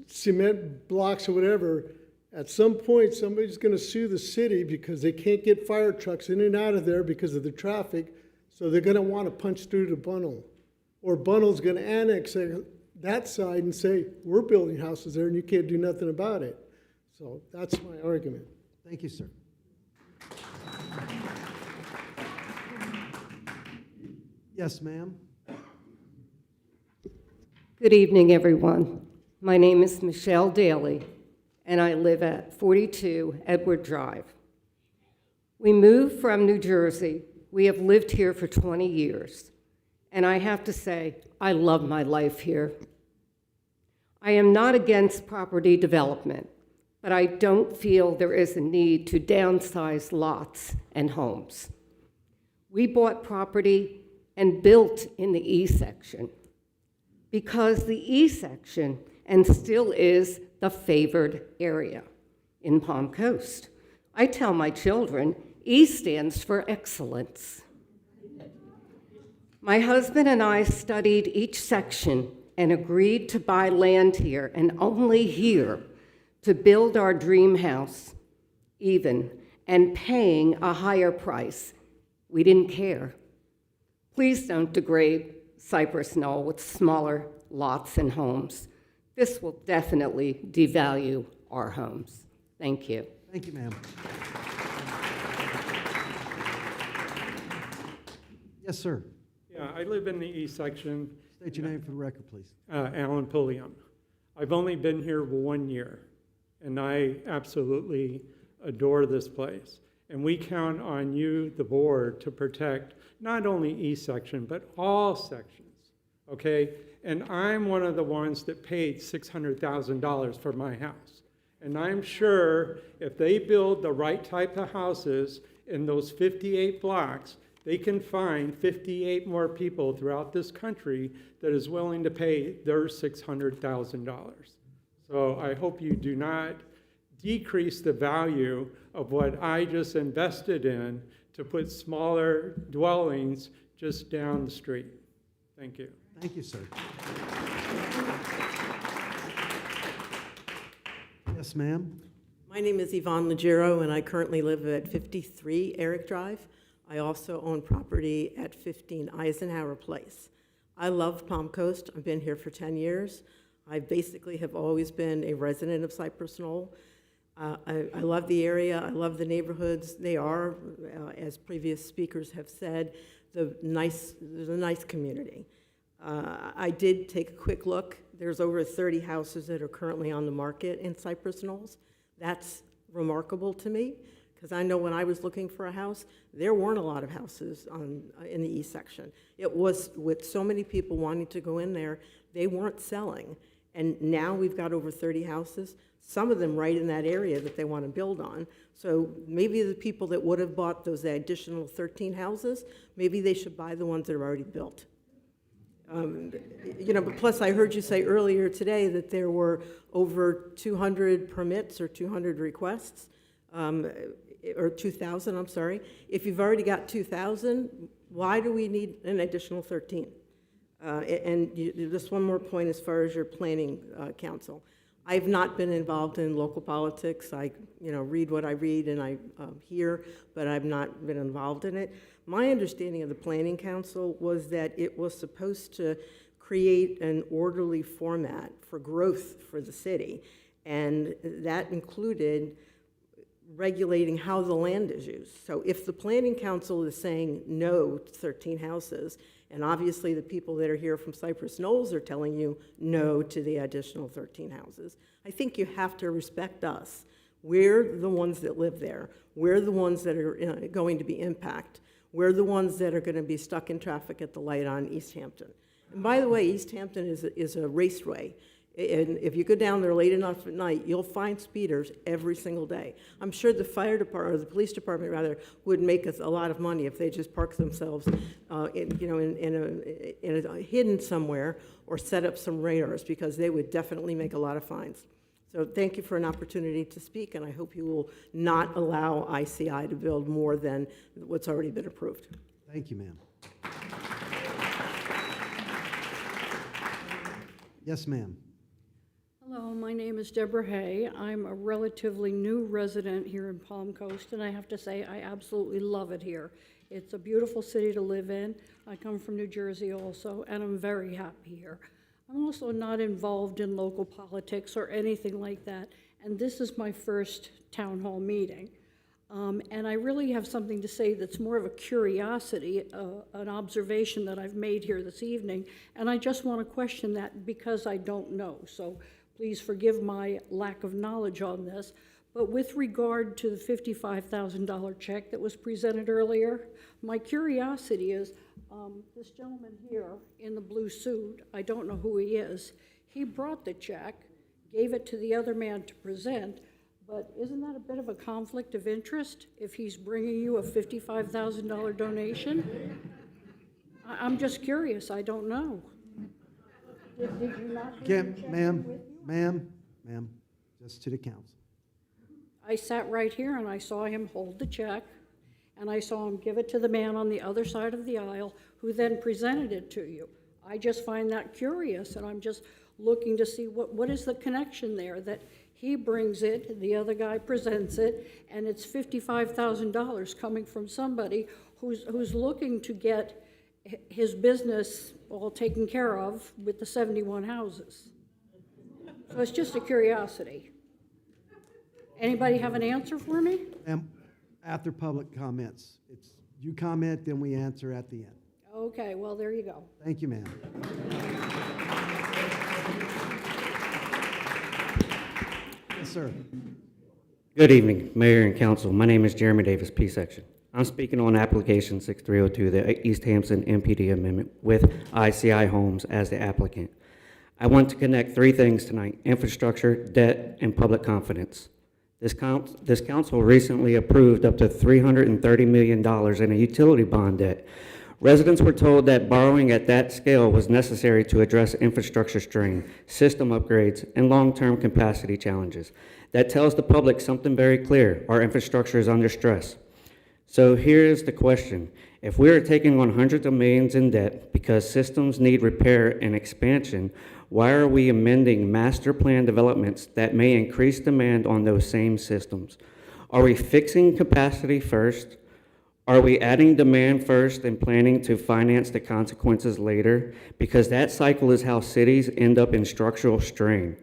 cement blocks or whatever, at some point, somebody's going to sue the city because they can't get fire trucks in and out of there because of the traffic, so they're going to want to punch through to Bunnell. Or Bunnell's going to annex that side and say, we're building houses there and you can't do nothing about it. So that's my argument. Thank you, sir. Yes, ma'am. Good evening, everyone. My name is Michelle Daly, and I live at 42 Edward Drive. We moved from New Jersey. We have lived here for 20 years, and I have to say, I love my life here. I am not against property development, but I don't feel there is a need to downsize lots and homes. We bought property and built in the E section, because the E section, and still is, the favored area in Palm Coast. I tell my children, E stands for excellence. My husband and I studied each section and agreed to buy land here, and only here, to build our dream house, even, and paying a higher price. We didn't care. Please don't degrade Cypress Knoll with smaller lots and homes. This will definitely devalue our homes. Thank you. Thank you, ma'am. Yes, sir. Yeah, I live in the East Section. State your name for the record, please. Alan Pulliam. I've only been here 1 year, and I absolutely adore this place. And we count on you, the board, to protect not only East Section, but all sections, okay? And I'm one of the ones that paid $600,000 for my house. And I'm sure if they build the right type of houses in those 58 blocks, they can find 58 more people throughout this country that is willing to pay their $600,000. So I hope you do not decrease the value of what I just invested in to put smaller dwellings just down the street. Thank you. Thank you, sir. Yes, ma'am. My name is Yvonne Legero, and I currently live at 53 Eric Drive. I also own property at 15 Eisenhower Place. I love Palm Coast. I've been here for 10 years. I basically have always been a resident of Cypress Knoll. I love the area. I love the neighborhoods. They are, as previous speakers have said, there's a nice community. I did take a quick look. There's over 30 houses that are currently on the market in Cypress Knolls. That's remarkable to me. Because I know when I was looking for a house, there weren't a lot of houses in the east section. It was with so many people wanting to go in there, they weren't selling. And now we've got over 30 houses, some of them right in that area that they want to build on. So maybe the people that would have bought those additional 13 houses, maybe they should buy the ones that are already built. But plus I heard you say earlier today that there were over 200 permits or 200 requests, or 2,000, I'm sorry. If you've already got 2,000, why do we need an additional 13? Just one more point as far as your planning council. I've not been involved in local politics. I read what I read and I hear, but I've not been involved in it. My understanding of the planning council was that it was supposed to create an orderly format for growth for the city, and that included regulating how the land is used. So if the planning council is saying no to 13 houses, and obviously the people that are here from Cypress Knolls are telling you no to the additional 13 houses, I think you have to respect us. We're the ones that live there. We're the ones that are going to be impacted. We're the ones that are going to be stuck in traffic at the light on East Hampton. And by the way, East Hampton is a raceway. And if you go down there late enough at night, you'll find speeders every single day. I'm sure the fire department, or the police department rather, would make us a lot of money if they just park themselves, hidden somewhere, or set up some radars, because they would definitely make a lot of fines. So thank you for an opportunity to speak, and I hope you will not allow ICI to build more than what's already been approved. Thank you, ma'am. Yes, ma'am. Hello, my name is Deborah Hay. I'm a relatively new resident here in Palm Coast, and I have to say I absolutely love it here. It's a beautiful city to live in. I come from New Jersey also, and I'm very happy here. I'm also not involved in local politics or anything like that, and this is my first town hall meeting. And I really have something to say that's more of a curiosity, an observation that I've made here this evening, and I just want to question that because I don't know. So please forgive my lack of knowledge on this. But with regard to the $55,000 check that was presented earlier, my curiosity is, this gentleman here in the blue suit, I don't know who he is, he brought the check, gave it to the other man to present, but isn't that a bit of a conflict of interest if he's bringing you a $55,000 donation? I'm just curious, I don't know. Did you not bring the check with you? Ma'am, just to the council. I sat right here and I saw him hold the check, and I saw him give it to the man on the other side of the aisle, who then presented it to you. I just find that curious, and I'm just looking to see what is the connection there, that he brings it, the other guy presents it, and it's $55,000 coming from somebody who's looking to get his business all taken care of with the 71 houses. So it's just a curiosity. Anybody have an answer for me? Ma'am, after public comments, it's you comment, then we answer at the end. Okay, well, there you go. Thank you, ma'am. Yes, sir. Good evening, Mayor and Council. My name is Jeremy Davis, P Section. I'm speaking on application 6302, the East Hampton MPD amendment, with ICI Homes as the applicant. I want to connect three things tonight: infrastructure, debt, and public confidence. This council recently approved up to $330 million in a utility bond debt. Residents were told that borrowing at that scale was necessary to address infrastructure strain, system upgrades, and long-term capacity challenges. That tells the public something very clear: our infrastructure is under stress. So here's the question: if we are taking on hundreds of millions in debt because systems need repair and expansion, why are we amending master plan developments that may increase demand on those same systems? Are we fixing capacity first? Are we adding demand first and planning to finance the consequences later? Because that cycle is how cities end up in structural strain.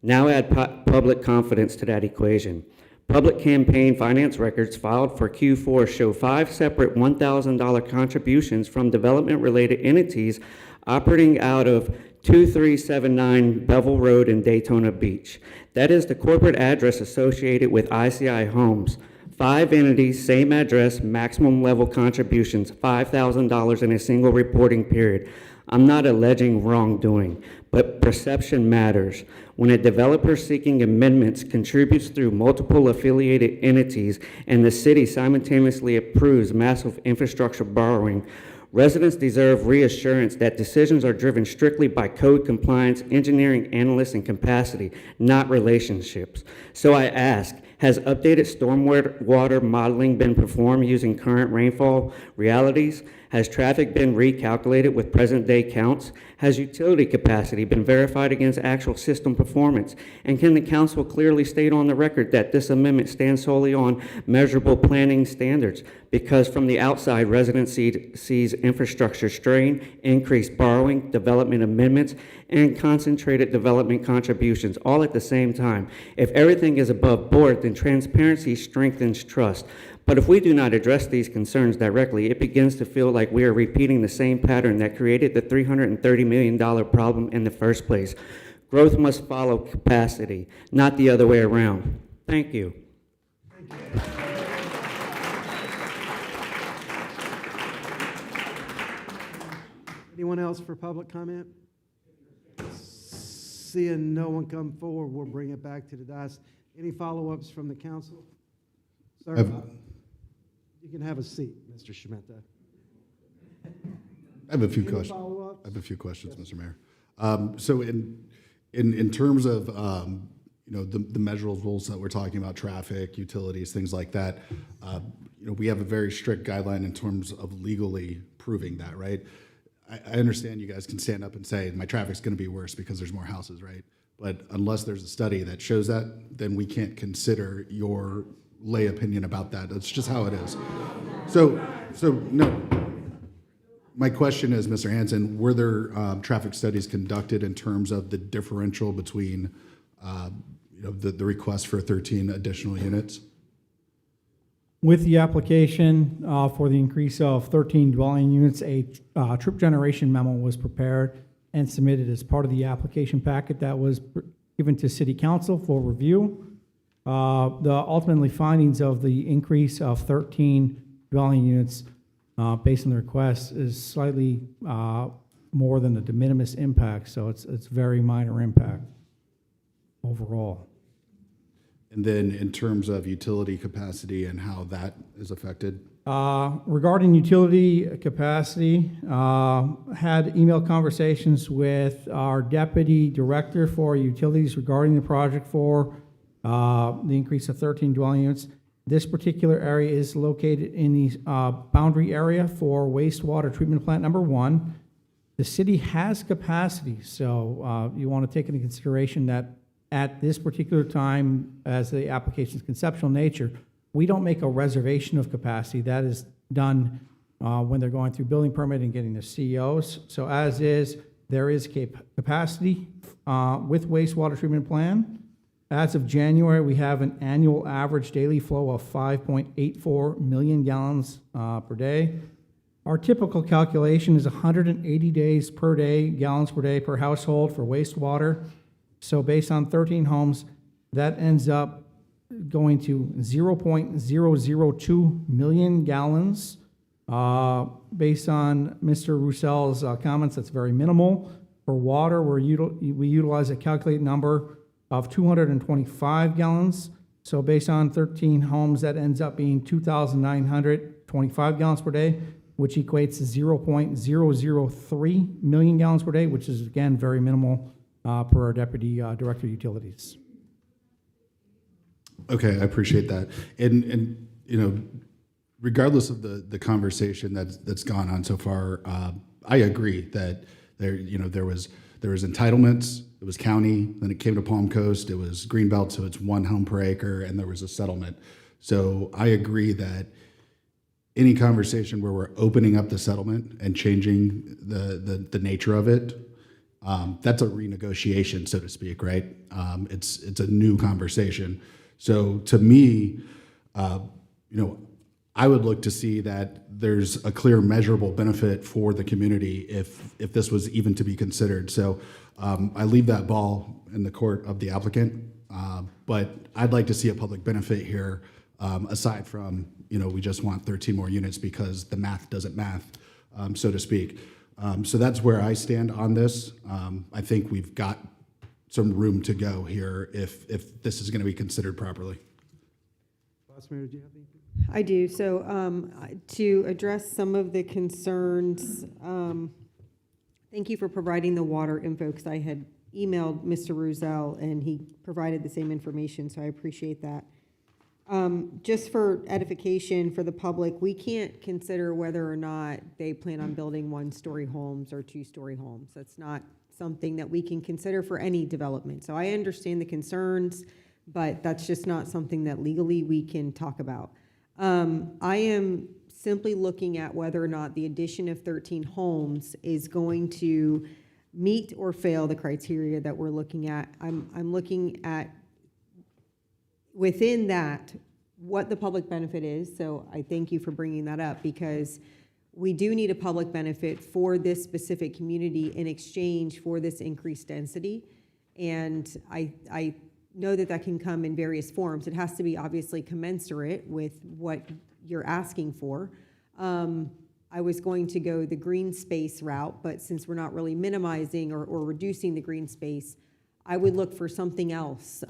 Now add public confidence to that equation. Public campaign finance records filed for Q4 show 5 separate $1,000 contributions from development-related entities operating out of 2379 Bevel Road in Daytona Beach. That is the corporate address associated with ICI Homes. 5 entities, same address, maximum level contributions, $5,000 in a single reporting period. I'm not alleging wrongdoing, but perception matters. When a developer seeking amendments contributes through multiple affiliated entities and the city simultaneously approves massive infrastructure borrowing, residents deserve reassurance that decisions are driven strictly by code compliance, engineering analysts, and capacity, not relationships. So I ask, has updated stormwater modeling been performed using current rainfall realities? Has traffic been recalculated with present-day counts? Has utility capacity been verified against actual system performance? And can the council clearly state on the record that this amendment stands solely on measurable planning standards? Because from the outside, residents sees infrastructure strain, increased borrowing, development amendments, and concentrated development contributions, all at the same time. If everything is above board, then transparency strengthens trust. But if we do not address these concerns directly, it begins to feel like we are repeating the same pattern that created the $330 million problem in the first place. Growth must follow capacity, not the other way around. Thank you. Anyone else for public comment? Seeing no one come forward, we'll bring it back to the dais. Any follow-ups from the council? Sir, you can have a seat, Mr. Schmenta. I have a few Any questions. follow-ups? I have a few questions, Mr. Mayor. So in terms of the measurables that we're talking about, traffic, utilities, things like that, we have a very strict guideline in terms of legally proving that, right? I understand you guys can stand up and say my traffic's going to be worse because there's more houses, right? But unless there's a study that shows that, then we can't consider your lay opinion about that. That's just how it is. So no. My question is, Mr. Hanson, were there traffic studies conducted in terms of the differential between the request for 13 additional units? With the application for the increase of 13 dwelling units, a trip generation memo was prepared and submitted as part of the application packet that was given to City Council for review. The ultimately findings of the increase of 13 dwelling units based on the request is slightly more than the de minimis impact, so it's very minor impact overall. And then in terms of utility capacity and how that is affected? Regarding utility capacity, had email conversations with our deputy director for utilities regarding the project for the increase of 13 dwelling units. This particular area is located in the boundary area for wastewater treatment plant number 1. The city has capacity, so you want to take into consideration that at this particular time, as the application's conceptual nature, we don't make a reservation of capacity. That is done when they're going through building permit and getting the COs. So as is, there is capacity with wastewater treatment plan. As of January, we have an annual average daily flow of 5.84 million gallons per day. Our typical calculation is 180 days per day, gallons per day per household for wastewater. So based on 13 homes, that ends up going to 0.002 million gallons. Based on Mr. Roussell's comments, that's very minimal. For water, we utilize a calculated number of 225 gallons. So based on 13 homes, that ends up being 2,925 gallons per day, which equates to 0.003 million gallons per day, which is, again, very minimal per our Deputy Director of Utilities. Okay, I appreciate that. And regardless of the conversation that's gone on so far, I agree that there was entitlements. It was county, then it came to Palm Coast. It was Greenbelt, so it's 1 home per acre, and there was a settlement. So I agree that any conversation where we're opening up the settlement and changing the nature of it, that's a renegotiation, so to speak, right? It's a new conversation. So to me, I would look to see that there's a clear measurable benefit for the community if this was even to be considered. So I leave that ball in the court of the applicant, but I'd like to see a public benefit here aside from, we just want 13 more units because the math doesn't math, so to speak. So that's where I stand on this. I think we've got some room to go here if this is going to be considered properly. Vice Mayor, do you have anything? I do. So to address some of the concerns, thank you for providing the water info, because I had emailed Mr. Ruzel and he provided the same information, so I appreciate that. Just for edification for the public, we can't consider whether or not they plan on building one-story homes or two-story homes. That's not something that we can consider for any development. So I understand the concerns, but that's just not something that legally we can talk about. I am simply looking at whether or not the addition of 13 homes is going to meet or fail the criteria that we're looking at. I'm looking at within that what the public benefit is. So I thank you for bringing that up, because we do need a public benefit for this specific community in exchange for this increased density. And I know that that can come in various forms. It has to be obviously commensurate with what you're asking for. I was going to go the green space route, but since we're not really minimizing or reducing the green space, I would look for something else.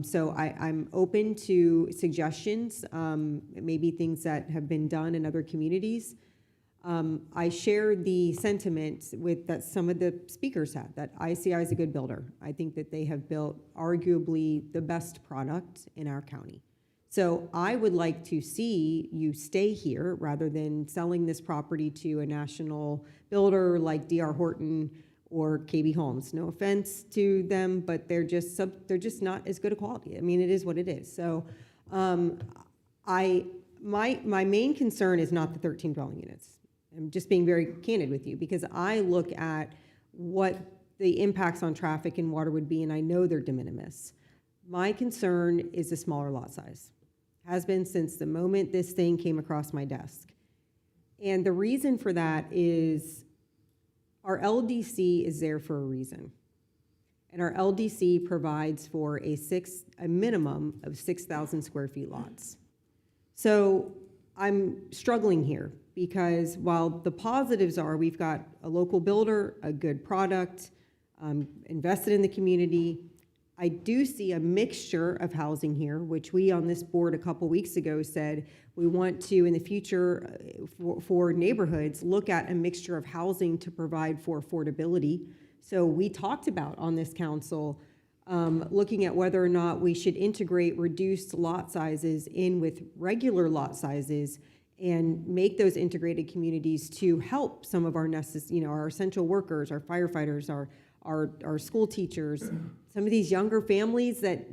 So I'm open to suggestions, maybe things that have been done in other communities. I share the sentiment that some of the speakers had, that ICI is a good builder. I think that they have built arguably the best product in our county. So I would like to see you stay here rather than selling this property to a national builder like D.R. Horton or KB Homes. No offense to them, but they're just not as good a quality. I mean, it is what it is. So my main concern is not the 13 dwelling units. I'm just being very candid with you, because I look at what the impacts on traffic and water would be, and I know they're de minimis. My concern is the smaller lot size. Has been since the moment this thing came across my desk. And the reason for that is our LDC is there for a reason. And our LDC provides for a minimum of 6,000 square feet lots. So I'm struggling here, because while the positives are we've got a local builder, a good product, invested in the community, I do see a mixture of housing here, which we on this board a couple weeks ago said we want to, in the future, for neighborhoods, look at a mixture of housing to provide for affordability. So we talked about on this council looking at whether or not we should integrate reduced lot sizes in with regular lot sizes and make those integrated communities to help some of our our essential workers, our firefighters, our school teachers, some of these younger families that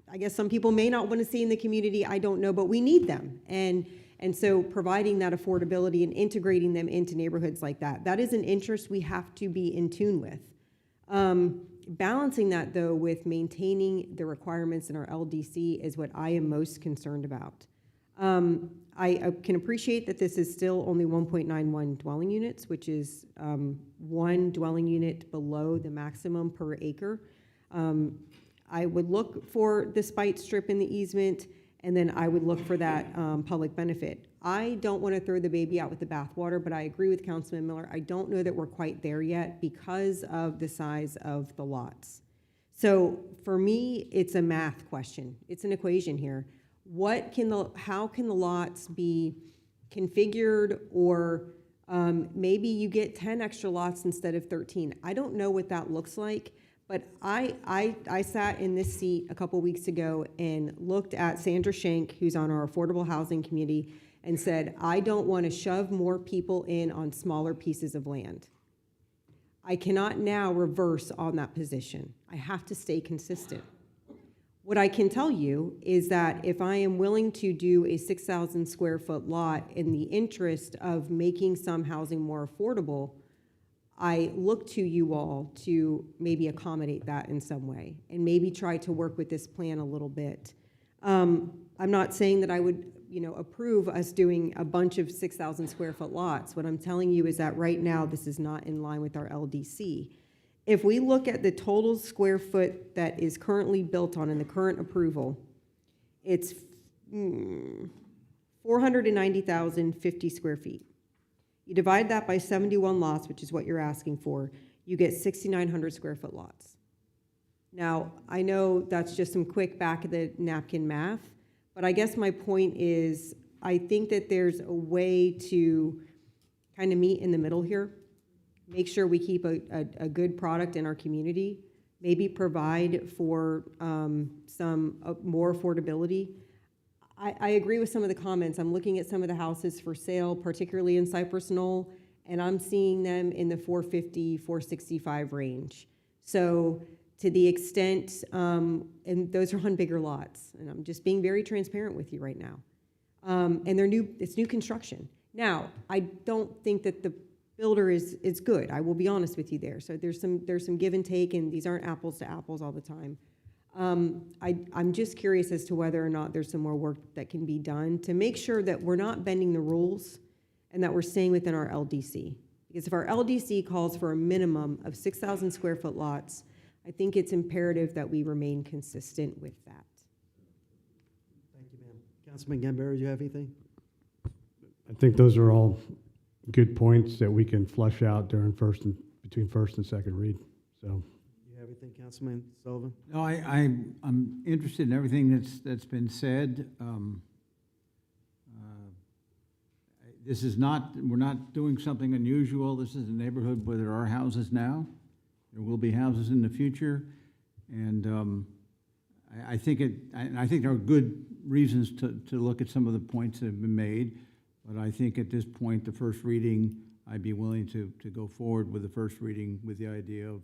I guess some people may not want to see in the community, I don't know, but we need them. And so providing that affordability and integrating them into neighborhoods like that is an interest we have to be in tune with. Balancing that, though, with maintaining the requirements in our LDC is what I am most concerned about. I can appreciate that this is still only 1.91 dwelling units, which is one dwelling unit below the maximum per acre. I would look for the spite strip in the easement, and then I would look for that public benefit. I don't want to throw the baby out with the bathwater, but I agree with Councilman Miller. I don't know that we're quite there yet because of the size of the lots. So for me, it's a math question. It's an equation here. How can the lots be configured, or maybe you get 10 extra lots instead of 13. I don't know what that looks like, but I sat in this seat a couple weeks ago and looked at Sandra Schenk, who's on our affordable housing committee, and said, I don't want to shove more people in on smaller pieces of land. I cannot now reverse on that position. I have to stay consistent. What I can tell you is that if I am willing to do a 6,000 square foot lot in the interest of making some housing more affordable, I look to you all to maybe accommodate that in some way and maybe try to work with this plan a little bit. I'm not saying that I would approve us doing a bunch of 6,000 square foot lots. What I'm telling you is that right now this is not in line with our LDC. If we look at the total square foot that is currently built on in the current approval, it's 490,050 square feet. You divide that by 71 lots, which is what you're asking for, you get 6,900 square foot lots. Now, I know that's just some quick back of the napkin math, but I guess my point is, I think that there's a way to kind of meet in the middle here, make sure we keep a good product in our community, maybe provide for some more affordability. I agree with some of the comments. I'm looking at some of the houses for sale, particularly in Cypress Knoll, and I'm seeing them in the 450, 465 range. So to the extent, and those are on bigger lots, and I'm just being very transparent with you right now. And they're new, it's new construction. Now, I don't think that the builder is good. I will be honest with you there. So there's some give and take, and these aren't apples to apples all the time. I'm just curious as to whether or not there's some more work that can be done to make sure that we're not bending the rules and that we're staying within our LDC. Because if our LDC calls for a minimum of 6,000 square foot lots, I think it's imperative that we remain consistent with that. Thank you, ma'am. Councilman Gambaro, do you have anything? I think those are all good points that we can flesh out between first and second read, so. You have anything, Councilman Sullivan? No, I'm interested in everything that's been said. This is not, we're not doing something unusual. This is a neighborhood where there are houses now. There will be houses in the future. And I think there are good reasons to look at some of the points that have been made. But I think at this point, the first reading, I'd be willing to go forward with the first reading with the idea of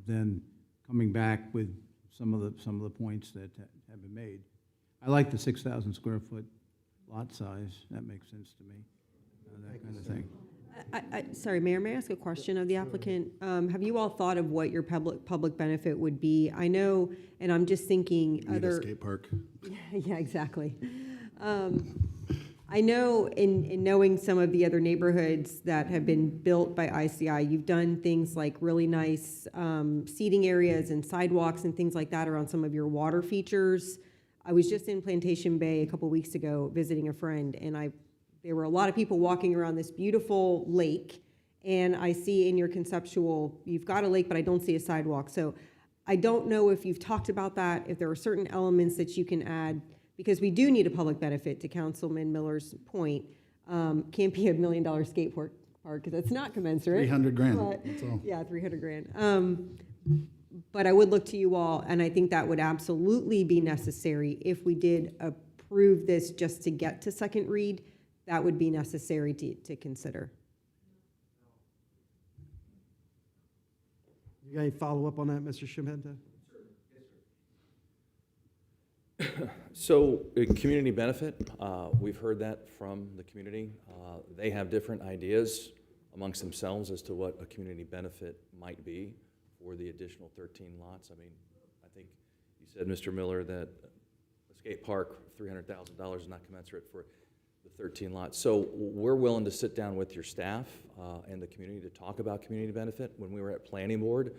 then coming back with some of the points that have been made. I like the 6,000 square foot lot size. That makes sense to me, that kind of thing. Sorry, Mayor, may I ask a question of the applicant? Have you all thought of what your public benefit would be? I know, and I'm just thinking Need a skate park. Yeah, exactly. I know in knowing some of the other neighborhoods that have been built by ICI, you've done things like really nice seating areas and sidewalks and things like that around some of your water features. I was just in Plantation Bay a couple weeks ago visiting a friend, and there were a lot of people walking around this beautiful lake, and I see in your conceptual, you've got a lake, but I don't see a sidewalk. So I don't know if you've talked about that, if there are certain elements that you can add, because we do need a public benefit, to Councilman Miller's point. Can't be $1 million skate park, because that's not commensurate. 300 grand, But, that's all. yeah, 300 grand. But I would look to you all, and I think that would absolutely be necessary if we did approve this just to get to second read. That would be necessary to consider. You got any follow-up on that, Mr. Schimenta? So, community benefit, we've heard that from the community. They have different ideas amongst themselves as to what a community benefit might be for the additional 13 lots. I mean, I think you said, Mr. Miller, that a skate park, $300,000 is not commensurate for the 13 lots. So we're willing to sit down with your staff and the community to talk about community benefit. When we were at planning board,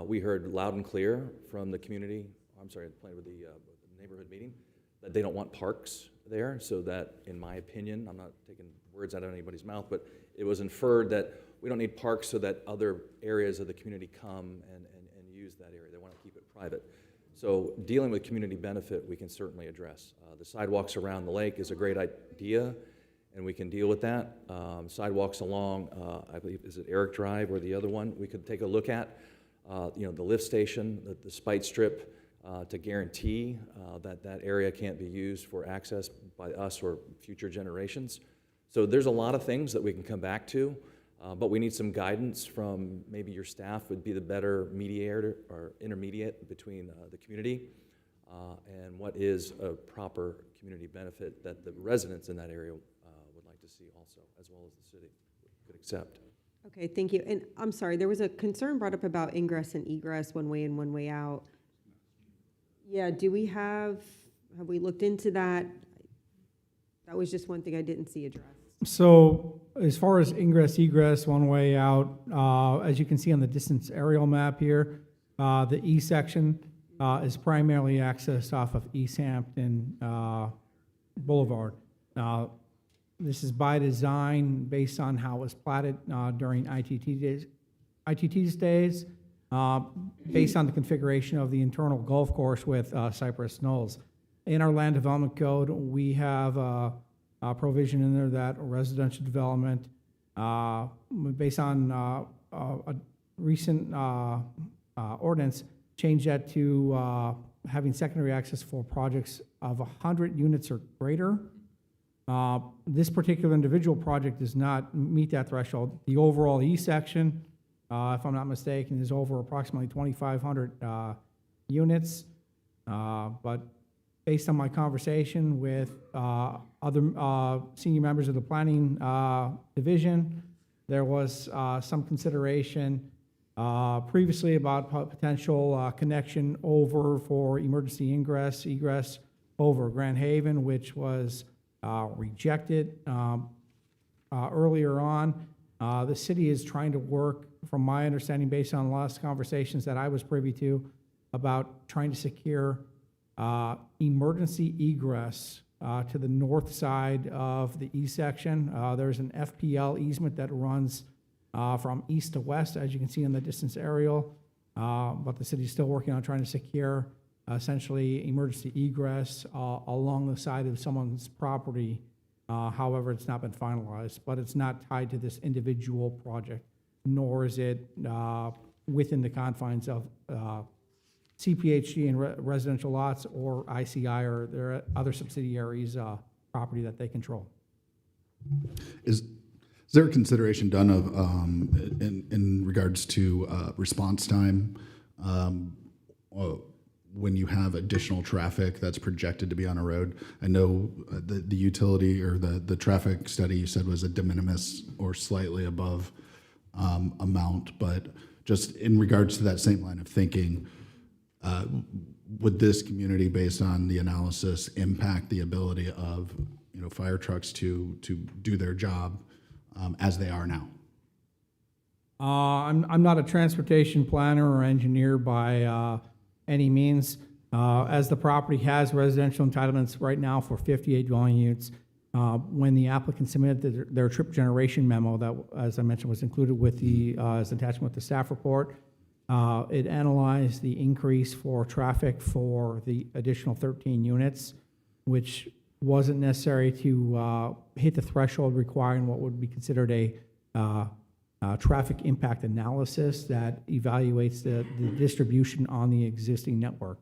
we heard loud and clear from the community, with the neighborhood meeting, that they don't want parks there. So that, in my opinion, I'm not taking words out of anybody's mouth, but it was inferred that we don't need parks so that other areas of the community come and use that area. They want to keep it private. So dealing with community benefit, we can certainly address. The sidewalks around the lake is a great idea, and we can deal with that. Sidewalks along, I believe, is it Eric Drive or the other one? We could take a look at, the lift station, the spite strip, to guarantee that area can't be used for access by us or future generations. So there's a lot of things that we can come back to, but we need some guidance from maybe your staff would be the better mediator or intermediate between the community and what is a proper community benefit that the residents in that area would like to see also, as well as the city could accept. Okay, thank you. And I'm sorry, there was a concern brought up about ingress and egress, one way in, one way out. Yeah, have we looked into that? That was just one thing I didn't see addressed. So as far as ingress, egress, one way out, as you can see on the distance aerial map here, the E section is primarily accessed off of East Hampton Boulevard. This is by design, based on how it was platted during ITT's days, based on the configuration of the internal golf course with cypress knolls. In our land development code, we have a provision in there that residential development, based on a recent ordinance, change that to having secondary access for projects of 100 units or greater. This particular individual project does not meet that threshold. The overall E section, if I'm not mistaken, is over approximately 2,500 units. But based on my conversation with other senior members of the planning division, there was some consideration previously about potential connection over for emergency egress over Grand Haven, which was rejected earlier on. The city is trying to work, from my understanding, based on last conversations that I was privy to, about trying to secure emergency egress to the north side of the E section. There's an FPL easement that runs from east to west, as you can see in the distance aerial, but the city's still working on trying to secure essentially emergency egress along the side of someone's property. However, it's not been finalized, but it's not tied to this individual project, nor is it within the confines of CPHD and residential lots or ICI or their other subsidiaries' property that they control. Is there a consideration done of in regards to response time when you have additional traffic that's projected to be on a road? I know the utility or the traffic study you said was a de minimis or slightly above amount, but just in regards to that same line of thinking, would this community, based on the analysis, impact the ability of fire trucks to do their job as they are now? I'm not a transportation planner or engineer by any means. As the property has residential entitlements right now for 58 dwelling units, when the applicant submitted their trip generation memo that, as I mentioned, was included with the as attachment with the staff report, it analyzed the increase for traffic for the additional 13 units, which wasn't necessary to hit the threshold requiring what would be considered a traffic impact analysis that evaluates the distribution on the existing network.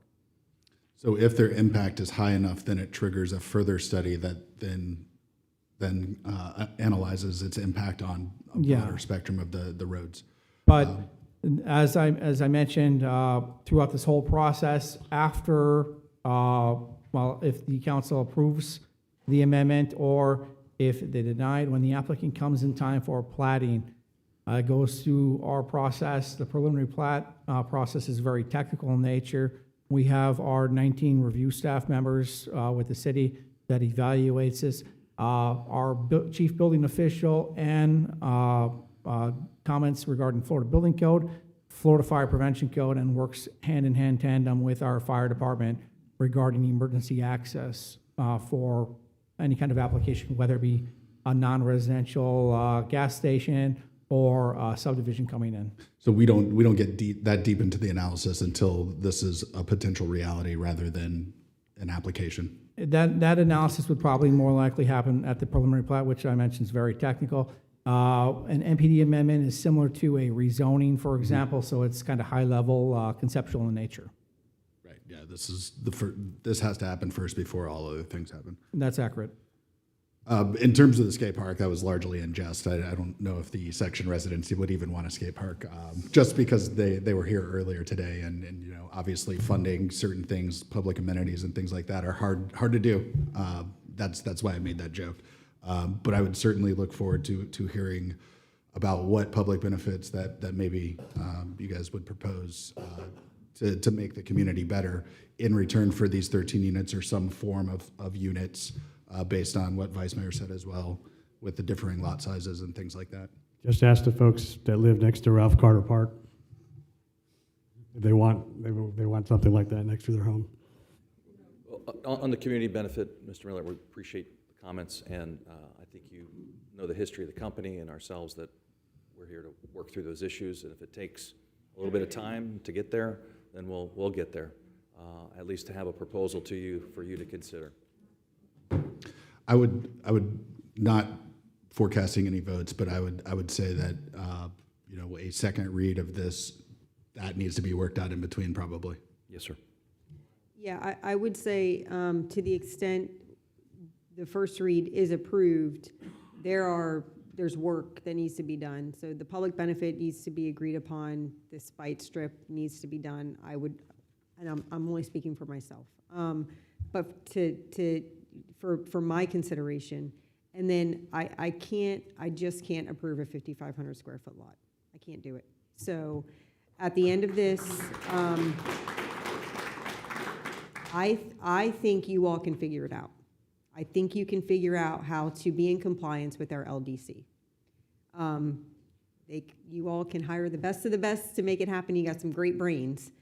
So if their impact is high enough, then it triggers a further study that then analyzes its impact on a broader spectrum of the roads. But as I mentioned, throughout this whole process, after, if the council approves the amendment or if they deny it, when the applicant comes in time for plating, it goes through our process. The preliminary plat process is very technical in nature. We have our 19 review staff members with the city that evaluates this. Our chief building official and comments regarding Florida Building Code, Florida Fire Prevention Code, and works hand in hand tandem with our fire department regarding emergency access for any kind of application, whether it be a non-residential gas station or a subdivision coming in. So we don't get that deep into the analysis until this is a potential reality rather than an application. That analysis would probably more likely happen at the preliminary plat, which I mentioned is very technical. An MPD amendment is similar to a rezoning, for example, so it's kind of high level, conceptual in nature. Right. Yeah. This is this has to happen first before all other things happen. That's accurate. In terms of the skate park, that was largely in jest. I don't know if the section residency would even want a skate park, just because they were here earlier today, and obviously funding certain things, public amenities and things like that are hard to do. That's why I made that joke. But I would certainly look forward to hearing about what public benefits that maybe you guys would propose to make the community better in return for these 13 units or some form of units. Based on what Vice Mayor said as well, with the differing lot sizes and things like that. Just ask the folks that live next to Ralph Carter Park. They want something like that next to their home. On the community benefit, Mr. Miller, we appreciate the comments, and I think you know the history of the company and ourselves, that we're here to work through those issues, and if it takes a little bit of time to get there, then we'll get there, at least to have a proposal to you for you to consider. I would not forecasting any votes, but I would say that you know, a second read of this, that needs to be worked out in between, probably. Yes, sir. Yeah, I would say, to the extent the first read is approved, there's work that needs to be done. So the public benefit needs to be agreed upon, the spite strip needs to be done. I would, and I'm only speaking for myself, but for my consideration, and then I just can't approve a 5,500 square foot lot. I can't do it. So at the end of this, I think you all can figure it out. I think you can figure out how to be in compliance with our LDC. You all can hire the best of the best to make it happen. You got some great brains.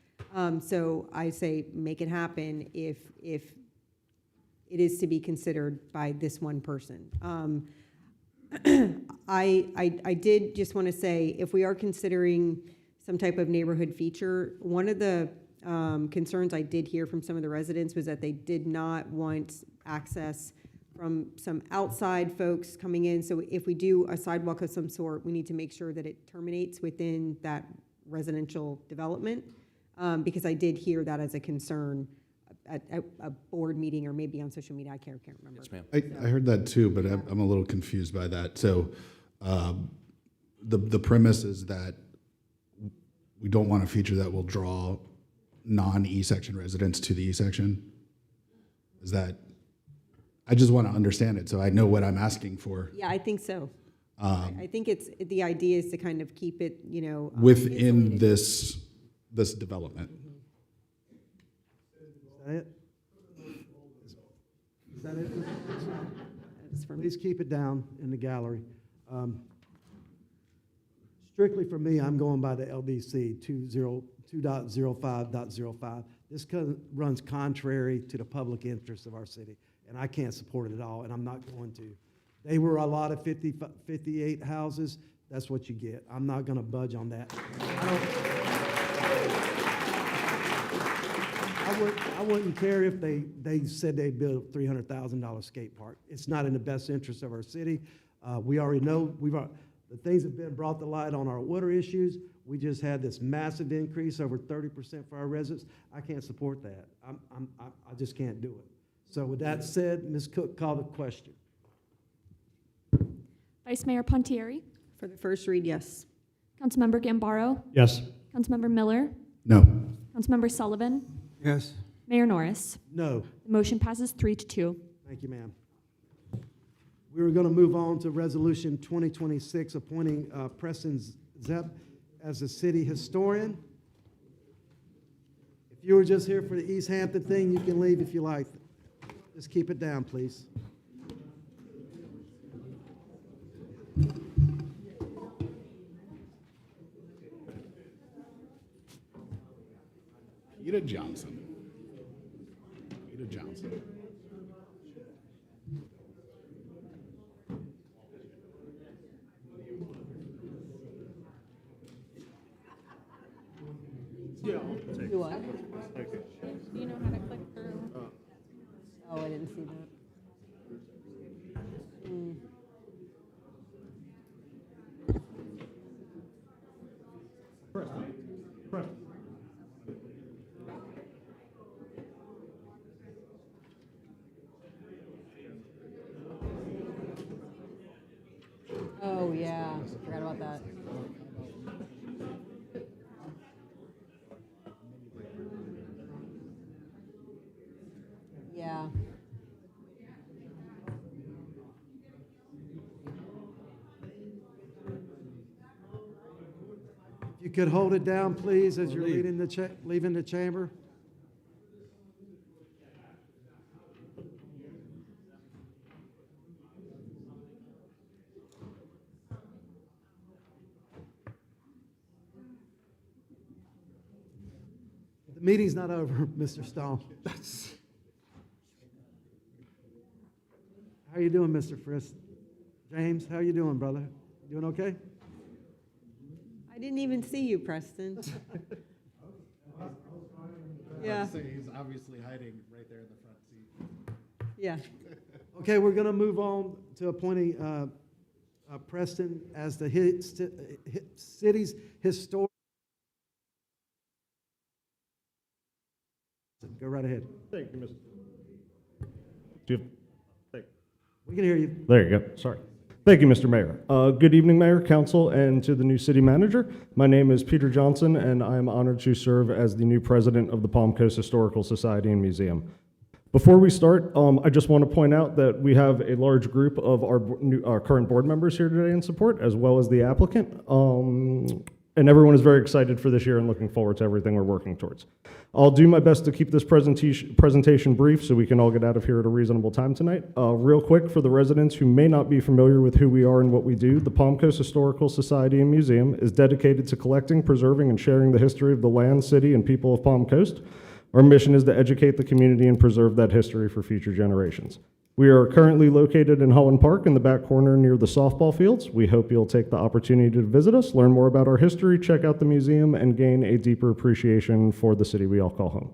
So I say make it happen if it is to be considered by this one person. I did just want to say, if we are considering some type of neighborhood feature, one of the concerns I did hear from some of the residents was that they did not want access from some outside folks coming in. So if we do a sidewalk of some sort, we need to make sure that it terminates within that residential development, because I did hear that as a concern at a board meeting or maybe on social media. I can't remember. Yes, ma'am. I heard that too, but I'm a little confused by that. So the premise is that we don't want a feature that will draw non-E section residents to the E section. Is that, I just want to understand it so I know what I'm asking for. Yeah, I think so. I think the idea is to kind of keep it, Within this development. Is that it? Is that it? Please keep it down in the gallery. Strictly for me, I'm going by the LDC 2.05.05. This runs contrary to the public interest of our city, and I can't support it at all, and I'm not going to. They were a lot of 58 houses. That's what you get. I'm not going to budge on that. I wouldn't care if they said they built a $300,000 skate park. It's not in the best interest of our city. We already know the things have been brought to light on our water issues. We just had this massive increase, over 30% for our residents. I can't support that. I just can't do it. So with that said, Ms. Cook, call the question. Vice Mayor Pontieri, For the first read, yes. Councilmember Gambaro, Yes. Councilmember Miller, No. Councilmember Sullivan, Yes. Mayor Norris. No. The motion passes 3-2. Thank you, ma'am. We were going to move on to Resolution 2026, appointing Preston Zepp as the city historian. If you were just here for the East Hampton thing, you can leave if you like. Just keep it down, please. Peter Johnson. Peter Johnson. Do what? Do you know how to click through? Oh, I didn't see that. Oh, yeah, forgot about that. Yeah. If you could hold it down, please, as you're leaving the chamber. The meeting's not over, Mr. Stone. How you doing, Mr. Frist? James, how you doing, brother? Doing okay? I didn't even see you, Preston. Yeah. He's obviously hiding right there in the front seat. Yeah. Okay, we're going to move on to appointing Preston as the city's historic. Go right ahead. Thank you, Mr. We can hear you. There you go. Sorry. Thank you, Mr. Mayor. Good evening, Mayor, Council, and to the new city manager. My name is Peter Johnson, and I am honored to serve as the new president of the Palm Coast Historical Society and Museum. Before we start, I just want to point out that we have a large group of our current board members here today in support, as well as the applicant. And everyone is very excited for this year and looking forward to everything we're working towards. I'll do my best to keep this presentation brief so we can all get out of here at a reasonable time tonight. Real quick, for the residents who may not be familiar with who we are and what we do, the Palm Coast Historical Society and Museum is dedicated to collecting, preserving, and sharing the history of the land, city, and people of Palm Coast. Our mission is to educate the community and preserve that history for future generations. We are currently located in Holland Park in the back corner near the softball fields. We hope you'll take the opportunity to visit us, learn more about our history, check out the museum, and gain a deeper appreciation for the city we all call home.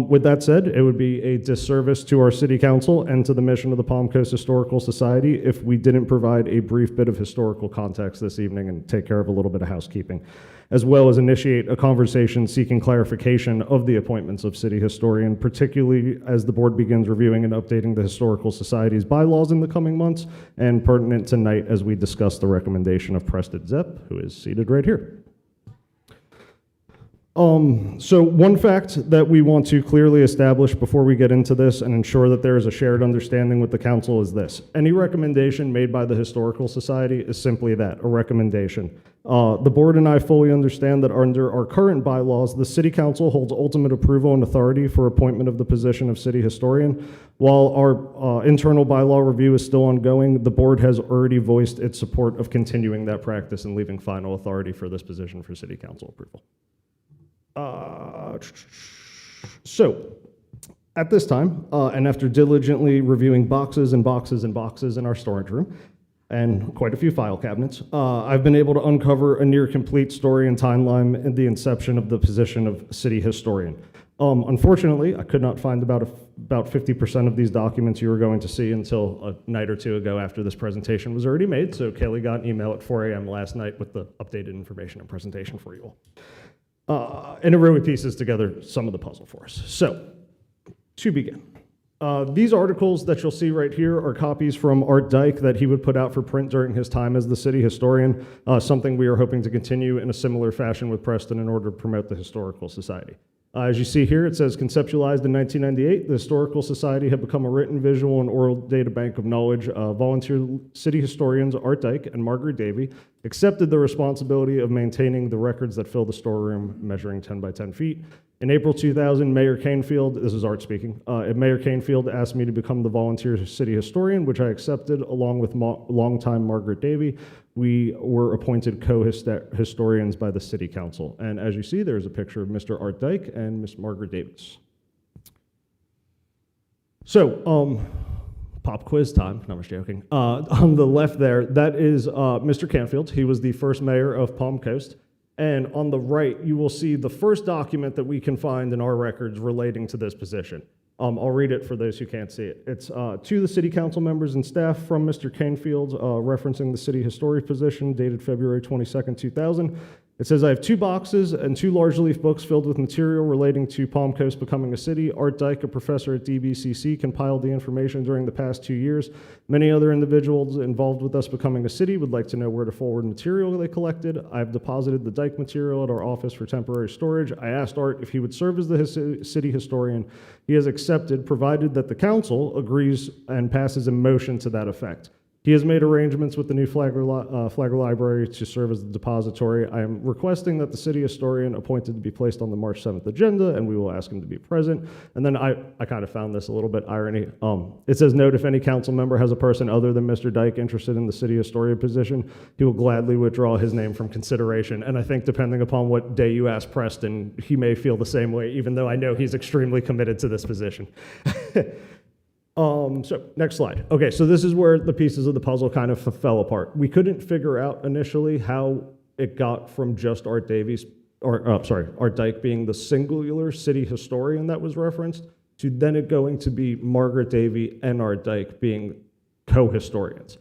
With that said, it would be a disservice to our city council and to the mission of the Palm Coast Historical Society if we didn't provide a brief bit of historical context this evening and take care of a little bit of housekeeping, as well as initiate a conversation seeking clarification of the appointments of city historian, particularly as the board begins reviewing and updating the Historical Society's bylaws in the coming months, and pertinent tonight as we discuss the recommendation of Preston Zepp, who is seated right here. So one fact that we want to clearly establish before we get into this and ensure that there is a shared understanding with the council is this. Any recommendation made by the Historical Society is simply that, a recommendation. The board and I fully understand that under our current bylaws, the city council holds ultimate approval and authority for appointment of the position of city historian. While our internal bylaw review is still ongoing, the board has already voiced its support of continuing that practice and leaving final authority for this position for city council approval. So, at this time, and after diligently reviewing boxes and boxes and boxes in our storage room, and quite a few file cabinets, I've been able to uncover a near complete story and timeline in the inception of the position of city historian. Unfortunately, I could not find about 50% of these documents you were going to see until a night or two ago after this presentation was already made, so Kaylee got an email at 4 a.m. last night with the updated information and presentation for you all. And it really pieces together some of the puzzle for us. So, to begin, these articles that you'll see right here are copies from Art Dyke that he would put out for print during his time as the city historian, something we are hoping to continue in a similar fashion with Preston in order to promote the Historical Society. As you see here, it says conceptualized in 1998, the Historical Society had become a written, visual, and oral data bank of knowledge. Volunteer city historians Art Dyke and Margaret Davey accepted the responsibility of maintaining the records that fill the storeroom, measuring 10 by 10 feet. In April 2000, Mayor Canefield, this is Art speaking, Mayor Canefield asked me to become the volunteer city historian, which I accepted along with longtime Margaret Davey. We were appointed co-historians by the city council. And as you see, there's a picture of Mr. Art Dyke and Miss Margaret Davis. So, pop quiz time. No, I'm just joking. On the left there, that is Mr. Canfield. He was the first mayor of Palm Coast. And on the right, you will see the first document that we can find in our records relating to this position. I'll read it for those who can't see it. It's to the city council members and staff from Mr. Canefield, referencing the city historian position, dated February 22nd, 2000. It says, I have 2 boxes and 2 large leaf books filled with material relating to Palm Coast becoming a city. Art Dyke, a professor at DBCC, compiled the information during the past 2 years. Many other individuals involved with us becoming a city would like to know where to forward material they collected. I've deposited the Dyke material at our office for temporary storage. I asked Art if he would serve as the city historian. He has accepted, provided that the council agrees and passes a motion to that effect. He has made arrangements with the new Flagler Library to serve as the depository. I am requesting that the city historian appointed to be placed on the March 7th agenda, and we will ask him to be present. And then I kind of found this a little bit irony. It says, note if any council member has a person other than Mr. Dyke interested in the city historian position, he will gladly withdraw his name from consideration. And I think depending upon what day you ask Preston, he may feel the same way, even though I know he's extremely committed to this position. So next slide. Okay, so this is where the pieces of the puzzle kind of fell apart. We couldn't figure out initially how it got from just Art Davies, Art Dyke being the singular city historian that was referenced, to then it going to be Margaret Davie and Art Dyke being co-historians.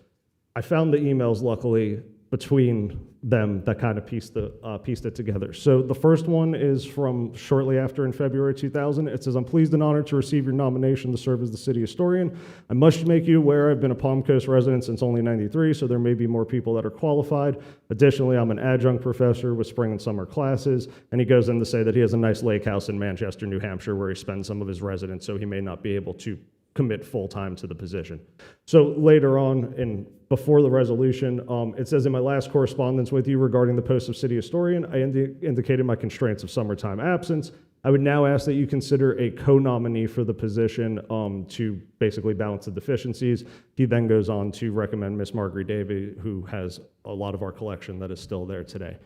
I found the emails, luckily, between them that kind of pieced it together. So the first one is from shortly after in February 2000. It says, "I'm pleased and honored to receive your nomination to serve as the city historian. I must make you aware I've been a Palm Coast resident since only '93, so there may be more people that are qualified. Additionally, I'm an adjunct professor with spring and summer classes." And he goes in to say that he has a nice lake house in Manchester, New Hampshire, where he spends some of his residence, so he may not be able to commit full-time to the position. So later on, before the resolution, it says, "In my last correspondence with you regarding the post of city historian, I indicated my constraints of summertime absence. I would now ask that you consider a co-nominee for the position to basically balance the deficiencies." He then goes on to recommend Miss Margaret Davie, who has a lot of our collection that is still there today.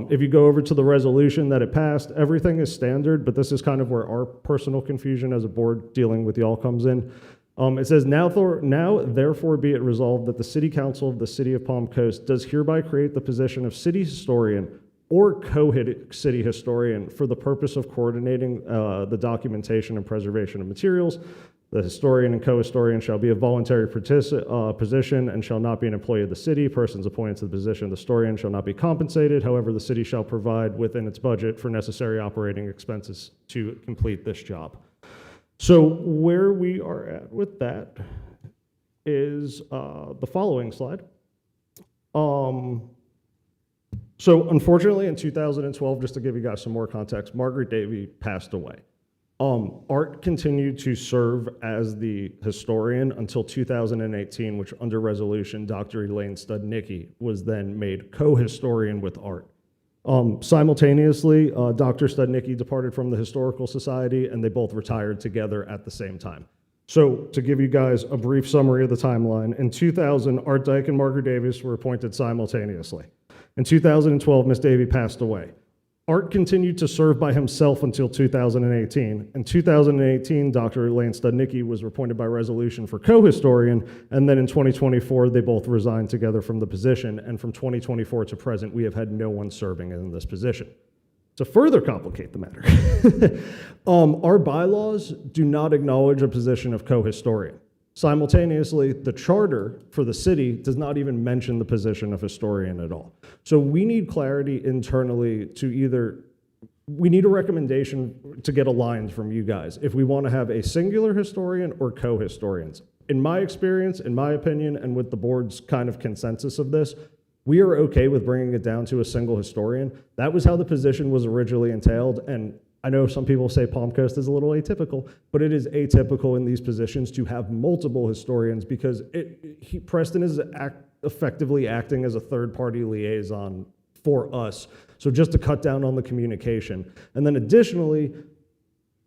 If you go over to the resolution that it passed, everything is standard, but this is kind of where our personal confusion as a board dealing with y'all comes in. It says, now therefore be it resolved that the City Council of the City of Palm Coast does hereby create the position of city historian or co-city historian for the purpose of coordinating the documentation and preservation of materials. The historian and co-historian shall be a voluntary position and shall not be an employee of the city. Persons appointed to the position of the historian shall not be compensated. However, the city shall provide within its budget for necessary operating expenses to complete this job. So where we are at with that is the following slide. So unfortunately, in 2012, just to give you guys some more context, Margaret Davie passed away. Art continued to serve as the historian until 2018, which under resolution, Dr. Elaine Studnicki was then made co-historian with Art. Simultaneously, Dr. Studnicki departed from the Historical Society, and they both retired together at the same time. So to give you guys a brief summary of the timeline, in 2000, Art Dyke and Margaret Davies were appointed simultaneously. In 2012, Miss Davie passed away. Art continued to serve by himself until 2018. In 2018, Dr. Elaine Studnicki was appointed by resolution for co-historian, and then in 2024, they both resigned together from the position, and from 2024 to present, we have had no one serving in this position. To further complicate the matter, our bylaws do not acknowledge a position of co-historian. Simultaneously, the charter for the city does not even mention the position of historian at all. So we need clarity internally we need a recommendation to get aligned from you guys if we want to have a singular historian or co-historians. In my experience, in my opinion, and with the board's kind of consensus of this, we are okay with bringing it down to a single historian. That was how the position was originally entailed, and I know some people say Palm Coast is a little atypical, but it is atypical in these positions to have multiple historians because Preston is effectively acting as a third-party liaison for us. So just to cut down on the communication. And then additionally,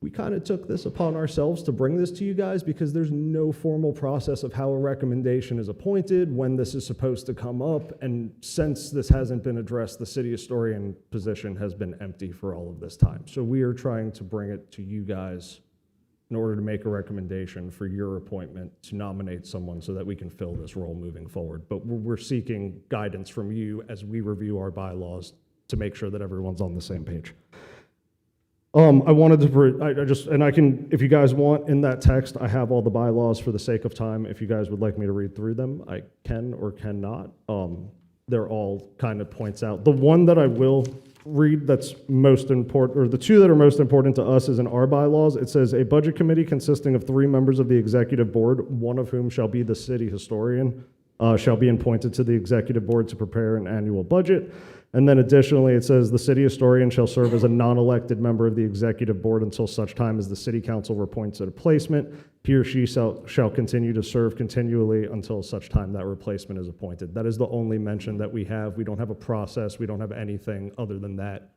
we kind of took this upon ourselves to bring this to you guys because there's no formal process of how a recommendation is appointed, when this is supposed to come up, and since this hasn't been addressed, the city historian position has been empty for all of this time. So we are trying to bring it to you guys in order to make a recommendation for your appointment to nominate someone so that we can fill this role moving forward. But we're seeking guidance from you as we review our bylaws to make sure that everyone's on the same page. I wanted to, and I can, if you guys want, in that text, I have all the bylaws for the sake of time. If you guys would like me to read through them, I can or cannot. They're all kind of points out. The one that I will read that's most important, or the two that are most important to us is in our bylaws. It says a budget committee consisting of 3 members of the executive board, one of whom shall be the city historian, shall be appointed to the executive board to prepare an annual budget. And then additionally, it says the city historian shall serve as a non-elected member of the executive board until such time as the city council appoints a replacement. He or she shall continue to serve continually until such time that replacement is appointed. That is the only mention that we have. We don't have a process. We don't have anything other than that.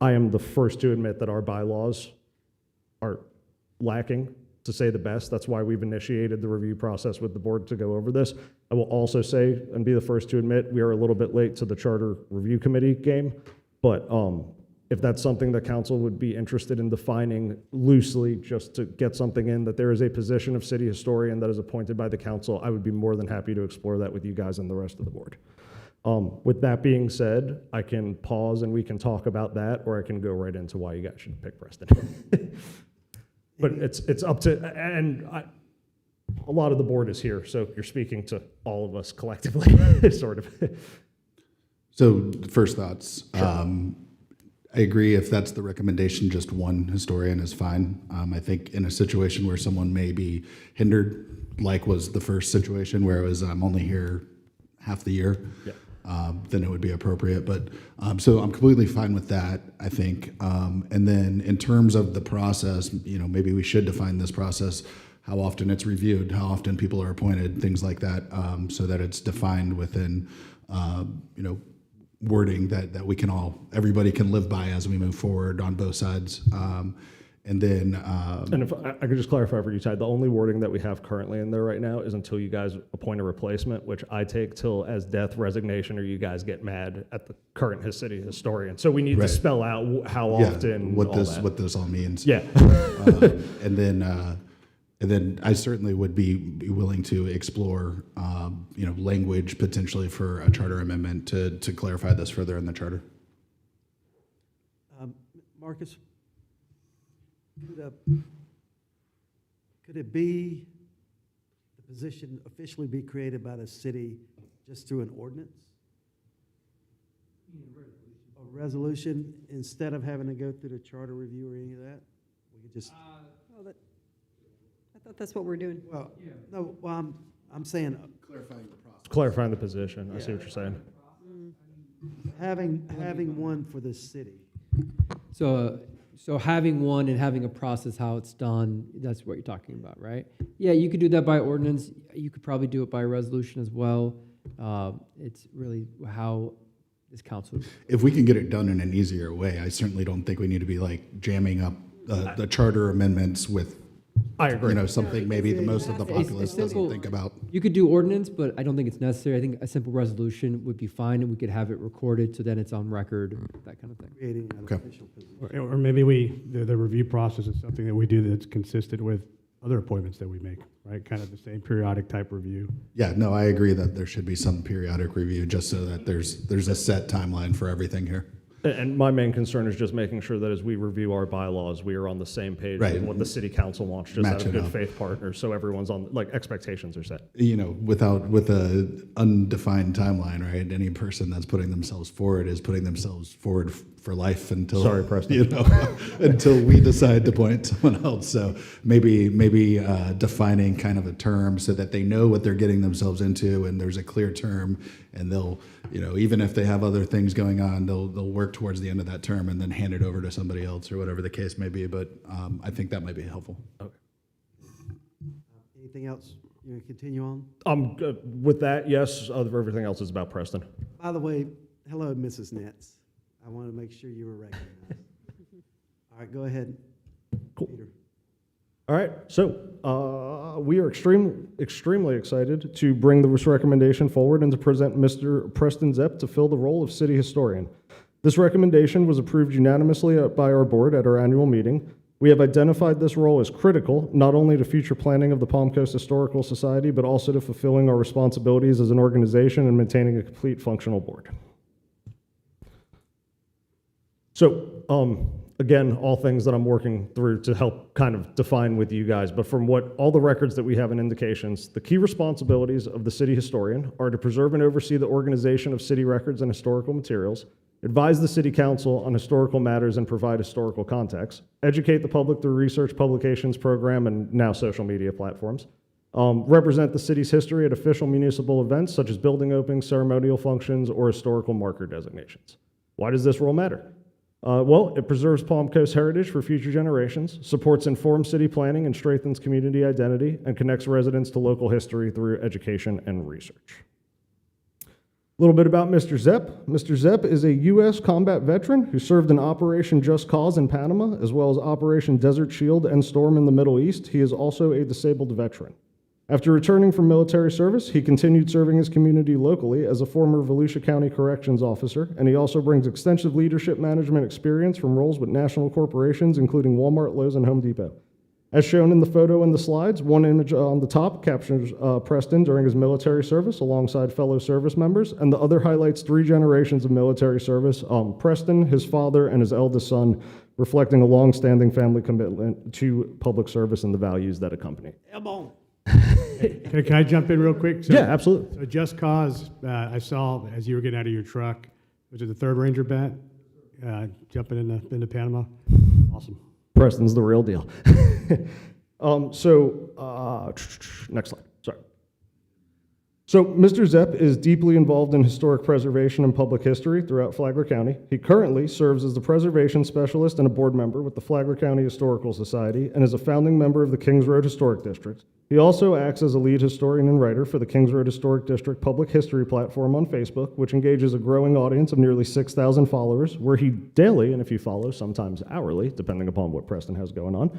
I am the first to admit that our bylaws are lacking, to say the best. That's why we've initiated the review process with the board to go over this. I will also say, and be the first to admit, we are a little bit late to the charter review committee game, but If that's something that council would be interested in defining loosely, just to get something in, that there is a position of city historian that is appointed by the council, I would be more than happy to explore that with you guys and the rest of the board. With that being said, I can pause and we can talk about that, or I can go right into why you guys should pick Preston. But it's up to, and a lot of the board is here, so you're speaking to all of us collectively, sort of. So first thoughts. I agree if that's the recommendation, just one historian is fine. I think in a situation where someone may be hindered, like was the first situation where it was I'm only here half the year, then it would be appropriate. But so I'm completely fine with that, I think. And then in terms of the process, maybe we should define this process, how often it's reviewed, how often people are appointed, things like that, so that it's defined within, wording that everybody can live by as we move forward on both sides. And then, and if I could just clarify for you, Ty, the only wording that we have currently in there right now is until you guys appoint a replacement, which I take till as death, resignation, or you guys get mad at the current city historian. So we need to spell out how often, what this all means. Yeah. And then I certainly would be willing to explore, language potentially for a charter amendment to clarify this further in the charter. Marcus, could it be, the position officially be created by the city just through an ordinance? A resolution, instead of having to go through the charter review or any of that? We could just. I thought that's what we're doing. Well, no, well, I'm saying. Clarifying the process. Clarifying the position. I see what you're saying. Having one for the city. So having one and having a process how it's done, that's what you're talking about, right? Yeah, you could do that by ordinance. You could probably do it by resolution as well. It's really how this council. If we can get it done in an easier way, I certainly don't think we need to be like jamming up the charter amendments with, I agree. Something maybe the most of the populace doesn't think about. You could do ordinance, but I don't think it's necessary. I think a simple resolution would be fine, and we could have it recorded, so then it's on record, that kind of thing. Creating an official position. Or maybe the review process is something that we do that's consistent with other appointments that we make, right? Kind of the same periodic type review. Yeah, no, I agree that there should be some periodic review just so that there's a set timeline for everything here. And my main concern is just making sure that as we review our bylaws, we are on the same page with what the city council wants, just as good faith partners, so everyone's on, expectations are set. With a undefined timeline, right? Any person that's putting themselves forward is putting themselves forward for life until, sorry, Preston. until we decide to point someone else. So maybe defining kind of a term so that they know what they're getting themselves into, and there's a clear term, and they'll, even if they have other things going on, they'll work towards the end of that term and then hand it over to somebody else or whatever the case may be. But I think that might be helpful. Okay. Anything else? You want to continue on? With that, yes. Everything else is about Preston. By the way, hello, Mrs. Nets. I want to make sure you were recognized. All right, go ahead, Peter. All right, so we are extremely excited to bring this recommendation forward and to present Mr. Preston Zepp to fill the role of city historian. This recommendation was approved unanimously by our board at our annual meeting. We have identified this role as critical, not only to future planning of the Palm Coast Historical Society, but also to fulfilling our responsibilities as an organization and maintaining a complete functional board. So, again, all things that I'm working through to help kind of define with you guys, but from all the records that we have and indications, the key responsibilities of the city historian are to preserve and oversee the organization of city records and historical materials, advise the city council on historical matters and provide historical context, educate the public through research, publications, program, and now social media platforms, represent the city's history at official municipal events such as building openings, ceremonial functions, or historical marker designations. Why does this role matter? Well, it preserves Palm Coast heritage for future generations, supports informed city planning and strengthens community identity, and connects residents to local history through education and research. A little bit about Mr. Zepp. Mr. Zepp is a U.S. combat veteran who served in Operation Just Cause in Panama, as well as Operation Desert Shield and Storm in the Middle East. He is also a disabled veteran. After returning from military service, he continued serving his community locally as a former Volusia County Corrections Officer, and he also brings extensive leadership management experience from roles with national corporations, including Walmart, Lowe's, and Home Depot. As shown in the photo in the slides, one image on the top captures Preston during his military service alongside fellow service members, and the other highlights 3 generations of military service, Preston, his father, and his eldest son, reflecting a long-standing family commitment to public service and the values that accompany. Can I jump in real quick? Yeah, absolutely. So Just Cause, I saw as you were getting out of your truck, was it the 3rd Ranger bat jumping into Panama? Awesome. Preston's the real deal. Next slide, sorry. So Mr. Zepp is deeply involved in historic preservation and public history throughout Flagler County. He currently serves as the preservation specialist and a board member with the Flagler County Historical Society and is a founding member of the Kings Road Historic District. He also acts as a lead historian and writer for the Kings Road Historic District Public History platform on Facebook, which engages a growing audience of nearly 6,000 followers, where he daily, and if you follow, sometimes hourly, depending upon what Preston has going on,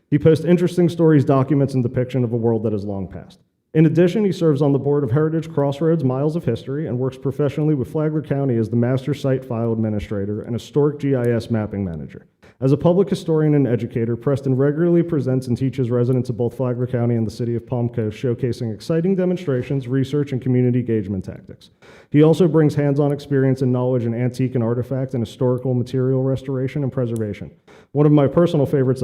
he posts interesting stories, documents, and depiction of a world that has long passed. In addition, he serves on the board of Heritage Crossroads Miles of History and works professionally with Flagler County as the Master Site File Administrator and Historic GIS Mapping Manager. As a public historian and educator, Preston regularly presents and teaches residents of both Flagler County and the city of Palm Coast, showcasing exciting demonstrations, research, and community engagement tactics. He also brings hands-on experience and knowledge in antique and artifact and historical material restoration and preservation. One of my personal favorites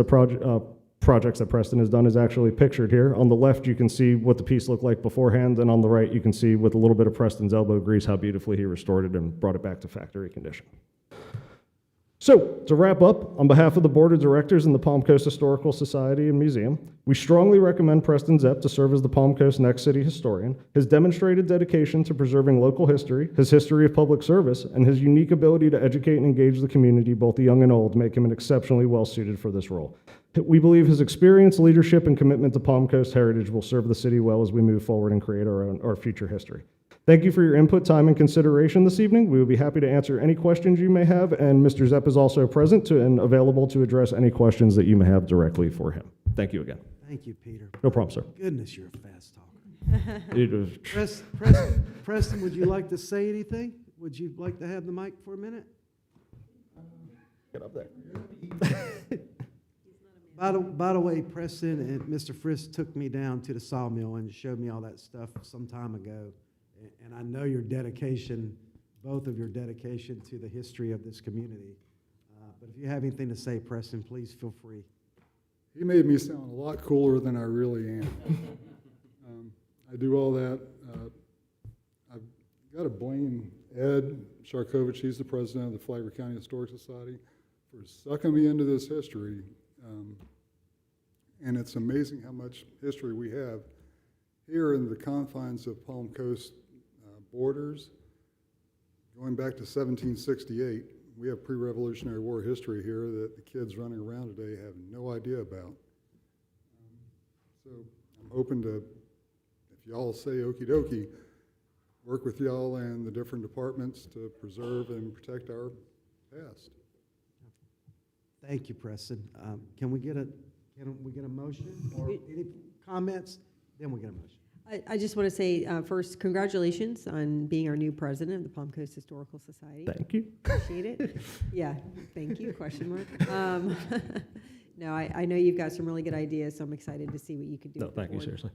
projects that Preston has done is actually pictured here. On the left, you can see what the piece looked like beforehand, and on the right, you can see with a little bit of Preston's elbow grease how beautifully he restored it and brought it back to factory condition. So, to wrap up, on behalf of the Board of Directors and the Palm Coast Historical Society and Museum, we strongly recommend Preston Zepp to serve as the Palm Coast next city historian. His demonstrated dedication to preserving local history, his history of public service, and his unique ability to educate and engage the community, both the young and old, make him exceptionally well-suited for this role. We believe his experience, leadership, and commitment to Palm Coast heritage will serve the city well as we move forward and create our future history. Thank you for your input, time, and consideration this evening. We will be happy to answer any questions you may have, and Mr. Zepp is also present and available to address any questions that you may have directly for him. Thank you again. Thank you, Peter. No problem, sir. Goodness, you're a fast talker. It was- Preston, would you like to say anything? Would you like to have the mic for a minute? Get up there. By the way, Preston and Mr. Frisk took me down to the sawmill and showed me all that stuff some time ago. And I know your dedication, both of your dedication to the history of this community. But if you have anything to say, Preston, please feel free. He made me sound a lot cooler than I really am. I do all that. I've got to blame Ed Sharkovich, he's the president of the Flagler County Historic Society, for sucking me into this history. And it's amazing how much history we have here in the confines of Palm Coast borders. Going back to 1768, we have pre-Revolutionary War history here that the kids running around today have no idea about. So I'm hoping to, if y'all say okie dokie, work with y'all and the different departments to preserve and protect our past. Thank you, Preston. Can we get a motion or any comments? Then we get a motion. I just want to say, first, congratulations on being our new president of the Palm Coast Historical Society. Thank you. Appreciate it. Yeah, thank you, question mark. No, I know you've got some really good ideas, so I'm excited to see what you can do. No, thank you, seriously.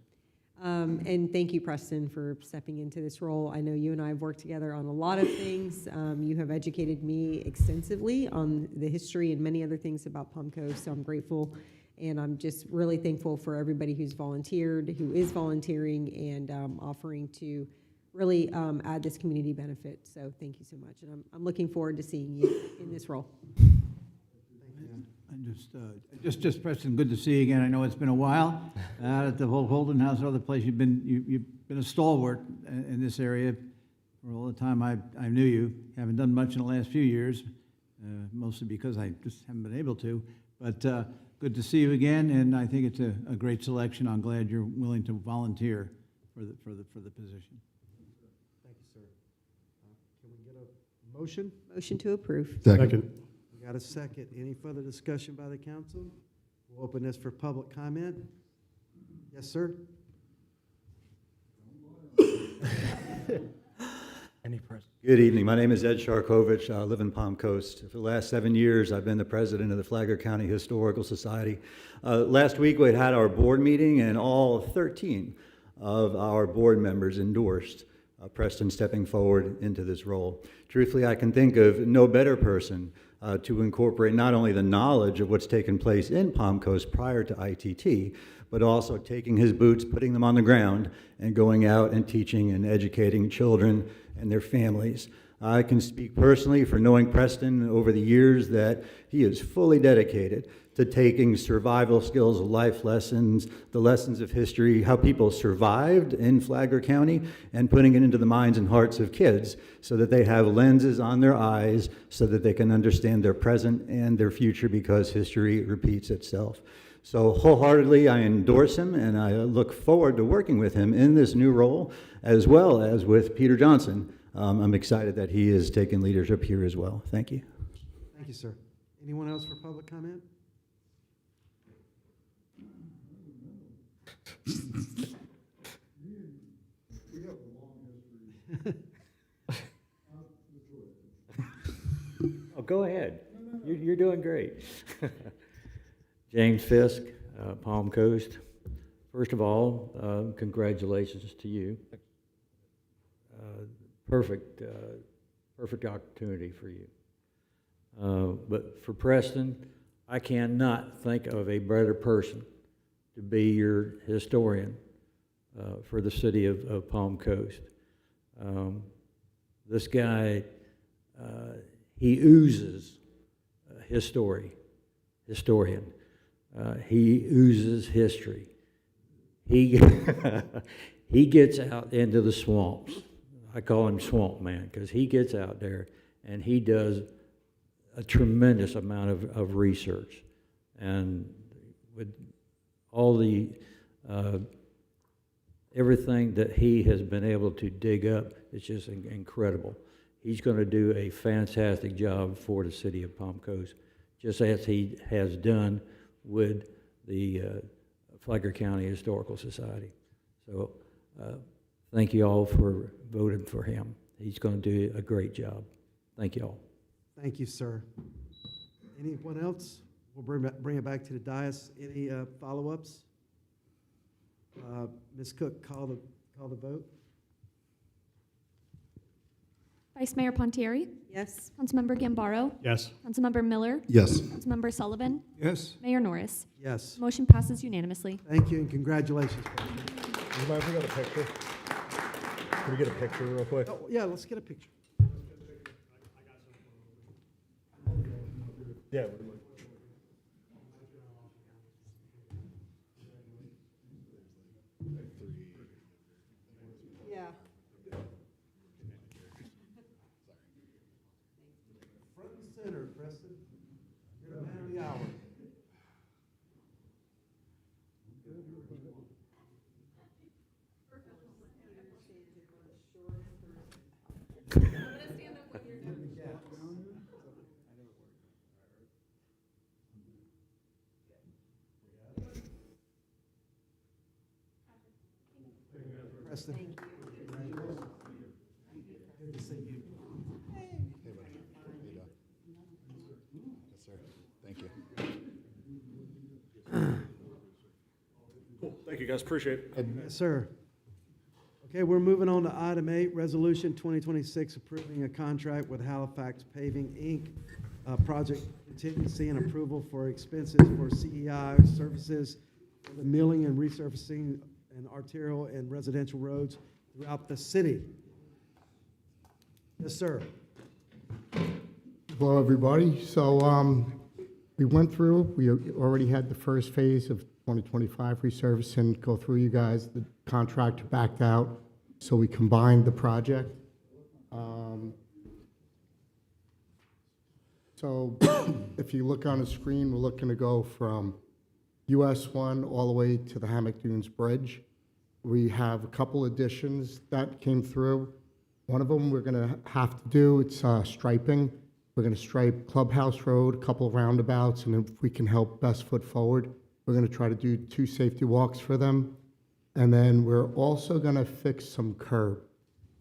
And thank you, Preston, for stepping into this role. I know you and I have worked together on a lot of things. You have educated me extensively on the history and many other things about Palm Coast, so I'm grateful. And I'm just really thankful for everybody who's volunteered, who is volunteering, and offering to really add this community benefit. So thank you so much. And I'm looking forward to seeing you in this role. And just Preston, good to see you again. I know it's been a while out at the Holden House or other place. You've been a stalwart in this area for all the time I knew you. Haven't done much in the last few years, mostly because I just haven't been able to. But good to see you again, and I think it's a great selection. I'm glad you're willing to volunteer for the position. Thank you, sir. Can we get a motion? Motion to approve. Second. We got a second. Any further discussion by the council? We'll open this for public comment. Yes, sir. Good evening. My name is Ed Sharkovich. I live in Palm Coast. For the last 7 years, I've been the president of the Flagler County Historical Society. Last week, we had our board meeting, and all 13 of our board members endorsed Preston stepping forward into this role. Truthfully, I can think of no better person to incorporate not only the knowledge of what's taken place in Palm Coast prior to ITT, but also taking his boots, putting them on the ground, and going out and teaching and educating children and their families. I can speak personally for knowing Preston over the years that he is fully dedicated to taking survival skills, life lessons, the lessons of history, how people survived in Flagler County, and putting it into the minds and hearts of kids so that they have lenses on their eyes so that they can understand their present and their future, because history repeats itself. So wholeheartedly, I endorse him, and I look forward to working with him in this new role, as well as with Peter Johnson. I'm excited that he has taken leadership here as well. Thank you. Thank you, sir. Anyone else for public comment? Oh, go ahead. You're doing great. James Fisk, Palm Coast. First of all, congratulations to you. Perfect opportunity for you. But for Preston, I cannot think of a better person to be your historian for the city of Palm Coast. This guy, he oozes historian. He oozes history. He gets out into the swamps. I call him Swamp Man because he gets out there and he does a tremendous amount of research. And with all the everything that he has been able to dig up, it's just incredible. He's going to do a fantastic job for the city of Palm Coast, just as he has done with the Flagler County Historical Society. So thank you all for voting for him. He's going to do a great job. Thank you all. Thank you, sir. Anyone else? We'll bring it back to the dais. Any follow-ups? Ms. Cook, call the vote. Vice Mayor Pontieri? Yes. Councilmember Gambaro? Yes. Councilmember Miller? Yes. Councilmember Sullivan? Yes. Mayor Norris? Yes. Motion passes unanimously. Thank you and congratulations. You mind if we got a picture? Can we get a picture real quick? Oh, yeah, let's get a picture. Yeah. Yeah. Front and center, Preston. You're the man of the hour. Preston. Good to see you. Yes, sir. Thank you. Cool. Thank you, guys. Appreciate it. Yes, sir. Okay, we're moving on to item 8, Resolution 2026 approving a contract with Halifax Paving, Inc., project contingency and approval for expenses for CEI services for the milling and resurfacing and arterial and residential roads throughout the city. Yes, sir. Hello, everybody. So we went through, we already had the first phase of 2025 resurfacing go through you guys. The contractor backed out, so we combined the project. So if you look on the screen, we're looking to go from US 1 all the way to the Hammock Dunes Bridge. We have a couple additions that came through. One of them we're going to have to do, it's striping. We're going to stripe Clubhouse Road, a couple of roundabouts, and if we can help Best Foot Forward, we're going to try to do 2 safety walks for them. And then we're also going to fix some curb.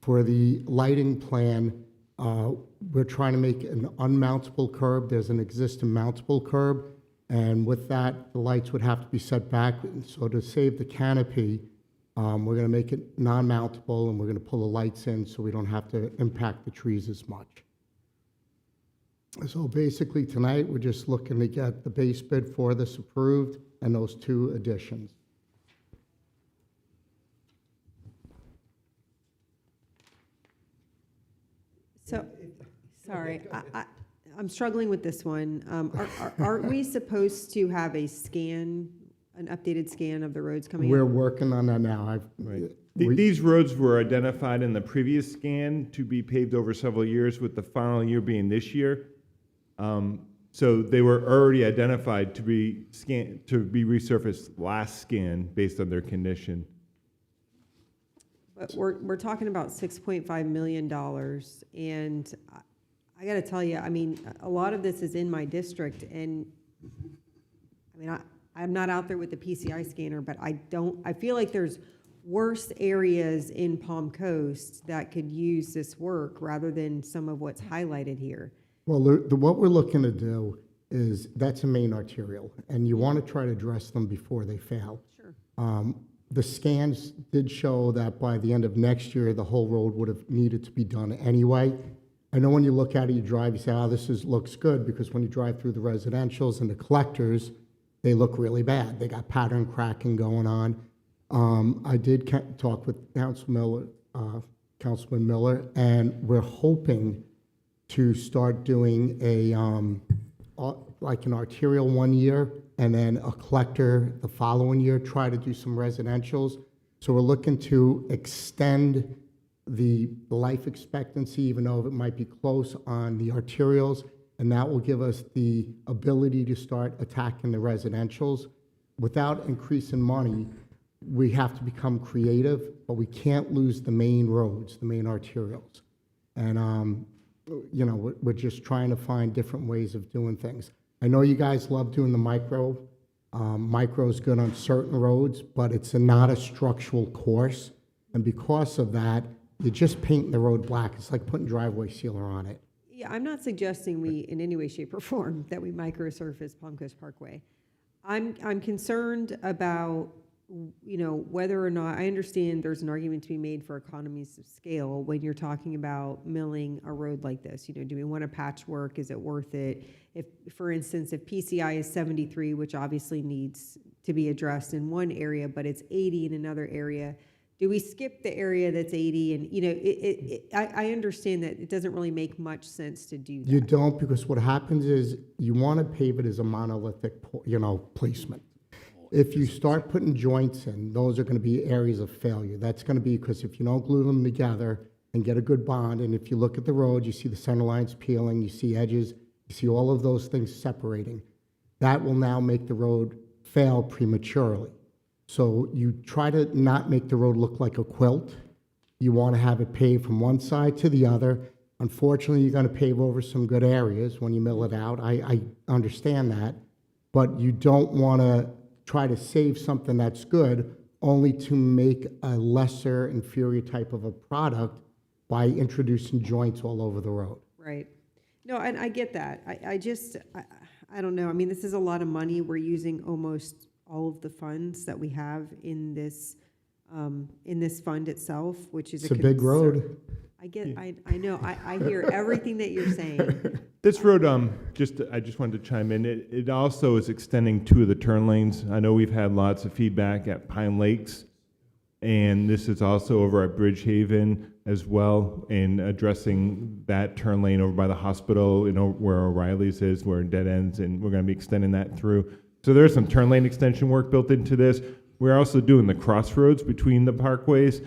For the lighting plan, we're trying to make an unmountable curb. There's an existing mountable curb, and with that, the lights would have to be set back. And so to save the canopy, we're going to make it non-mountable, and we're going to pull the lights in so we don't have to impact the trees as much. So basically, tonight, we're just looking to get the base bid for this approved and those 2 additions. So, sorry, I'm struggling with this one. Aren't we supposed to have a scan, an updated scan of the roads coming We're up? working on that now. These roads were identified in the previous scan to be paved over several years, with the final year being this year. So they were already identified to be resurfaced last scan based on their condition. But we're talking about $6.5 million, and I got to tell you, I mean, a lot of this is in my district, and I mean, I'm not out there with the PCI scanner, but I feel like there's worse areas in Palm Coast that could use this work rather than some of what's highlighted here. Well, what we're looking to do is, that's a main arterial, and you want to try to address them before they fail. Sure. The scans did show that by the end of next year, the whole road would have needed to be done anyway. I know when you look at it, you drive, you say, oh, looks good, because when you drive through the residentials and the collectors, they look really bad. They got pattern cracking going on. I did talk with Councilman Miller, and we're hoping to start doing like an arterial 1 year, and then a collector the following year, try to do some residentials. So we're looking to extend the life expectancy, even though it might be close on the arterials, and that will give us the ability to start attacking the residentials. Without increasing money, we have to become creative, but we can't lose the main roads, the main arterials. And, you know, we're just trying to find different ways of doing things. I know you guys love doing the micro. Micro's good on certain roads, but it's not a structural course. And because of that, you're just painting the road black. It's like putting driveway sealer on it. Yeah, I'm not suggesting we, in any way, shape, or form, that we microsurface Palm Coast Parkway. I'm concerned about, you know, whether or not, I understand there's an argument to be made for economies of scale when you're talking about milling a road like this. You know, do we want a patchwork? Is it worth it? If, for instance, if PCI is 73, which obviously needs to be addressed in one area, but it's 80 in another area, do we skip the area that's 80? And, you know, I understand that it doesn't really make much sense to do that. You don't, because what happens is you want to pave it as a monolithic, placement. If you start putting joints in, those are going to be areas of failure. That's going to be because if you don't glue them together and get a good bond, and if you look at the road, you see the center lines peeling, you see edges, you see all of those things separating. That will now make the road fail prematurely. So you try to not make the road look like a quilt. You want to have it paved from one side to the other. Unfortunately, you're going to pave over some good areas when you mill it out. I understand that. But you don't want to try to save something that's good only to make a lesser, inferior type of a product by introducing joints all over the road. Right. No, and I get that. I don't know. I mean, this is a lot of money. We're using almost all of the funds that we have in this fund itself, which is It's a big road. I get, I know, I hear everything that you're saying. This road, I just wanted to chime in. It also is extending 2 of the turn lanes. I know we've had lots of feedback at Pine Lakes, and this is also over at Bridgehaven as well, in addressing that turn lane over by the hospital, where O'Reilly's is, where it dead ends, and we're going to be extending that through. So there's some turn lane extension work built into this. We're also doing the crossroads between the parkways.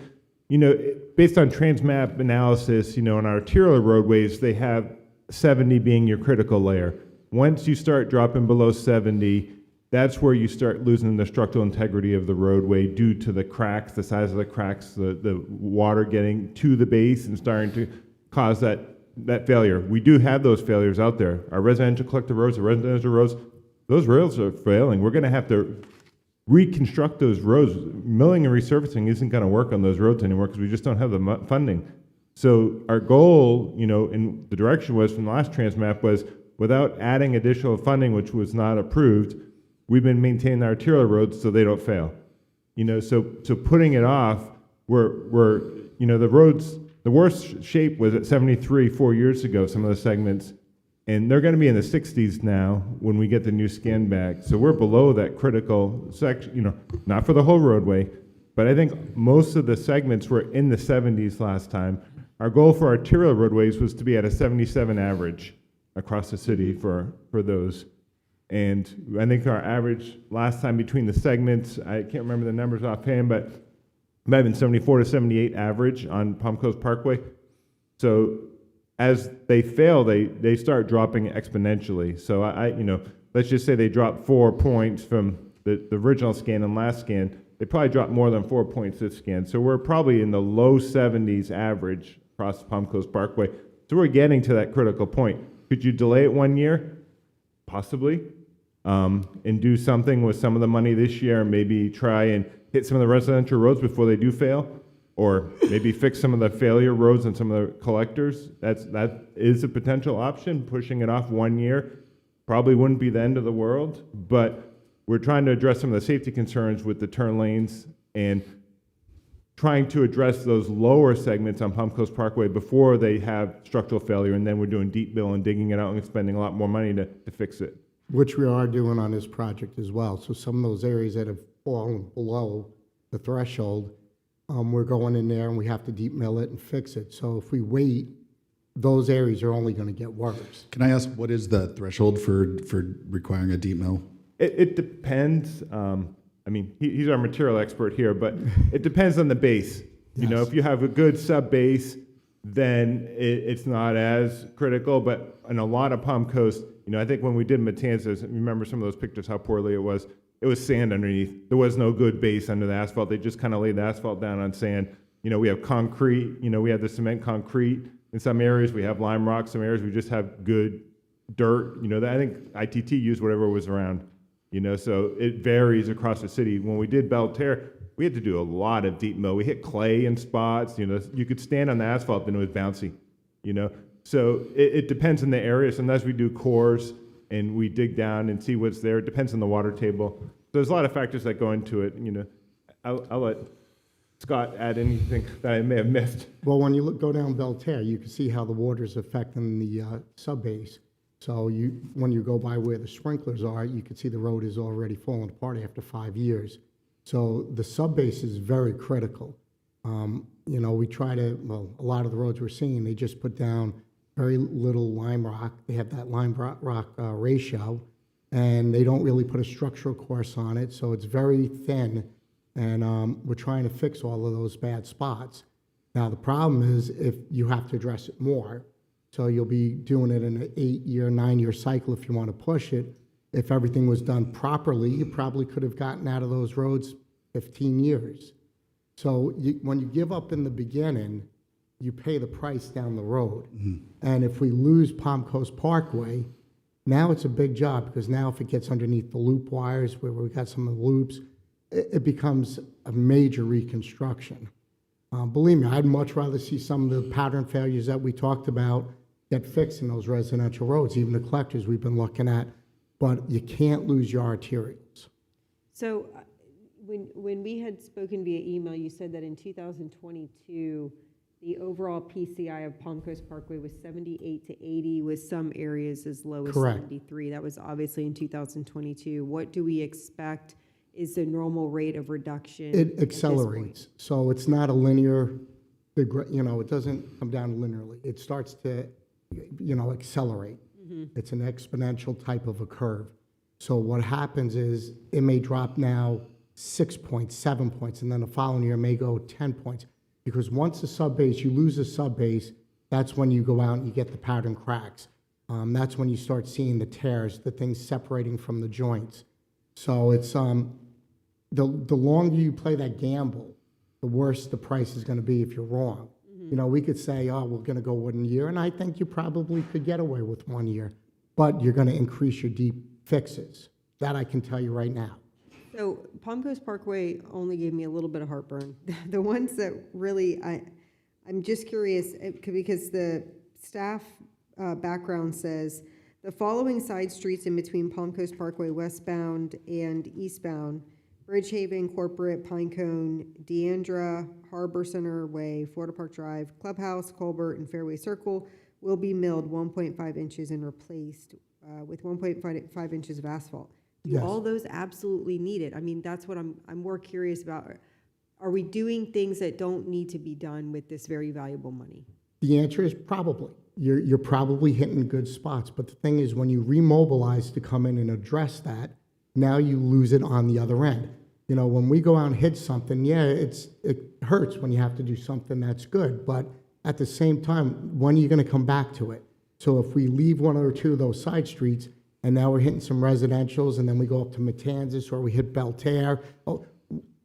Based on Transmap analysis, on our arterial roadways, they have 70 being your critical layer. Once you start dropping below 70, that's where you start losing the structural integrity of the roadway due to the cracks, the size of the cracks, the water getting to the base and starting to cause that failure. We do have those failures out there. Our residential collector roads, the residential roads, those rails are failing. We're going to have to reconstruct those roads. Milling and resurfacing isn't going to work on those roads anymore because we just don't have the funding. So our goal, and the direction was from the last Transmap was, without adding additional funding, which was not approved, we've been maintaining our arterial roads so they don't fail. So putting it off, the roads, the worst shape was at 73 4 years ago, some of the segments, and they're going to be in the 60s now when we get the new scan back. So we're below that critical section, not for the whole roadway, but I think most of the segments were in the 70s last time. Our goal for arterial roadways was to be at a 77 average across the city for those. And I think our average last time between the segments, I can't remember the numbers offhand, but it might have been 74 to 78 average on Palm Coast Parkway. So as they fail, they start dropping exponentially. So let's just say they drop 4 points from the original scan and last scan. They probably dropped more than 4 points this scan. So we're probably in the low 70s average across Palm Coast Parkway. So we're getting to that critical point. Could you delay it 1 year? Possibly. And do something with some of the money this year and maybe try and hit some of the residential roads before they do fail, or maybe fix some of the failure roads and some of the collectors. That is a potential option. Pushing it off 1 year probably wouldn't be the end of the world, but we're trying to address some of the safety concerns with the turn lanes and trying to address those lower segments on Palm Coast Parkway before they have structural failure, and then we're doing deep bill and digging it out and spending a lot more money to fix it. Which we are doing on this project as well. So some of those areas that have fallen below the threshold, we're going in there and we have to deep mill it and fix it. So if we wait, those areas are only going to get worse. Can I ask, what is the threshold for requiring a deep mill? It depends. He's our material expert here, but it depends on the base. If you have a good sub base, then it's not as critical. But in a lot of Palm Coast, I think when we did Matanzas, remember some of those pictures, how poorly it was. It was sand underneath. There was no good base under the asphalt. They just kind of laid the asphalt down on sand. We have concrete. We have the cement concrete. In some areas, we have lime rock. Some areas, we just have good dirt. I think ITT used whatever was around. So it varies across the city. When we did Belterre, we had to do a lot of deep mill. We hit clay in spots. You could stand on the asphalt and it was bouncy. So it depends on the area. Sometimes we do cores and we dig down and see what's there. It depends on the water table. So there's a lot of factors that go into it. I'll let Scott add anything that I may have missed. Well, when you go down Belterre, you can see how the water's affecting the sub-base. So when you go by where the sprinklers are, you can see the road is already falling apart after 5 years. So the sub-base is very critical. We try to, a lot of the roads we're seeing, they just put down very little lime rock. They have that lime rock ratio, and they don't really put a structural course on it, so it's very thin, and we're trying to fix all of those bad spots. Now, the problem is if you have to address it more, so you'll be doing it in an 8-year, 9-year cycle if you want to push it. If everything was done properly, you probably could have gotten out of those roads 15 years. So when you give up in the beginning, you pay the price down the road. Mm-hmm. And if we lose Palm Coast Parkway, now it's a big job, because now if it gets underneath the loop wires where we got some of the loops, it becomes a major reconstruction. Believe me, I'd much rather see some of the pattern failures that we talked about get fixed in those residential roads, even the collectors we've been looking at, but you can't lose your arterials. So when we had spoken via email, you said that in 2022, the overall PCI of Palm Coast Parkway was 78 to 80, with some areas as low as Correct. 73. That was obviously in 2022. What do we expect is the normal rate of reduction? It accelerates. So it's not a linear, it doesn't come down linearly. It starts to, accelerate. Mm-hmm. It's an exponential type of a curve. So what happens is it may drop now 6 points, 7 points, and then the following year may go 10 points. Because once the sub-base, you lose the sub-base, that's when you go out and you get the pattern cracks. That's when you start seeing the tears, the things separating from the joints. So it's the longer you play that gamble, the worse the price is going to be if you're wrong. Mm-hmm. We could say, oh, we're going to go 1 year, and I think you probably could get away with 1 year, but you're going to increase your deep fixes. That I can tell you right now. So Palm Coast Parkway only gave me a little bit of heartburn. The ones that really, I'm just curious, because the staff background says, the following side streets in between Palm Coast Parkway westbound and eastbound, Bridgehaven, Corporate, Pinecone, Deandra, Harbor Center Way, Florida Park Drive, Clubhouse, Colbert, and Fairway Circle, will be milled 1.5 inches and replaced with 1.5 inches of asphalt. Do Yes. all those absolutely need it? I mean, that's what I'm more curious about. Are we doing things that don't need to be done with this very valuable money? The answer is probably. You're probably hitting good spots. But the thing is, when you remobilize to come in and address that, now you lose it on the other end. You know, when we go out and hit something, yeah, it hurts when you have to do something that's good. But at the same time, when are you going to come back to it? So if we leave one or two of those side streets, and now we're hitting some residentials, and then we go up to Matanzas, or we hit Belterre,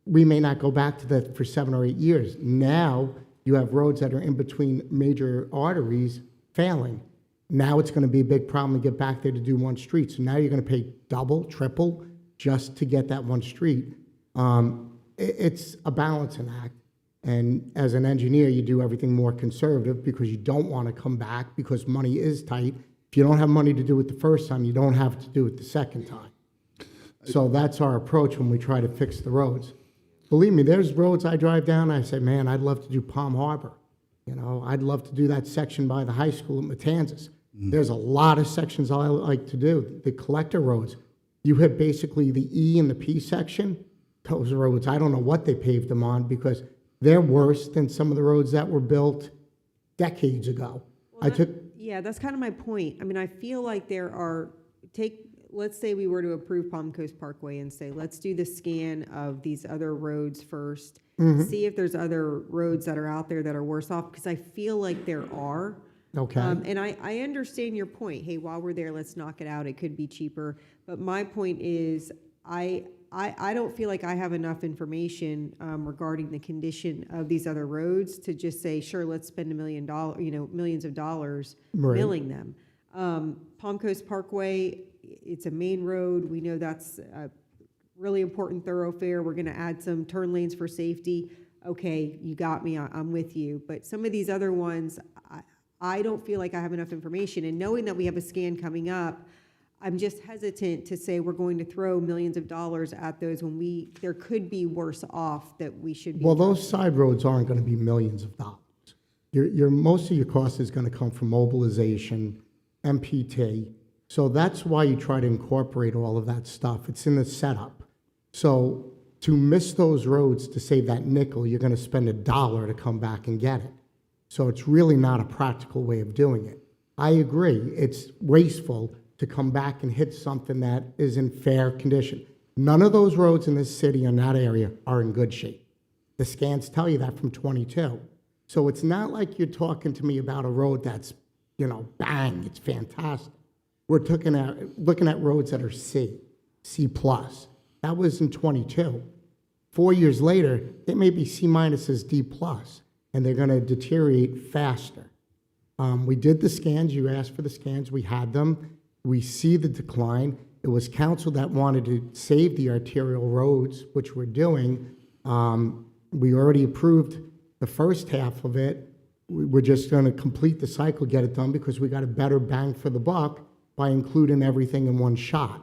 we may not go back to that for 7 or 8 years. Now you have roads that are in between major arteries failing. Now it's going to be a big problem to get back there to do one street. So now you're going to pay double, triple just to get that one street. It's a balancing act. And as an engineer, you do everything more conservative because you don't want to come back because money is tight. If you don't have money to do it the first time, you don't have to do it the second time. So that's our approach when we try to fix the roads. Believe me, there's roads I drive down, and I say, man, I'd love to do Palm Harbor. You know, I'd love to do that section by the high school at Matanzas. There's a lot of sections I like to do. The collector roads, you hit basically the E and the P section. Those roads, I don't know what they paved them on because they're worse than some of the roads that were built decades ago. Yeah, that's kind of my point. I mean, I feel like let's say we were to approve Palm Coast Parkway and say, let's do the scan of these other roads first, see if there's other roads that are out there that are worse off, because I feel like there are. Okay. And I understand your point. Hey, while we're there, let's knock it out. It could be cheaper. But my point is, I don't feel like I have enough information regarding the condition of these other roads to just say, sure, let's spend $1 million, millions of dollars Right. milling them. Palm Coast Parkway, it's a main road. We know that's a really important thoroughfare. We're going to add some turn lanes for safety. Okay, you got me. I'm with you. But some of these other ones, I don't feel like I have enough information. And knowing that we have a scan coming up, I'm just hesitant to say we're going to throw millions of dollars at those when there could be worse off that we should be. Well, those side roads aren't going to be millions of dollars. Most of your cost is going to come from mobilization, MPT. So that's why you try to incorporate all of that stuff. It's in the setup. So to miss those roads to save that nickel, you're going to spend $1 to come back and get it. So it's really not a practical way of doing it. I agree. It's wasteful to come back and hit something that is in fair condition. None of those roads in this city in that area are in good shape. The scans tell you that from 22. So it's not like you're talking to me about a road that's, bang, it's fantastic. We're looking at roads that are C+. That was in 22. 4 years later, they may be C- as D+, and they're going to deteriorate faster. We did the scans. You asked for the scans. We had them. We see the decline. It was council that wanted to save the arterial roads, which we're doing. We already approved the first half of it. We're just going to complete the cycle, get it done, because we got a better bang for the buck by including everything in one shot.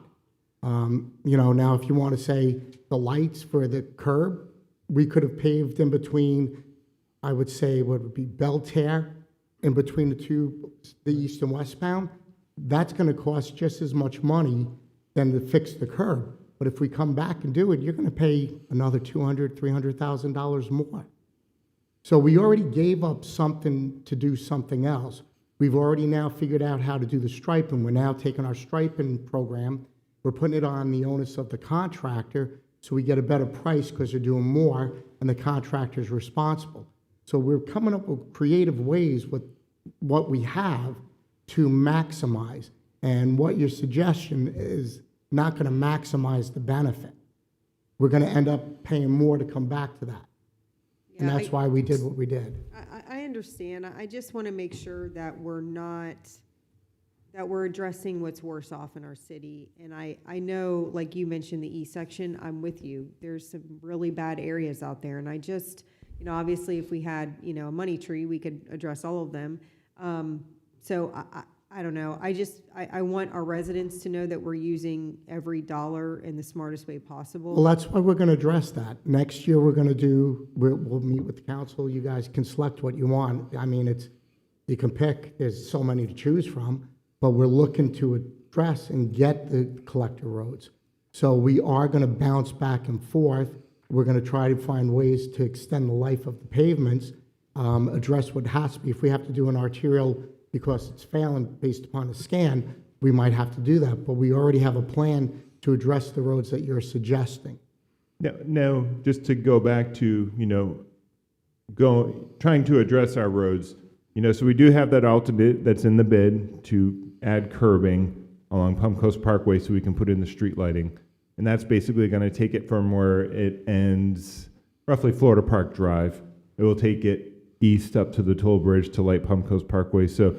Now if you want to say the lights for the curb, we could have paved in between, I would say, what would be Belterre, in between the two, the east and westbound. That's going to cost just as much money than to fix the curb. But if we come back and do it, you're going to pay another $200,000, $300,000 more. So we already gave up something to do something else. We've already now figured out how to do the striping. We're now taking our striping program, we're putting it on the onus of the contractor so we get a better price because they're doing more and the contractor's responsible. So we're coming up with creative ways with what we have to maximize. And what your suggestion is not going to maximize the benefit. We're going to end up paying more to come back to that. And Yeah, that's why we did what we did. I understand. I just want to make sure that we're addressing what's worse off in our city. And I know, like you mentioned, the E section, I'm with you. There's some really bad areas out there. And I just, You know, obviously, if we had, you know, a money tree, we could address all of them. So I don't know. I want our residents to know that we're using every dollar in the smartest way possible. Well, that's why we're going to address that. Next year, we'll meet with the council. You guys can select what you want. I mean, you can pick, there's so many to choose from, but we're looking to address and get the collector roads. So we are going to bounce back and forth. We're going to try to find ways to extend the life of the pavements, address what has to be. If we have to do an arterial because it's failing based upon a scan, we might have to do that. But we already have a plan to address the roads that you're suggesting. Now, just to go back to, trying to address our roads, so we do have that ultimate that's in the bid to add curbing along Palm Coast Parkway so we can put in the street lighting. And that's basically going to take it from where it ends, roughly Florida Park Drive. It will take it east up to the toll bridge to light Palm Coast Parkway. So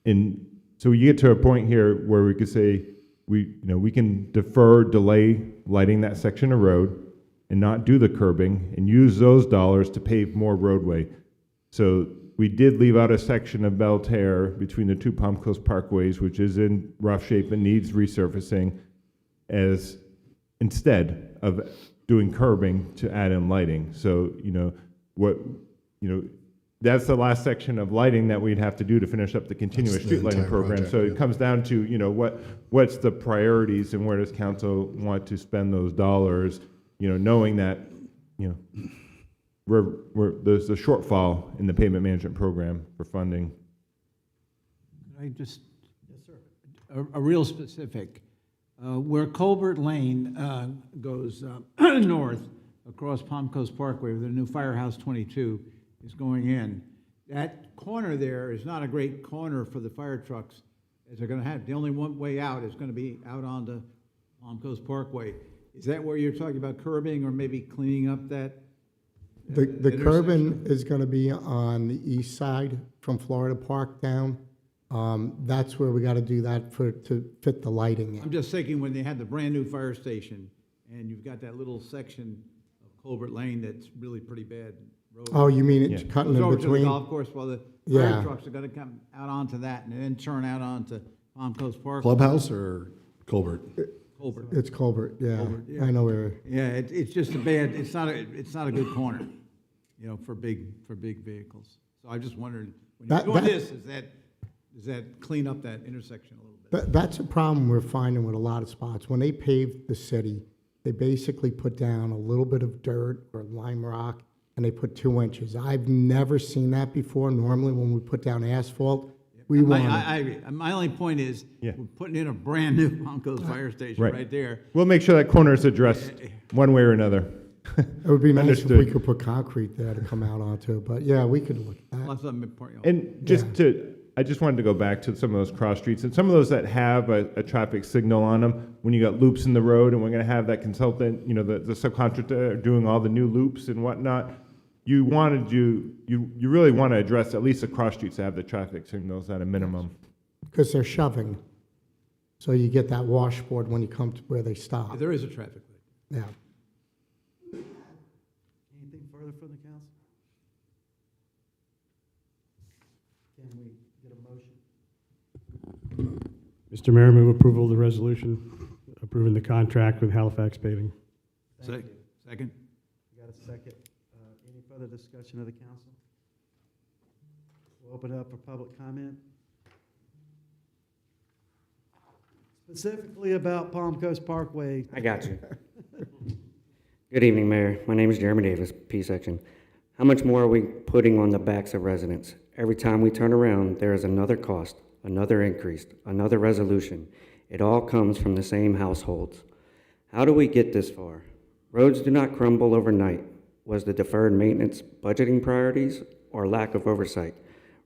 you get to a point here where we could say we can delay lighting that section of road and not do the curbing and use those dollars to pave more roadway. So we did leave out a section of Belterre between the two Palm Coast Parkways, which is in rough shape and needs resurfacing, as instead of doing curbing to add in lighting. So that's the last section of lighting that we'd have to do to finish up the continuous That's the street lighting entire program. project, So yeah. it comes down to, what's the priorities and where does council want to spend those dollars, knowing that, there's a shortfall in the payment management program for funding. I just, a real specific, where Colbert Lane goes north across Palm Coast Parkway, where the new Firehouse 22 is going in, that corner there is not a great corner for the fire trucks, as they're going to have. The only one way out is going to be out onto Palm Coast Parkway. Is that where you're talking about curbing or maybe cleaning up that? The curbing is going to be on the east side from Florida Park down. That's where we got to do that to fit the lighting in. I'm just thinking when they had the brand-new fire station, and you've got that little section of Colbert Lane that's really pretty bad road. Oh, you mean it's cutting Goes in over to the between? golf course while the Yeah. fire trucks are gonna come out onto that and then turn out onto Palm Coast Park. Clubhouse or Colbert? Colbert. It's Colbert, yeah. Colbert, yeah. I know where. Yeah, it's just it's not a good corner, for big vehicles. So I just wondered, when you're doing this, does that clean up that intersection a little bit? That's a problem we're finding with a lot of spots. When they paved the city, they basically put down a little bit of dirt or lime rock, and they put 2 inches. I've never seen that before. Normally, when we put down asphalt, we want. My only point is, we're putting in a brand-new Palm Coast Fire Station right there. We'll make sure that corner is addressed one way or another. It would be nice if we Understood. could put concrete there to come out onto, but yeah, we could look at that. Lots of them important. And I just wanted to go back to some of those cross streets and some of those that have a traffic signal on them. When you got loops in the road, and we're going to have that consultant, the subcontractor doing all the new loops and whatnot. You really want to address at least the cross streets that have the traffic signals at a minimum. Because they're shoving. So you get that washboard when you come to where they stop. There is a traffic light. Yeah. Anything further from the council? Can we get a motion? Mr. Mayor, move approval of the resolution approving the contract with Halifax Paving. Second. Got a second. Any further discussion of the council? We'll open it up for public comment. Specifically about Palm Coast Parkway. I got you. Good evening, Mayor. My name is Jeremy Davis, P section. How much more are we putting on the backs of residents? Every time we turn around, there is another cost, another increase, another resolution. It all comes from the same households. How do we get this far? Roads do not crumble overnight. Was the deferred maintenance budgeting priorities or lack of oversight?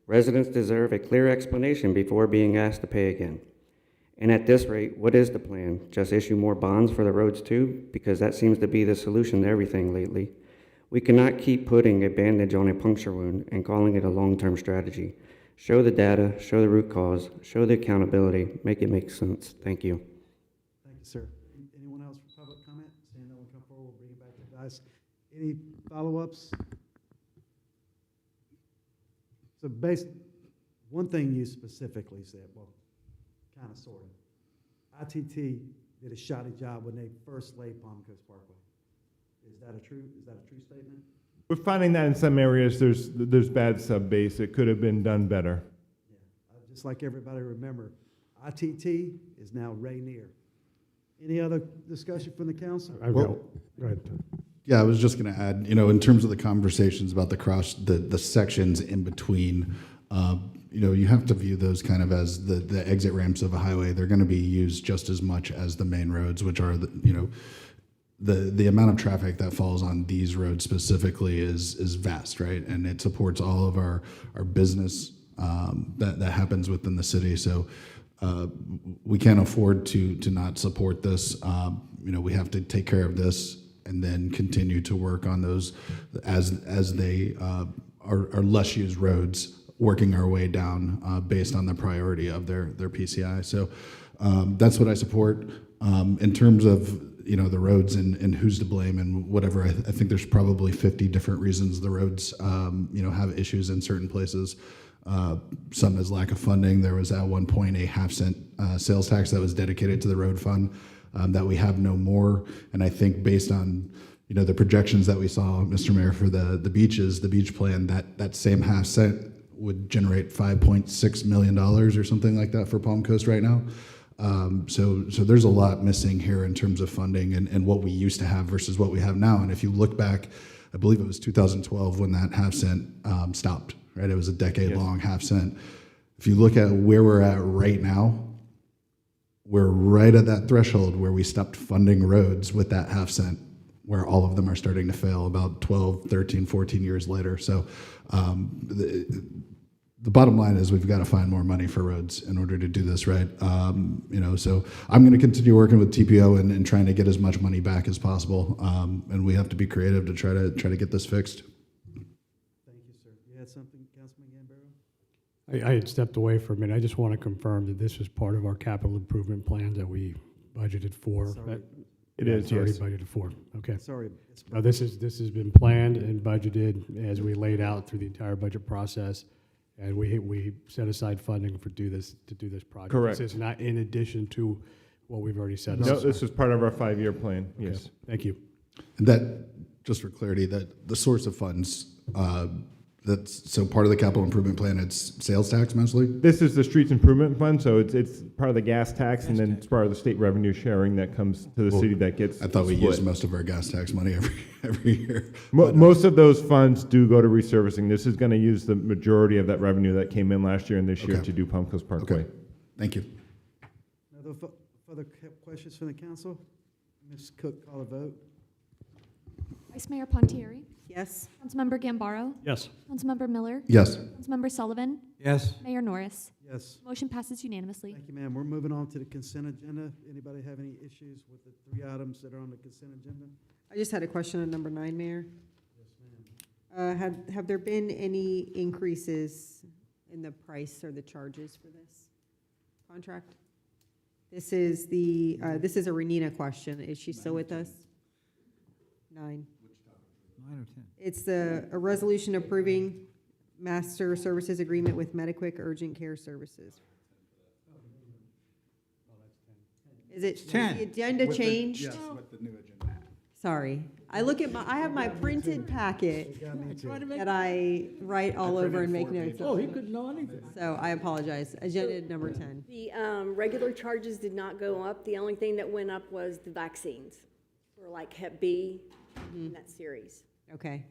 Residents deserve a clear explanation before being asked to pay again. And at this rate, what is the plan? Just issue more bonds for the roads too? Because that seems to be the solution to everything lately. We cannot keep putting a bandage on a puncture wound and calling it a long-term strategy. Show the data, show the root cause, show the accountability, make it make sense. Thank you. Thank you, sir. Anyone else for public comment? Seeing no one come forward, we'll bring it back to the dais. Any follow-ups? So one thing you specifically said, well, kind of, sort of. ITT did a shoddy job when they first laid Palm Coast Parkway. Is that a true statement? We're finding that in some areas, there's bad sub-base. It could have been done better. Just like everybody remember, ITT is now Rainier. Any other discussion from the council? Go ahead. Yeah, I was just going to add, in terms of the conversations about the sections in between, you have to view those kind of as the exit ramps of a highway. They're going to be used just as much as the main roads, which are, the amount of traffic that falls on these roads specifically is vast, right? And it supports all of our business that happens within the city. So we can't afford to not support this. We have to take care of this and then continue to work on those as they are less used roads, working our way down based on the priority of their PCI. So that's what I support. In terms of the roads and who's to blame and whatever, I think there's probably 50 different reasons the roads have issues in certain places. Some is lack of funding. There was at one point a half-cent sales tax that was dedicated to the road fund that we have no more. And I think based on the projections that we saw, Mr. Mayor, for the beaches, the beach plan, that same half-cent would generate $5.6 million or something like that for Palm Coast right now. So there's a lot missing here in terms of funding and what we used to have versus what we have now. And if you look back, I believe it was 2012 when that half-cent stopped. Right, it was a decade-long half-cent. If you look at where we're at right now, we're right at that threshold where we stopped funding roads with that half-cent, where all of them are starting to fail about 12, 13, 14 years later. So the bottom line is we've got to find more money for roads in order to do this right. So I'm going to continue working with TPO and trying to get as much money back as possible. And we have to be creative to try to get this fixed. Something, Councilman Gambaro? I had stepped away for a minute. I just want to confirm that this was part of our capital improvement plan that we budgeted for. Sorry. It is, It's already yes. budgeted for. Okay. Sorry. This has been planned and budgeted as we laid out through the entire budget process, and we set aside funding to do this project. Correct. This is not in addition to what we've already set No, aside. this is part of our 5-year plan, Okay. yes. Thank you. And that, just for clarity, that the source of funds, so part of the capital improvement plan, it's sales tax mostly? This is the streets improvement fund, so it's part of the gas tax, and then it's part of the state revenue sharing that comes to the city that gets I thought we split. used most of our gas tax money every year. Most of those funds do go to resurfacing. This is going to use the majority of that revenue that came in last year and this year Okay. to do Palm Coast Parkway. Okay, thank you. Other further questions from the council? Ms. Cook, call a vote. Vice Mayor Pontieri? Yes. Councilmember Gambaro? Yes. Councilmember Miller? Yes. Councilmember Sullivan? Yes. Mayor Norris? Yes. Motion passes unanimously. Thank you, ma'am. We're moving on to the consent agenda. Anybody have any issues with the 3 items that are on the consent agenda? I just had a question on number 9, Mayor. Yes, ma'am. Have there been any increases in the price or the charges for this contract? This is a Renina question. Is she still with us? 9. 9 or 10? It's a resolution approving master services agreement with Mediquick Urgent Care Services. Is it, has 10. the agenda changed? Yes, with the new agenda. Sorry. I have my printed packet that I write all over and make notes Oh, on. he couldn't know anything. So I apologize. Agenda number 10. The regular charges did not go up. The only thing that went up was the vaccines for like Hep B and that series. Okay.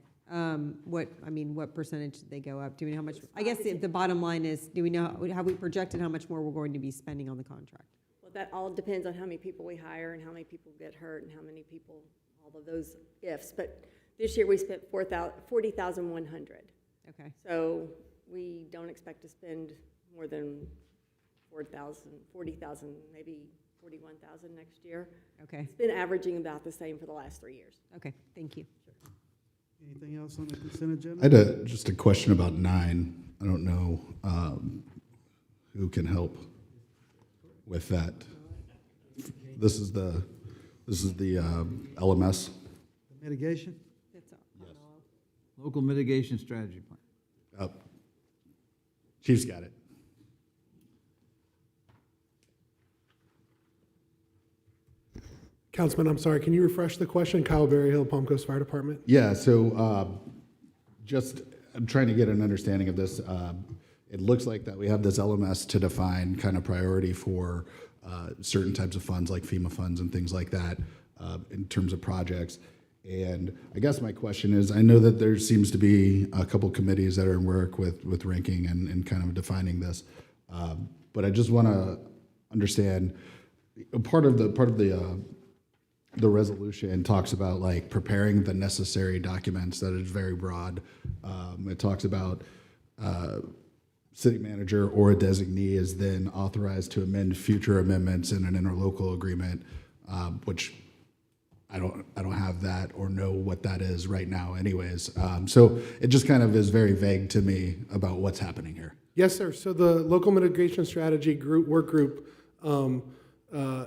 What percentage did they go up? Do we know how much? I guess the bottom line is, do we know, have we projected how much more we're going to be spending on the contract? Well, that all depends on how many people we hire and how many people get hurt and how many people, all of those ifs. But this year we spent $40,100. Okay. So we don't expect to spend more than $40,000, maybe $41,000 next year. Okay. It's been averaging about the same for the last 3 years. Okay, thank you. Anything else on the consent agenda? I had just a question about 9. I don't know who can help with that. This is the LMS. Mitigation? Local mitigation strategy plan. Chief's got it. Councilman, I'm sorry, can you refresh the question? Kyle Berryhill, Palm Coast Fire Department. Yeah, so just, I'm trying to get an understanding of this. It looks like that we have this LMS to define kind of priority for certain types of funds like FEMA funds and things like that in terms of projects. And I guess my question is, I know that there seems to be a couple committees that are in work with ranking and kind of defining this. But I just want to understand, part of the resolution talks about like preparing the necessary documents. That is very broad. It talks about city manager or a designee is then authorized to amend future amendments in an interlocal agreement, which I don't have that or know what that is right now anyways. So it just kind of is very vague to me about what's happening here. Yes, sir. So the local mitigation strategy work group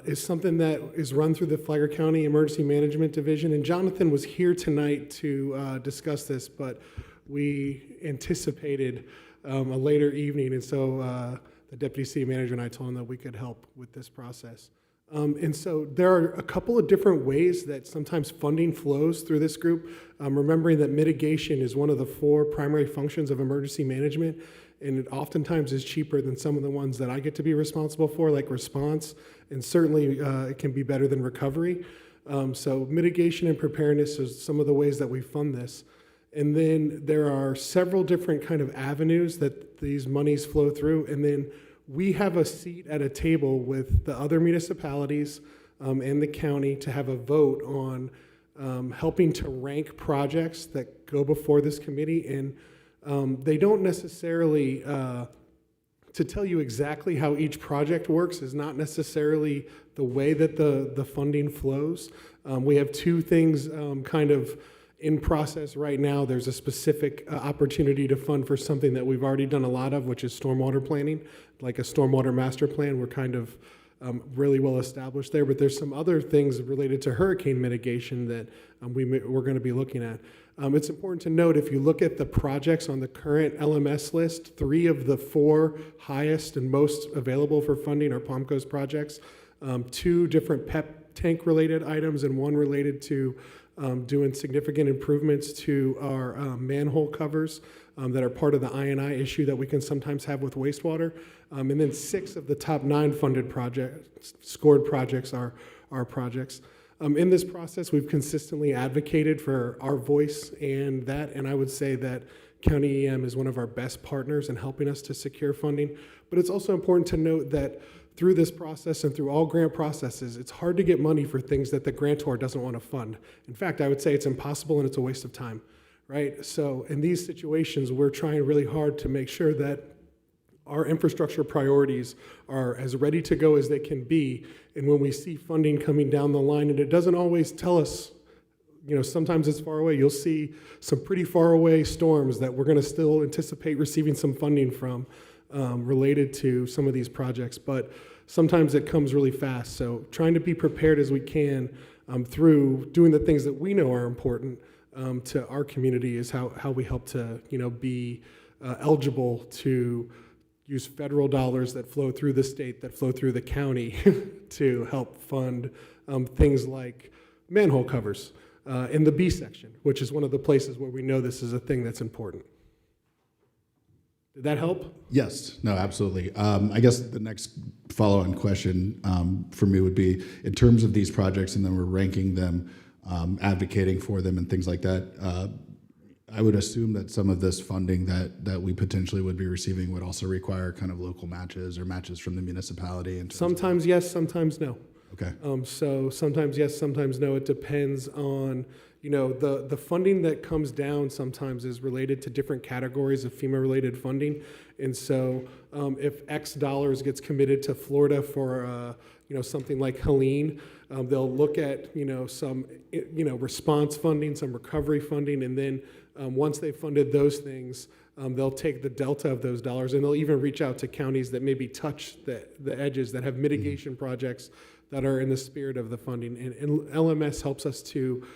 is something that is run through the Flagler County Emergency Management Division. And Jonathan was here tonight to discuss this, but we anticipated a later evening. And so the deputy city manager and I told him that we could help with this process. And so there are a couple of different ways that sometimes funding flows through this group, remembering that mitigation is one of the 4 primary functions of emergency management, and it oftentimes is cheaper than some of the ones that I get to be responsible for, like response, and certainly it can be better than recovery. So mitigation and preparedness is some of the ways that we fund this. And then there are several different kind of avenues that these monies flow through, and then we have a seat at a table with the other municipalities and the county to have a vote on helping to rank projects that go before this committee. And they don't necessarily, to tell you exactly how each project works is not necessarily the way that the funding flows. We have 2 things kind of in process right now. There's a specific opportunity to fund for something that we've already done a lot of, which is stormwater planning, like a stormwater master plan. We're kind of really well established there, but there's some other things related to hurricane mitigation that we're going to be looking at. It's important to note, if you look at the projects on the current LMS list, 3 of the 4 highest and most available for funding are Palm Coast projects, 2 different PEP tank related items, and 1 related to doing significant improvements to our manhole covers that are part of the I&I issue that we can sometimes have with wastewater. And then 6 of the top 9 funded projects, scored projects, are our projects. In this process, we've consistently advocated for our voice and I would say that County EM is one of our best partners in helping us to secure funding. But it's also important to note that through this process and through all grant processes, it's hard to get money for things that the grantor doesn't want to fund. In fact, I would say it's impossible and it's a waste of time, right? So in these situations, we're trying really hard to make sure that our infrastructure priorities are as ready to go as they can be. And when we see funding coming down the line, and it doesn't always tell us, sometimes it's far away. You'll see some pretty far away storms that we're going to still anticipate receiving some funding from related to some of these projects. But sometimes it comes really fast. So trying to be prepared as we can through doing the things that we know are important to our community is how we help to, be eligible to use federal dollars that flow through the state, that flow through the county to help fund things like manhole covers in the B section, which is one of the places where we know this is a thing that's important. Did that help? Yes, no, absolutely. I guess the next follow-on question for me would be, in terms of these projects, and then we're ranking them, advocating for them and things like that, I would assume that some of this funding that we potentially would be receiving would also require kind of local matches or matches from the municipality. Sometimes yes, sometimes no. Okay. So sometimes yes, sometimes no. It depends on, the funding that comes down sometimes is related to different categories of FEMA-related funding. And so if X dollars gets committed to Florida for, something like Helene, they'll look at, some, response funding, some recovery funding, and then once they've funded those things, they'll take the delta of those dollars, and they'll even reach out to counties that maybe touch the edges, that have mitigation projects that are in the spirit of the funding. And LMS helps us to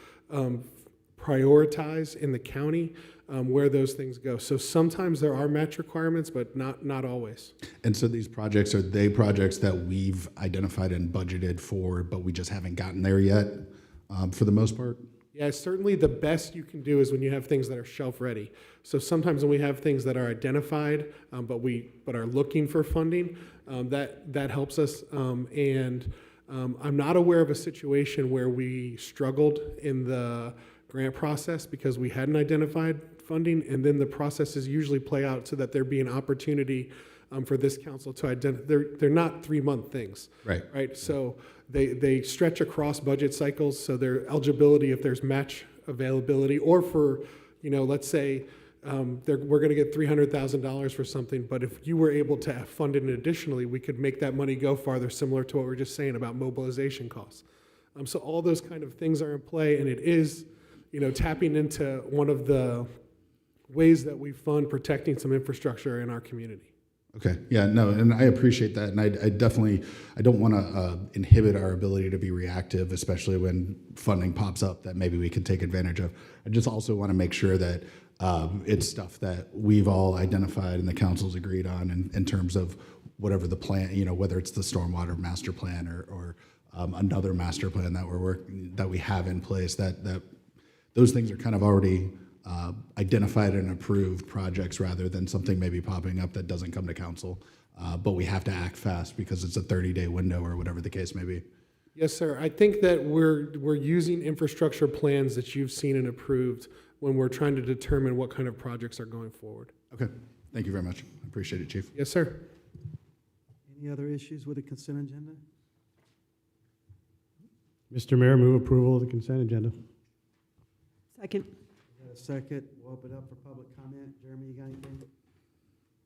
prioritize in the county where those things go. So sometimes there are match requirements, but not always. And so these projects, are they projects that we've identified and budgeted for, but we just haven't gotten there yet, for the most part? Yeah, certainly the best you can do is when you have things that are shelf ready. So sometimes when we have things that are identified, but are looking for funding, that helps us. I'm not aware of a situation where we struggled in the grant process because we hadn't identified funding, and then the processes usually play out so that there be an opportunity for this council to identify. They're not 3-month things. Right. Right. So they stretch across budget cycles. So their eligibility, if there's match availability, or for, let's say we're going to get $300,000 for something, but if you were able to fund it additionally, we could make that money go farther, similar to what we were just saying about mobilization costs. So all those kind of things are in play, and it is, tapping into one of the ways that we fund protecting some infrastructure in our community. Okay, yeah, no, and I appreciate that, and I definitely, I don't want to inhibit our ability to be reactive, especially when funding pops up that maybe we could take advantage of. I just also want to make sure that it's stuff that we've all identified and the council's agreed on in terms of whatever the plan, whether it's the stormwater master plan or another master plan that we have in place, that those things are kind of already identified and approved projects rather than something maybe popping up that doesn't come to council. But we have to act fast because it's a 30-day window or whatever the case may be. Yes, sir. I think that we're using infrastructure plans that you've seen and approved when we're trying to determine what kind of projects are going forward. Okay, thank you very much. I appreciate it, Chief. Yes, sir. Any other issues with the consent agenda? Mr. Mayor, move approval of the consent agenda. Second. We got a second. We'll open up for public comment. Jeremy, you got anything?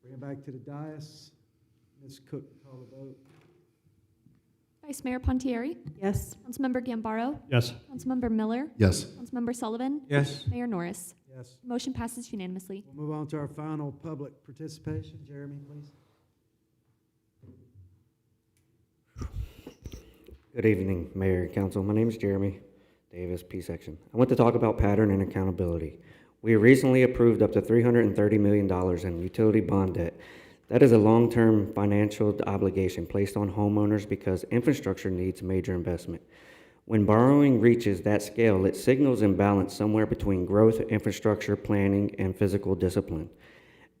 Bring it back to the dais. Ms. Cook, call the vote. Vice Mayor Pontieri? Yes. Councilmember Gambaro? Yes. Councilmember Miller? Yes. Councilmember Sullivan? Yes. Mayor Norris? Yes. Motion passes unanimously. We'll move on to our final public participation. Jeremy, please. Good evening, Mayor and Council. My name is Jeremy Davis, P section. I want to talk about pattern and accountability. We recently approved up to $330 million in utility bond debt. That is a long-term financial obligation placed on homeowners because infrastructure needs major investment. When borrowing reaches that scale, it signals imbalance somewhere between growth, infrastructure, planning, and physical discipline.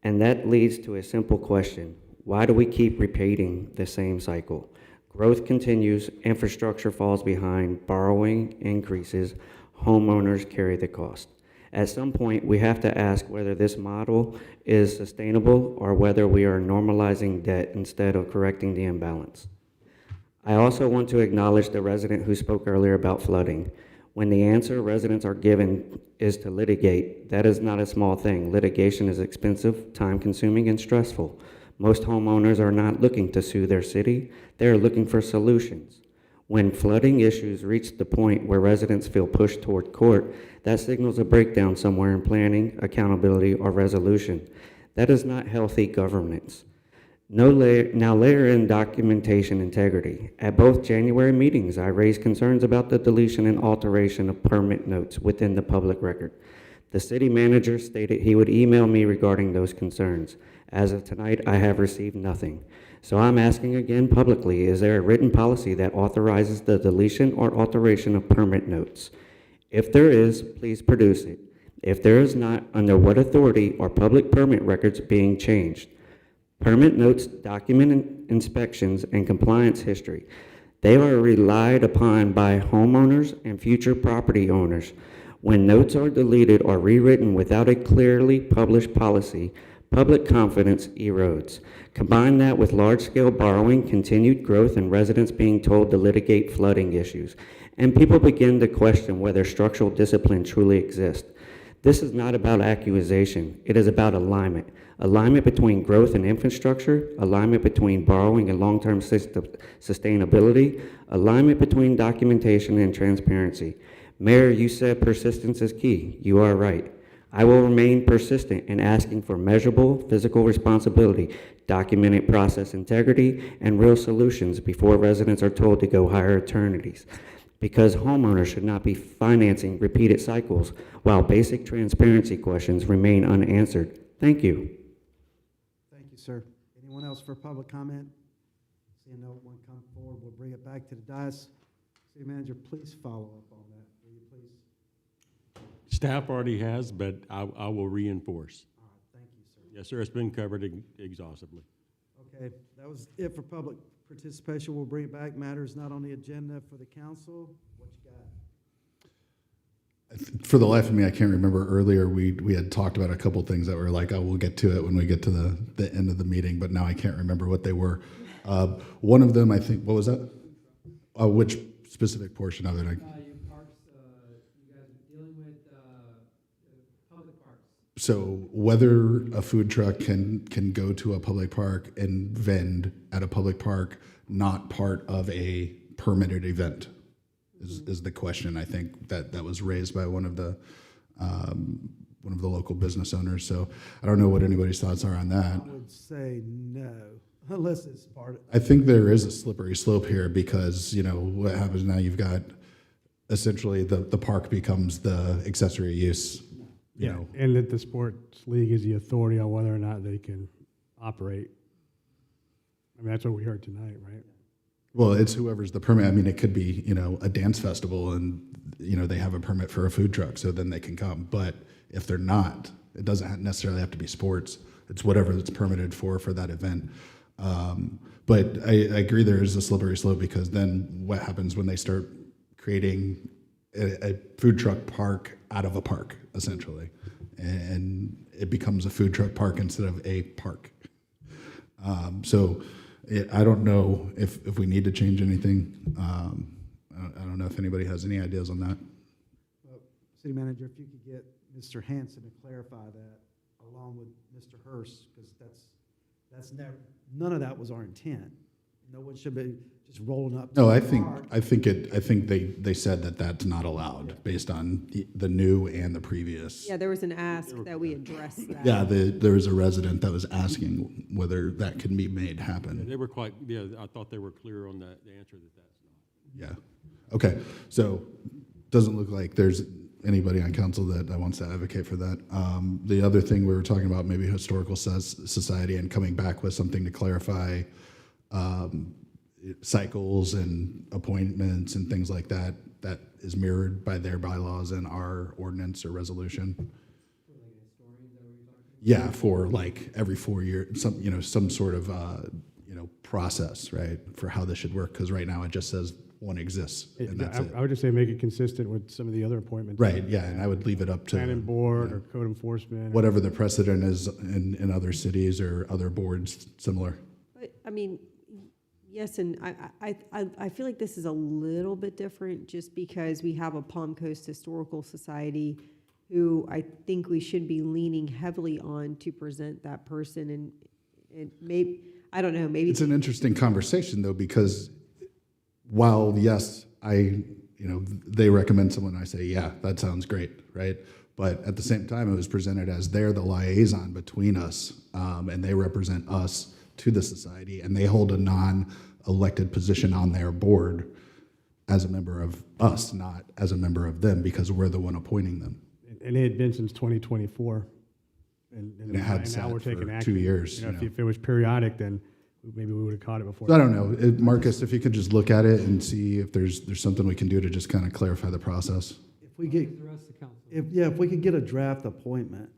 And that leads to a simple question. Why do we keep repeating the same cycle? Growth continues, infrastructure falls behind, borrowing increases, homeowners carry the cost. At some point, we have to ask whether this model is sustainable or whether we are normalizing debt instead of correcting the imbalance. I also want to acknowledge the resident who spoke earlier about flooding. When the answer residents are given is to litigate, that is not a small thing. Litigation is expensive, time-consuming, and stressful. Most homeowners are not looking to sue their city, they're looking for solutions. When flooding issues reach the point where residents feel pushed toward court, that signals a breakdown somewhere in planning, accountability, or resolution. That is not healthy governance. Now layer in documentation integrity. At both January meetings, I raised concerns about the deletion and alteration of permit notes within the public record. The city manager stated he would email me regarding those concerns. As of tonight, I have received nothing. So I'm asking again publicly, is there a written policy that authorizes the deletion or alteration of permit notes? If there is, please produce it. If there is not, under what authority are public permit records being changed? Permit notes document inspections and compliance history. They are relied upon by homeowners and future property owners. When notes are deleted or rewritten without a clearly published policy, public confidence erodes. Combine that with large-scale borrowing, continued growth, and residents being told to litigate flooding issues, and people begin to question whether structural discipline truly exists. This is not about accusation. It is about alignment. Alignment between growth and infrastructure, alignment between borrowing and long-term sustainability, alignment between documentation and transparency. Mayor, you said persistence is key. You are right. I will remain persistent in asking for measurable physical responsibility, documented process integrity, and real solutions before residents are told to go hire attorneys. because homeowners should not be financing repeated cycles while basic transparency questions remain unanswered. Thank you. Thank you, sir. Anyone else for public comment? Seeing no one come forward, we'll bring it back to the dais. City Manager, please follow up on that, will you please? Staff already has, but I will reinforce. All right, thank you, sir. Yes, sir, it's been covered exhaustively. Okay, that was it for public participation. We'll bring it back. Matters not on the agenda for the council. What you got? For the life of me, I can't remember earlier, we had talked about a couple things that were like, oh, we'll get to it when we get to the end of the meeting, but now I can't remember what they were. One of them, I think, what was that? Which specific portion of it? Your parks, you guys are dealing with public parks. So whether a food truck can go to a public park and vend at a public park, not part of a permitted event, is the question. I think that was raised by one of the local business owners. So I don't know what anybody's thoughts are on that. I would say no, unless it's part of. I think there is a slippery slope here because, you know, what happens now, you've got essentially the park becomes the accessory use, you know. And that the sports league is the authority on whether or not they can operate. I mean, that's what we heard tonight, right? Well, it's whoever's the permit. I mean, it could be, you know, a dance festival and, you know, they have a permit for a food truck, so then they can come. But if they're not, it doesn't necessarily have to be sports. It's whatever it's permitted for that event. But I agree there is a slippery slope because then what happens when they start creating a food truck park out of a park, essentially? And it becomes a food truck park instead of a park. I don't know if we need to change anything. I don't know if anybody has any ideas on that. Well, City Manager, if you could get Mr. Hanson to clarify that along with Mr. Hurst, because that's never, none of that was our intent. No one should be just rolling up. No, to I the think park. they said that that's not allowed based on the new and the previous. Yeah, there was an ask that we address that. Yeah, there was a resident that was asking whether that can be made happen. They were quite, I thought they were clear on the answer that that's not. Yeah. Okay. So doesn't look like there's anybody on council that wants to advocate for that. The other thing we were talking about, maybe historical society and coming back with something to clarify cycles and appointments and things like that, that is mirrored by their bylaws and our ordinance or resolution. Yeah, for like every 4 years, some sort of process, right, for how this should work. Because right now it just says one exists, and that's it. I would just say make it consistent with some of the other appointments. Right. Yeah, and I would leave it up to Planning board or code enforcement. whatever the precedent is in other cities or other boards similar. But, I mean, yes, and I feel like this is a little bit different just because we have a Palm Coast Historical Society who I think we should be leaning heavily on to present that person, and maybe, I don't know, maybe. It's an interesting conversation though, because while yes, they recommend someone, I say, yeah, that sounds great, right? But at the same time, it was presented as they're the liaison between us, and they represent us to the society, and they hold a non-elected position on their board as a member of us, not as a member of them, because we're the one appointing them. And it had been since 2024. And it had now sat we're for taking 2 action. years. If it was periodic, then maybe we would have caught it before. So I don't know, Marcus, if you could just look at it and see if there's something we can do to just kind of clarify the process. If we get, if we could get a draft appointment,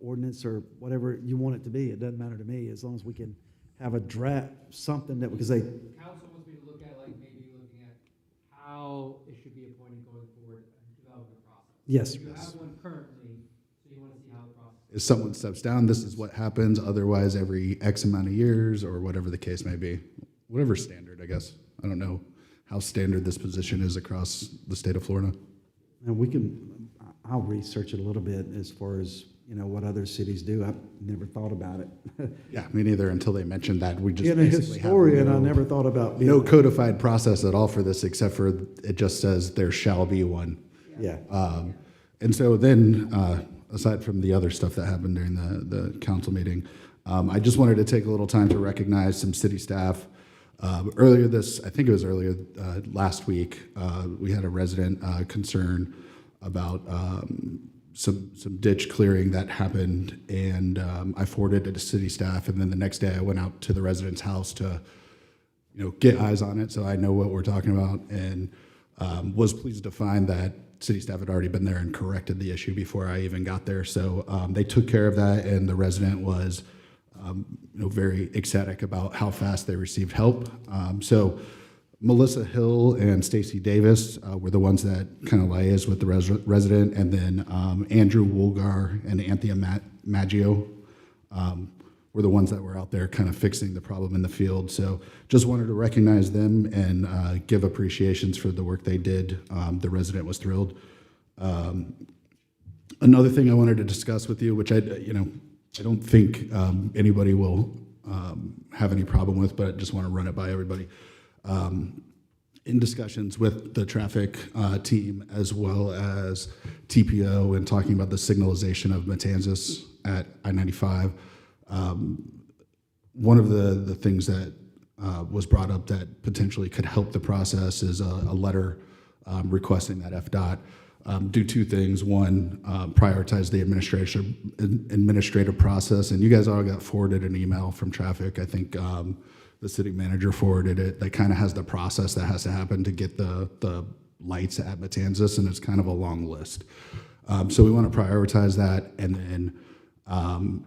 ordinance or whatever you want it to be, it doesn't matter to me, as long as we can have a draft, something that, because they. Council wants me to look at, maybe looking at how it should be appointed going forward and develop a process. Yes. You have one currently, so you want to see how the process. If someone steps down, this is what happens, otherwise every X amount of years, or whatever the case may be. Whatever standard, I guess. I don't know how standard this position is across the state of Florida. And I'll research it a little bit as far as, what other cities do. I've never thought about it. Yeah, me neither, until they mentioned that. We just Being a basically have historian, I never thought about being. no codified process at all for this, except for it just says there shall be one. Yeah. And so then, aside from the other stuff that happened during the council meeting, I just wanted to take a little time to recognize some city staff I think it was earlier last week, we had a resident concern about some ditch clearing that happened, and I forwarded it to city staff, and then the next day I went out to the resident's house to get eyes on it so I know what we're talking about, and was pleased to find that city staff had already been there and corrected the issue before I even got there. So they took care of that, and the resident was very ecstatic about how fast they received help. So Melissa Hill and Stacy Davis were the ones that kind of liaised with the resident, and then Andrew Woolgar and Anthea Maggio were the ones that were out there kind of fixing the problem in the field. So just wanted to recognize them and give appreciations for the work they did. The resident was thrilled. Another thing I wanted to discuss with you, which I don't think anybody will have any problem with, but I just want to run it by everybody. In discussions with the traffic team as well as TPO and talking about the signalization of Matanzas at I-95, one of the things that was brought up that potentially could help the process is a letter requesting that FDOT do two things. One, prioritize the administrative process, and you guys all got forwarded an email from traffic. I think the city manager forwarded it. That kind of has the process that has to happen to get the lights at Matanzas, and it's kind of a long list. So we want to prioritize that, and then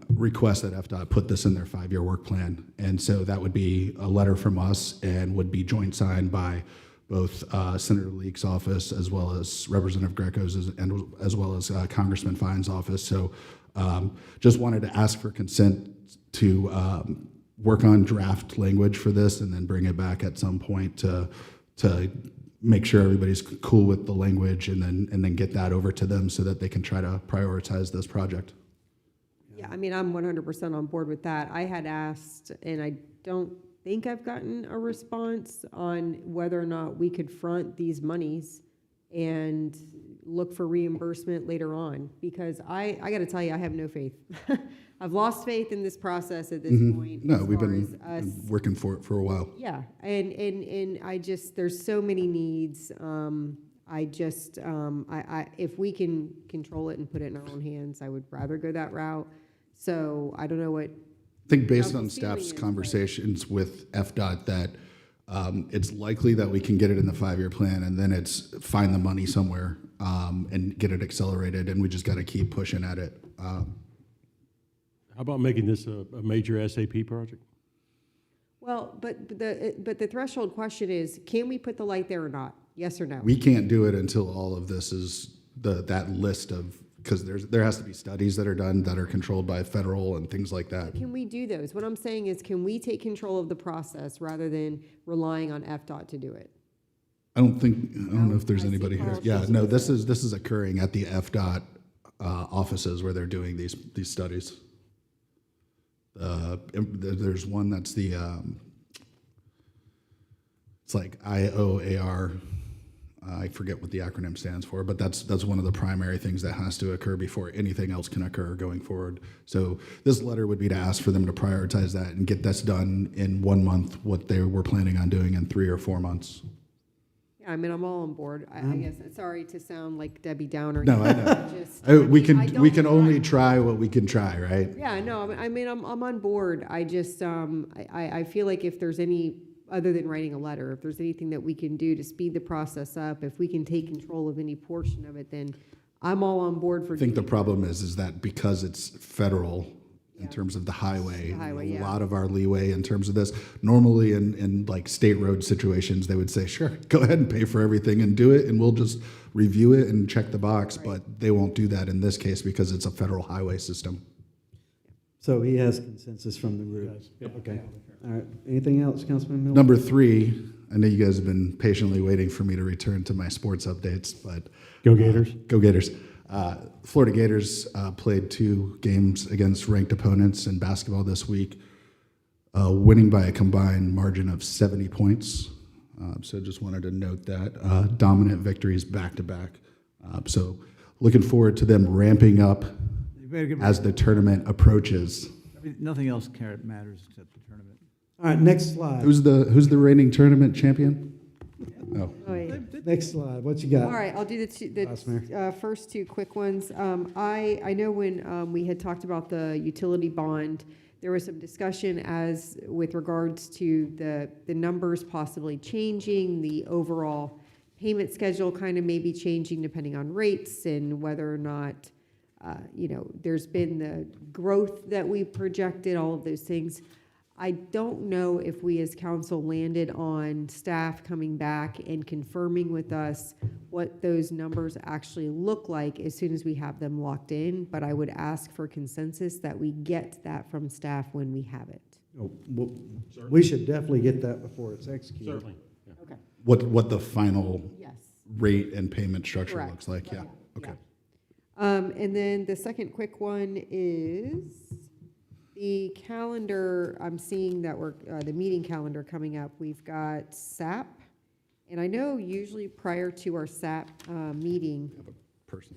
request that FDOT put this in their 5-year work plan. And so that would be a letter from us and would be joint signed by both Senator Leake's office as well as Representative Greco's and as well as Congressman Fine's office. So just wanted to ask for consent to work on draft language for this and then bring it back at some point to make sure everybody's cool with the language and then get that over to them so that they can try to prioritize this project. Yeah, I mean, I'm 100% on board with that. I had asked, and I don't think I've gotten a response on whether or not we could front these monies and look for reimbursement later on, because I got to tell you, I have no faith. I've lost faith in this process at this point. No, as we've far been as us. working for it for a while. Yeah, and I just, there's so many needs. If we can control it and put it in our own hands, I would rather go that route. So I don't know what. I think based on council's feeling staff's is, but- conversations with FDOT that it's likely that we can get it in the 5-year plan and then it's find the money somewhere and get it accelerated, and we just got to keep pushing at it. How about making this a major SAP project? Well, but the threshold question is, can we put the light there or not? Yes or no? We can't do it until all of this is that list of, because there has to be studies that are done that are controlled by federal and things like that. Can we do those? What I'm saying is, can we take control of the process rather than relying on FDOT to do it? I don't know if there's I see anybody here. Carl Yeah, shaking no, his this is occurring at the FDOT offices where they're doing these studies. There's one that's the it's like IOAR. I forget what the acronym stands for, but that's one of the primary things that has to occur before anything else can occur going forward. So this letter would be to ask for them to prioritize that and get this done in 1 month, what they were planning on doing in 3 or 4 months. Yeah, I mean, I'm all on board. I guess, sorry to sound like Debbie Downer. No, I know. Just- We I can don't- only try what we can try, right? Yeah, no, I mean, I'm on board. I just, I feel like if there's any, other than writing a letter, if there's anything that we can do to speed the process up, if we can take control of any portion of it, then I'm all on board for. I think the doing problem is that because it's federal in terms of the highway, highway, a yeah. lot of our leeway in terms of this. Normally in like state road situations, they would say, sure, go ahead and pay for everything and do it, and we'll just review it and check the box. But they won't do that in this case because it's a federal highway system. So he has consensus from the group. Okay. All right. Anything else, Councilman Miller? Number 3, I know you guys have been patiently waiting for me to return to my sports updates, but Go Gators. Go Gators. Florida Gators played 2 games against ranked opponents in basketball this week, winning by a combined margin of 70 points. So just wanted to note that. Dominant victories back-to-back. So looking forward to them ramping up You better get as the tournament approaches. nothing else matters except the tournament. All right, next slide. Who's the reigning tournament champion? Oh. Next slide, what you got? All right, I'll do Vice Mayor. the first two quick ones. I know when we had talked about the utility bond, there was some discussion as with regards to the numbers possibly changing, the overall payment schedule kind of maybe changing depending on rates and whether or not, there's been the growth that we projected, all of those things. I don't know if we as council landed on staff coming back and confirming with us what those numbers actually look like as soon as we have them locked in, but I would ask for consensus that we get that from staff when we have it. Oh, well, we should definitely get that before it's executed. Certainly. Okay. What the final Yes. rate and payment structure Correct. looks like, yeah, okay. And then the second quick one is the calendar. I'm seeing that we're, the meeting calendar coming up. We've got SAP. And I know usually prior to our SAP meeting, Person.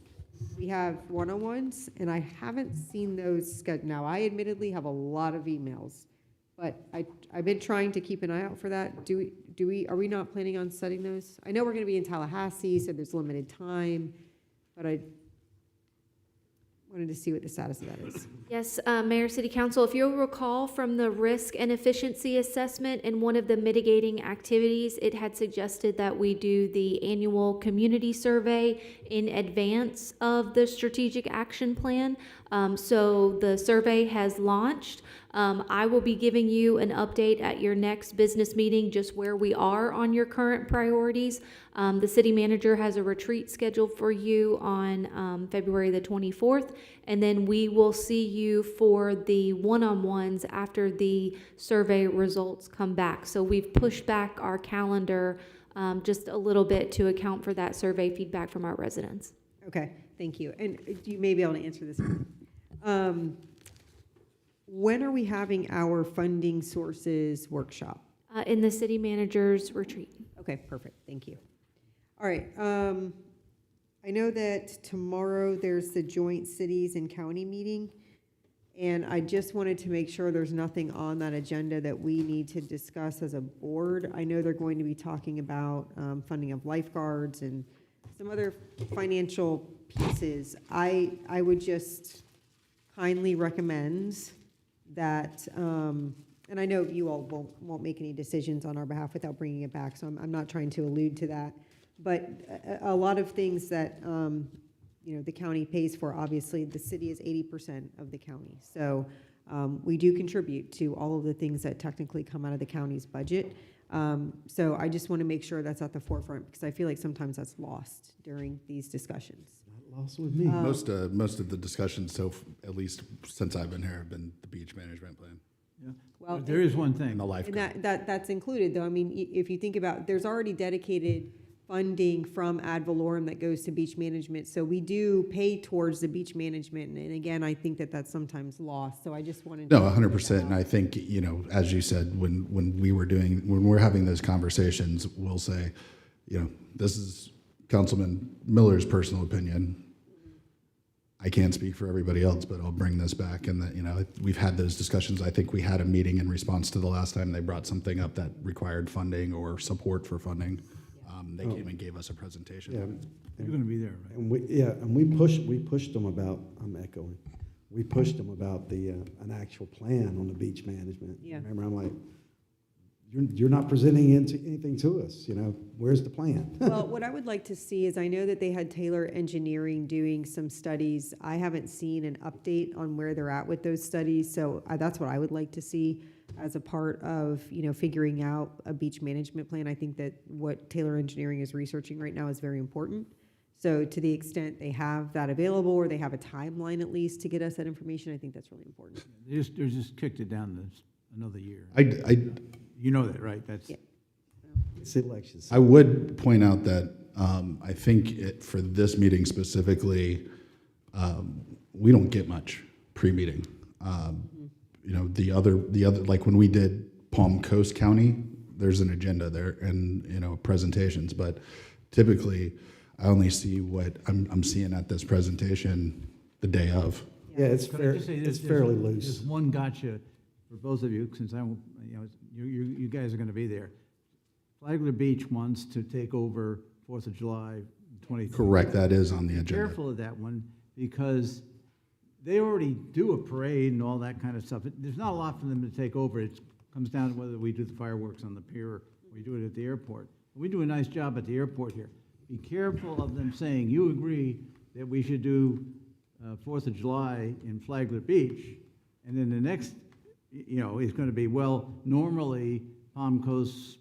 we have one-on-ones, and I haven't seen those scheduled. Now, I admittedly have a lot of emails, but I've been trying to keep an eye out for that. Are we not planning on setting those? I know we're gonna be in Tallahassee, so there's limited time, but I wanted to see what the status of that is. Yes, Mayor, City Council, if you'll recall from the risk and efficiency assessment in one of the mitigating activities, it had suggested that we do the annual community survey in advance of the strategic action plan. So the survey has launched. I will be giving you an update at your next business meeting, just where we are on your current priorities. The city manager has a retreat scheduled for you on February the 24th, and then we will see you for the one-on-ones after the survey results come back. So we've pushed back our calendar just a little bit to account for that survey feedback from our residents. Okay, thank you. And you may be able to answer this. When are we having our funding sources workshop? In the city manager's retreat. Okay, perfect, thank you. All right, I know that tomorrow there's the joint cities and county meeting, and I just wanted to make sure there's nothing on that agenda that we need to discuss as a board. I know they're going to be talking about funding of lifeguards and some other financial pieces. I would just kindly recommend that, and I know you all won't make any decisions on our behalf without bringing it back, so I'm not trying to allude to that. But a lot of things that, the county pays for, obviously, the city is 80% of the county. So we do contribute to all of the things that technically come out of the county's budget. So I just want to make sure that's at the forefront, because I feel like sometimes that's lost during these discussions. Not lost with me. Most of the discussions, at least since I've been here, have been the beach management plan. Yeah. Well, But there is one thing. And the lifeguard. And that's included, though. I mean, if you think about, there's already dedicated funding from ad valorem that goes to beach management. So we do pay towards the beach management. And again, I think that that's sometimes lost. So I just wanted to. No, 100%. And I think, as you said, when we're having those conversations, we'll say, this is Councilman Miller's personal opinion. I can't speak for everybody else, but I'll bring this back. And that, we've had those discussions. I think we had a meeting in response to the last time they brought something up that required funding or support for funding. They came and gave us a presentation. Yeah. You're going to be there, right? And we pushed them about, I'm echoing, we pushed them about an actual plan on the beach management. Yeah. Remember, I'm like, you're not presenting anything to us, where's the plan? Well, what I would like to see is, I know that they had Taylor Engineering doing some studies. I haven't seen an update on where they're at with those studies, so that's what I would like to see as a part of, figuring out a beach management plan. I think that what Taylor Engineering is researching right now is very important. So to the extent they have that available, or they have a timeline at least to get us that information, I think that's really important. They just kicked it down another year. I You know that, right? That's. Yeah. It's elections. I would point out that I think for this meeting specifically, we don't get much pre-meeting. The other, like when we did Palm Coast County, there's an agenda there and, presentations, but typically I only see what I'm seeing at this presentation the day of. Yeah, it's Could I just say it's this? fairly There's loose. one gotcha for both of you, since you guys are gonna be there. Flagler Beach wants to take over 4th of July 2023. Correct, that is on the Be agenda. careful of that one, because they already do a parade and all that kind of stuff. There's not a lot for them to take over. It comes down to whether we do the fireworks on the pier or we do it at the airport. We do a nice job at the airport here. Be careful of them saying, you agree that we should do 4th of July in Flagler Beach, and then the next, is going to be, well, normally Palm Coast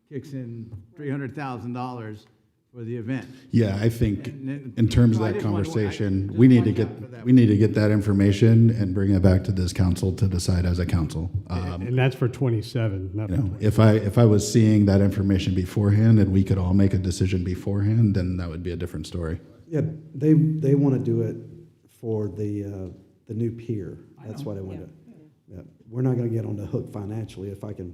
kicks in $300,000 for the event. Yeah, I think And in terms of so I that just want to- conversation, just we need to watch get, out for that we need to get that information and bring it back to this council to decide as a council. And that's for 27, not for 20. If I was seeing that information beforehand and we could all make a decision beforehand, then that would be a different story. Yeah, they want to do it for the new pier. That's why they want to. Yeah, we're not going to get on the hook financially if I can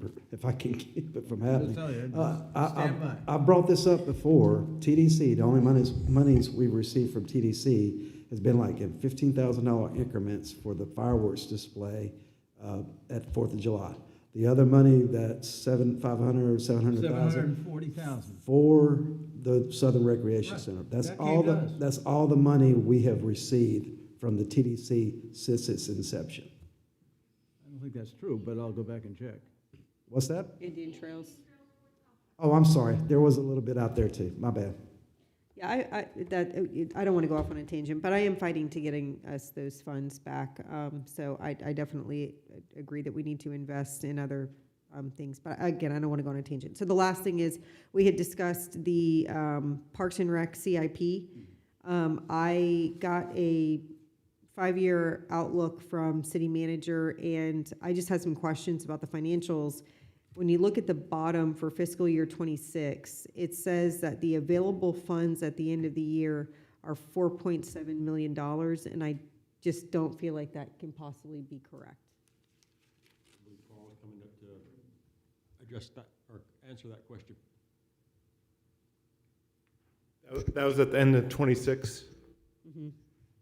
keep it from happening. tell you, I stand by. I brought this up before. TDC, the only monies we've received from TDC has been like in $15,000 increments for the fireworks display at 4th of July. The other money, that's $500,000 or $700,000 $740,000. for the Southern Recreation Center. That's That all came to us. that's all the money we have received from the TDC since its inception. I don't think that's true, but I'll go back and check. What's that? Indian Trails. Oh, I'm sorry. There was a little bit out there too. My bad. Yeah, I don't want to go off on a tangent, but I am fighting to getting us those funds back. So I definitely agree that we need to invest in other things. But again, I don't want to go on a tangent. So the last thing is, we had discussed the Parks and Rec CIP. I got a 5-year outlook from city manager, and I just had some questions about the financials. When you look at the bottom for fiscal year 26, it says that the available funds at the end of the year are $4.7 million, and I just don't feel like that can possibly be correct. Coming up to address that or answer that question. That was at the end of 26. Mm-hmm.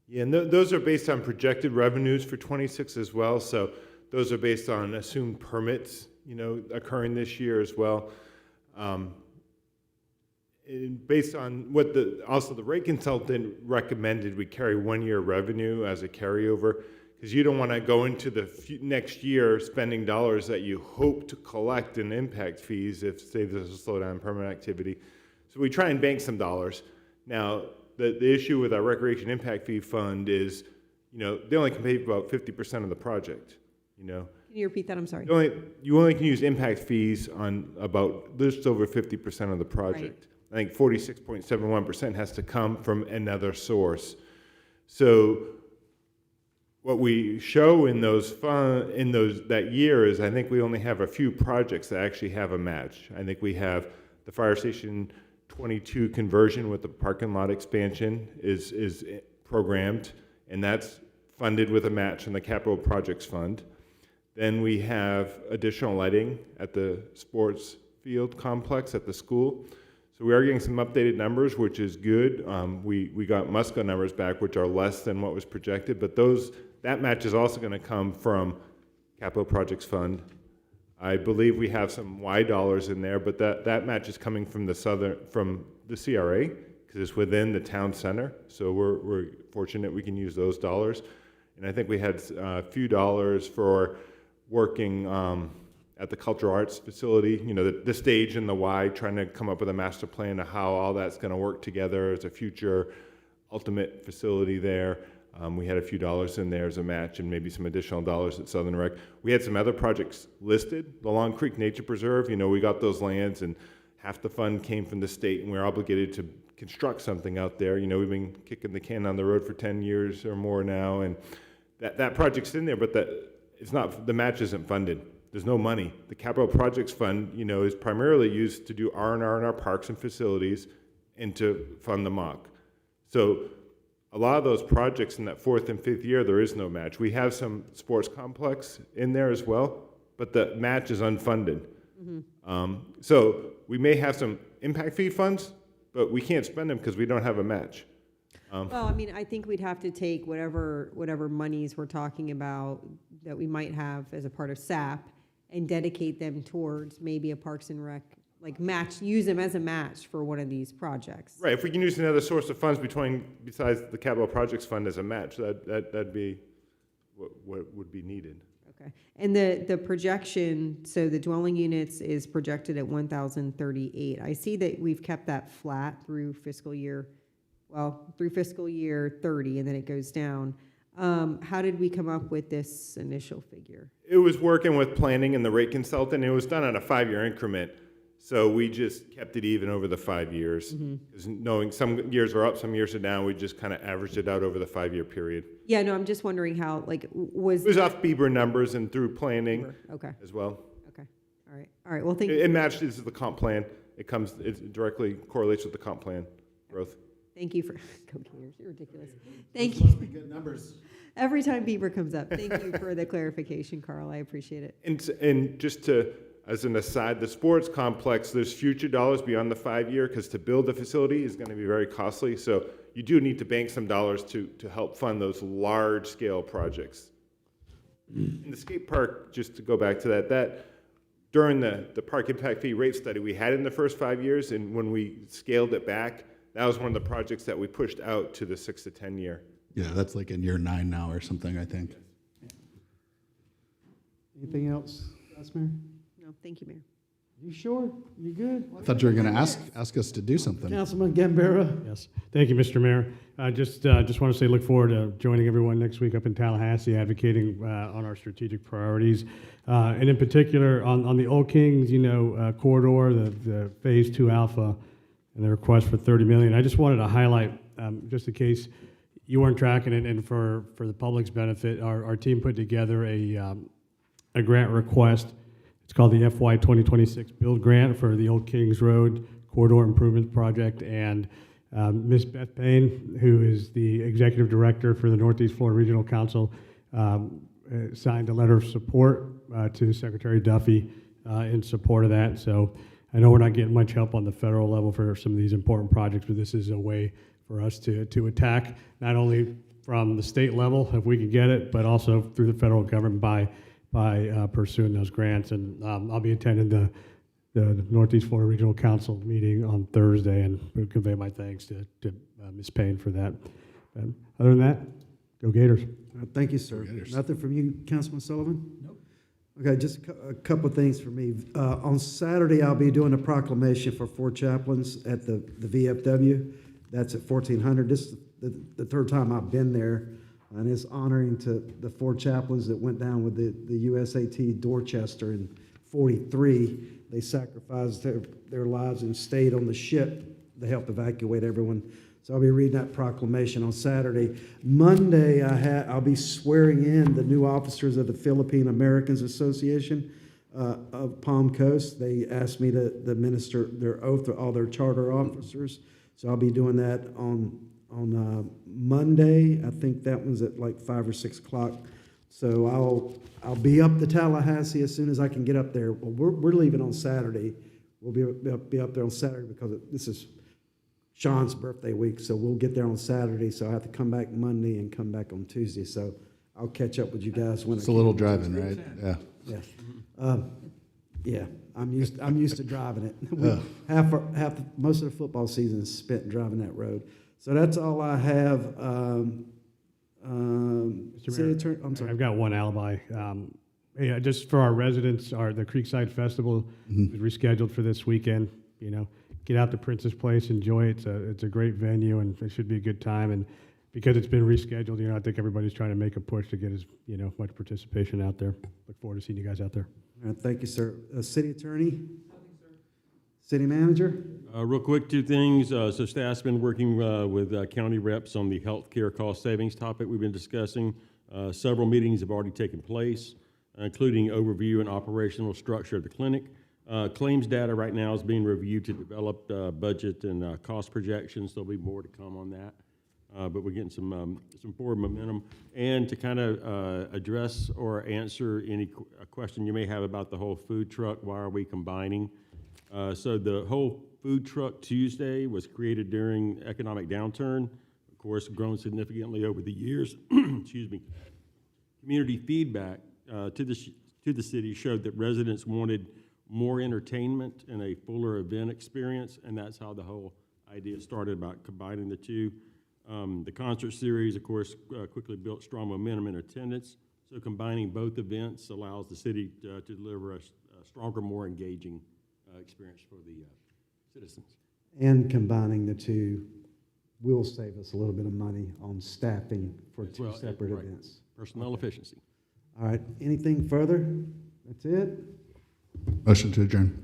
Yeah, and those are based on projected revenues for 26 as well. So those are based on assumed permits, occurring this year as well. And based on what the rate consultant recommended, we carry 1 year revenue as a carryover, because you don't want to go into the next year spending dollars that you hope to collect in impact fees if, say, there's a slowdown in permit activity. So we try and bank some dollars. Now, the issue with our recreation impact fee fund is, they only can pay for about 50% of the project, Can you repeat that? I'm sorry. You only can use impact fees on about just over 50% of the project. I think 46.71% has to come from another source. So what we show in that year is, I think we only have a few projects that actually have a match. I think we have the Fire Station 22 conversion with the parking lot expansion is programmed, and that's funded with a match from the Capital Projects Fund. Then we have additional lighting at the sports field complex at the school. So we are getting some updated numbers, which is good. We got Musco numbers back, which are less than what was projected, but that match is also going to come from Capital Projects Fund. I believe we have some Y dollars in there, but that match is coming from the CRA, because it's within the town center. So we're fortunate we can use those dollars. And I think we had a few dollars for working at the cultural arts facility, the stage and the Y, trying to come up with a master plan of how all that's going to work together as a future ultimate facility there. We had a few dollars in there as a match, and maybe some additional dollars at Southern Rec. We had some other projects listed. The Long Creek Nature Preserve, we got those lands, and half the fund came from the state, and we're obligated to construct something out there. We've been kicking the can on the road for 10 years or more now, and that project's in there, but the match isn't funded. There's no money. The Capital Projects Fund, is primarily used to do R&R in our parks and facilities and to fund the MOC. So a lot of those projects in that 4th and 5th year, there is no match. We have some sports complex in there as well, but the match is unfunded. Mm-hmm. So we may have some impact fee funds, but we can't spend them because we don't have a match. Well, I mean, I think we'd have to take whatever monies we're talking about that we might have as a part of SAP and dedicate them towards maybe a Parks and Rec, like use them as a match for one of these projects. Right, if we can use another source of funds besides the capital projects fund as a match, that'd be what would be needed. Okay, and the projection, so the dwelling units is projected at 1,038. I see that we've kept that flat through fiscal year 30, and then it goes down. How did we come up with this initial figure? It was working with planning and the rate consultant. It was done on a 5-year increment. So we just kept it even over the 5 years. Because knowing some years are up, some years are down, we just kind of averaged it out over the 5-year period. Yeah, no, I'm just wondering how, like, It was off Bieber numbers and through planning okay. as well. Okay, all right, well, thank you. It matched this is the comp plan. It directly correlates with the comp plan growth. Thank you for, go Gators, you're ridiculous. Thank you. Must be good numbers. Every time Beaver comes up, thank you for the clarification, Carl, I appreciate it. And just to, as an aside, the sports complex, there's future dollars beyond the 5-year, because to build the facility is going to be very costly. So you do need to bank some dollars to help fund those large-scale projects. In the skate park, just to go back to that during the park impact fee rate study we had in the first 5 years, and when we scaled it back, that was one of the projects that we pushed out to the 6 to 10 year. Yeah, that's like in year 9 now or something, I think. Anything else, Vice Mayor? No, thank you, Mayor. You sure? You good? I thought you were going to ask us to do something. Councilman Gambaro? Yes. Thank you, Mr. Mayor. Just want to say look forward to joining everyone next week up in Tallahassee advocating on our strategic priorities. And in particular on the Old Kings, corridor, the Phase 2 Alpha, and the request for $30 million. I just wanted to highlight, just in case you weren't tracking it, and for the public's benefit, our team put together a grant request. It's called the FY 2026 Build Grant for the Old Kings Road Corridor Improvement Project. And Ms. Beth Payne, who is the Executive Director for the Northeast Florida Regional Council, signed a letter of support to Secretary Duffy in support of that. So I know we're not getting much help on the federal level for some of these important projects, but this is a way for us to attack not only from the state level, if we can get it, but also through the federal government by pursuing those grants. And I'll be attending the Northeast Florida Regional Council meeting on Thursday, and we'll convey my thanks to Ms. Payne for that. Other than that, go Gators. Thank you, sir. Nothing from you, Councilman Sullivan? Nope. Okay, just a couple of things for me. On Saturday, I'll be doing a proclamation for 4 chaplains at the VFW. That's at 1400. This is the third time I've been there, and it's honoring to the 4 chaplains that went down with the USAT Dorchester in 43. They sacrificed their lives and stayed on the ship to help evacuate everyone. So I'll be reading that proclamation on Saturday. Monday, I'll be swearing in the new officers of the Philippine Americans Association of Palm Coast. They asked me to administer their oath to all their charter officers. So I'll be doing that on Monday. I think that one's at like 5 or 6 o'clock. So I'll be up to Tallahassee as soon as I can get up there. Well, we're leaving on Saturday. We'll be up there on Saturday because this is Sean's birthday week, so we'll get there on Saturday. So I have to come back Monday and come back on Tuesday. So I'll catch up with you guys when It's a little driving, right? Yeah. Yeah. Yeah, I'm used to driving it. Most of the football season is spent driving that road. So that's all I have. City Attorney, I'm sorry. I've got one alibi. Yeah, just for our residents, the Creekside Festival is rescheduled for this weekend. Get out to Princess Place, enjoy it. It's a great venue, and it should be a good time. And because it's been rescheduled, I think everybody's trying to make a push to get as much participation out there. Look forward to seeing you guys out there. All right, thank you, sir. City Attorney? City Manager? Real quick, 2 things. So staff's been working with county reps on the healthcare cost savings topic we've been discussing. Several meetings have already taken place, including overview and operational structure of the clinic. Claims data right now is being reviewed to develop budget and cost projections. There'll be more to come on that. But we're getting some forward momentum. And to kind of address or answer any question you may have about the whole food truck, why are we combining? So the whole Food Truck Tuesday was created during economic downturn. Of course, grown significantly over the years. Excuse me. Community feedback to the city showed that residents wanted more entertainment and a fuller event experience, and that's how the whole idea started about combining the two. The concert series, of course, quickly built strong momentum in attendance, so combining both events allows the city to deliver a stronger, more engaging experience for the citizens. And combining the two will save us a little bit of money on staffing for two separate right. events. Personnel efficiency. All right, anything further? That's it? Motion to adjourn.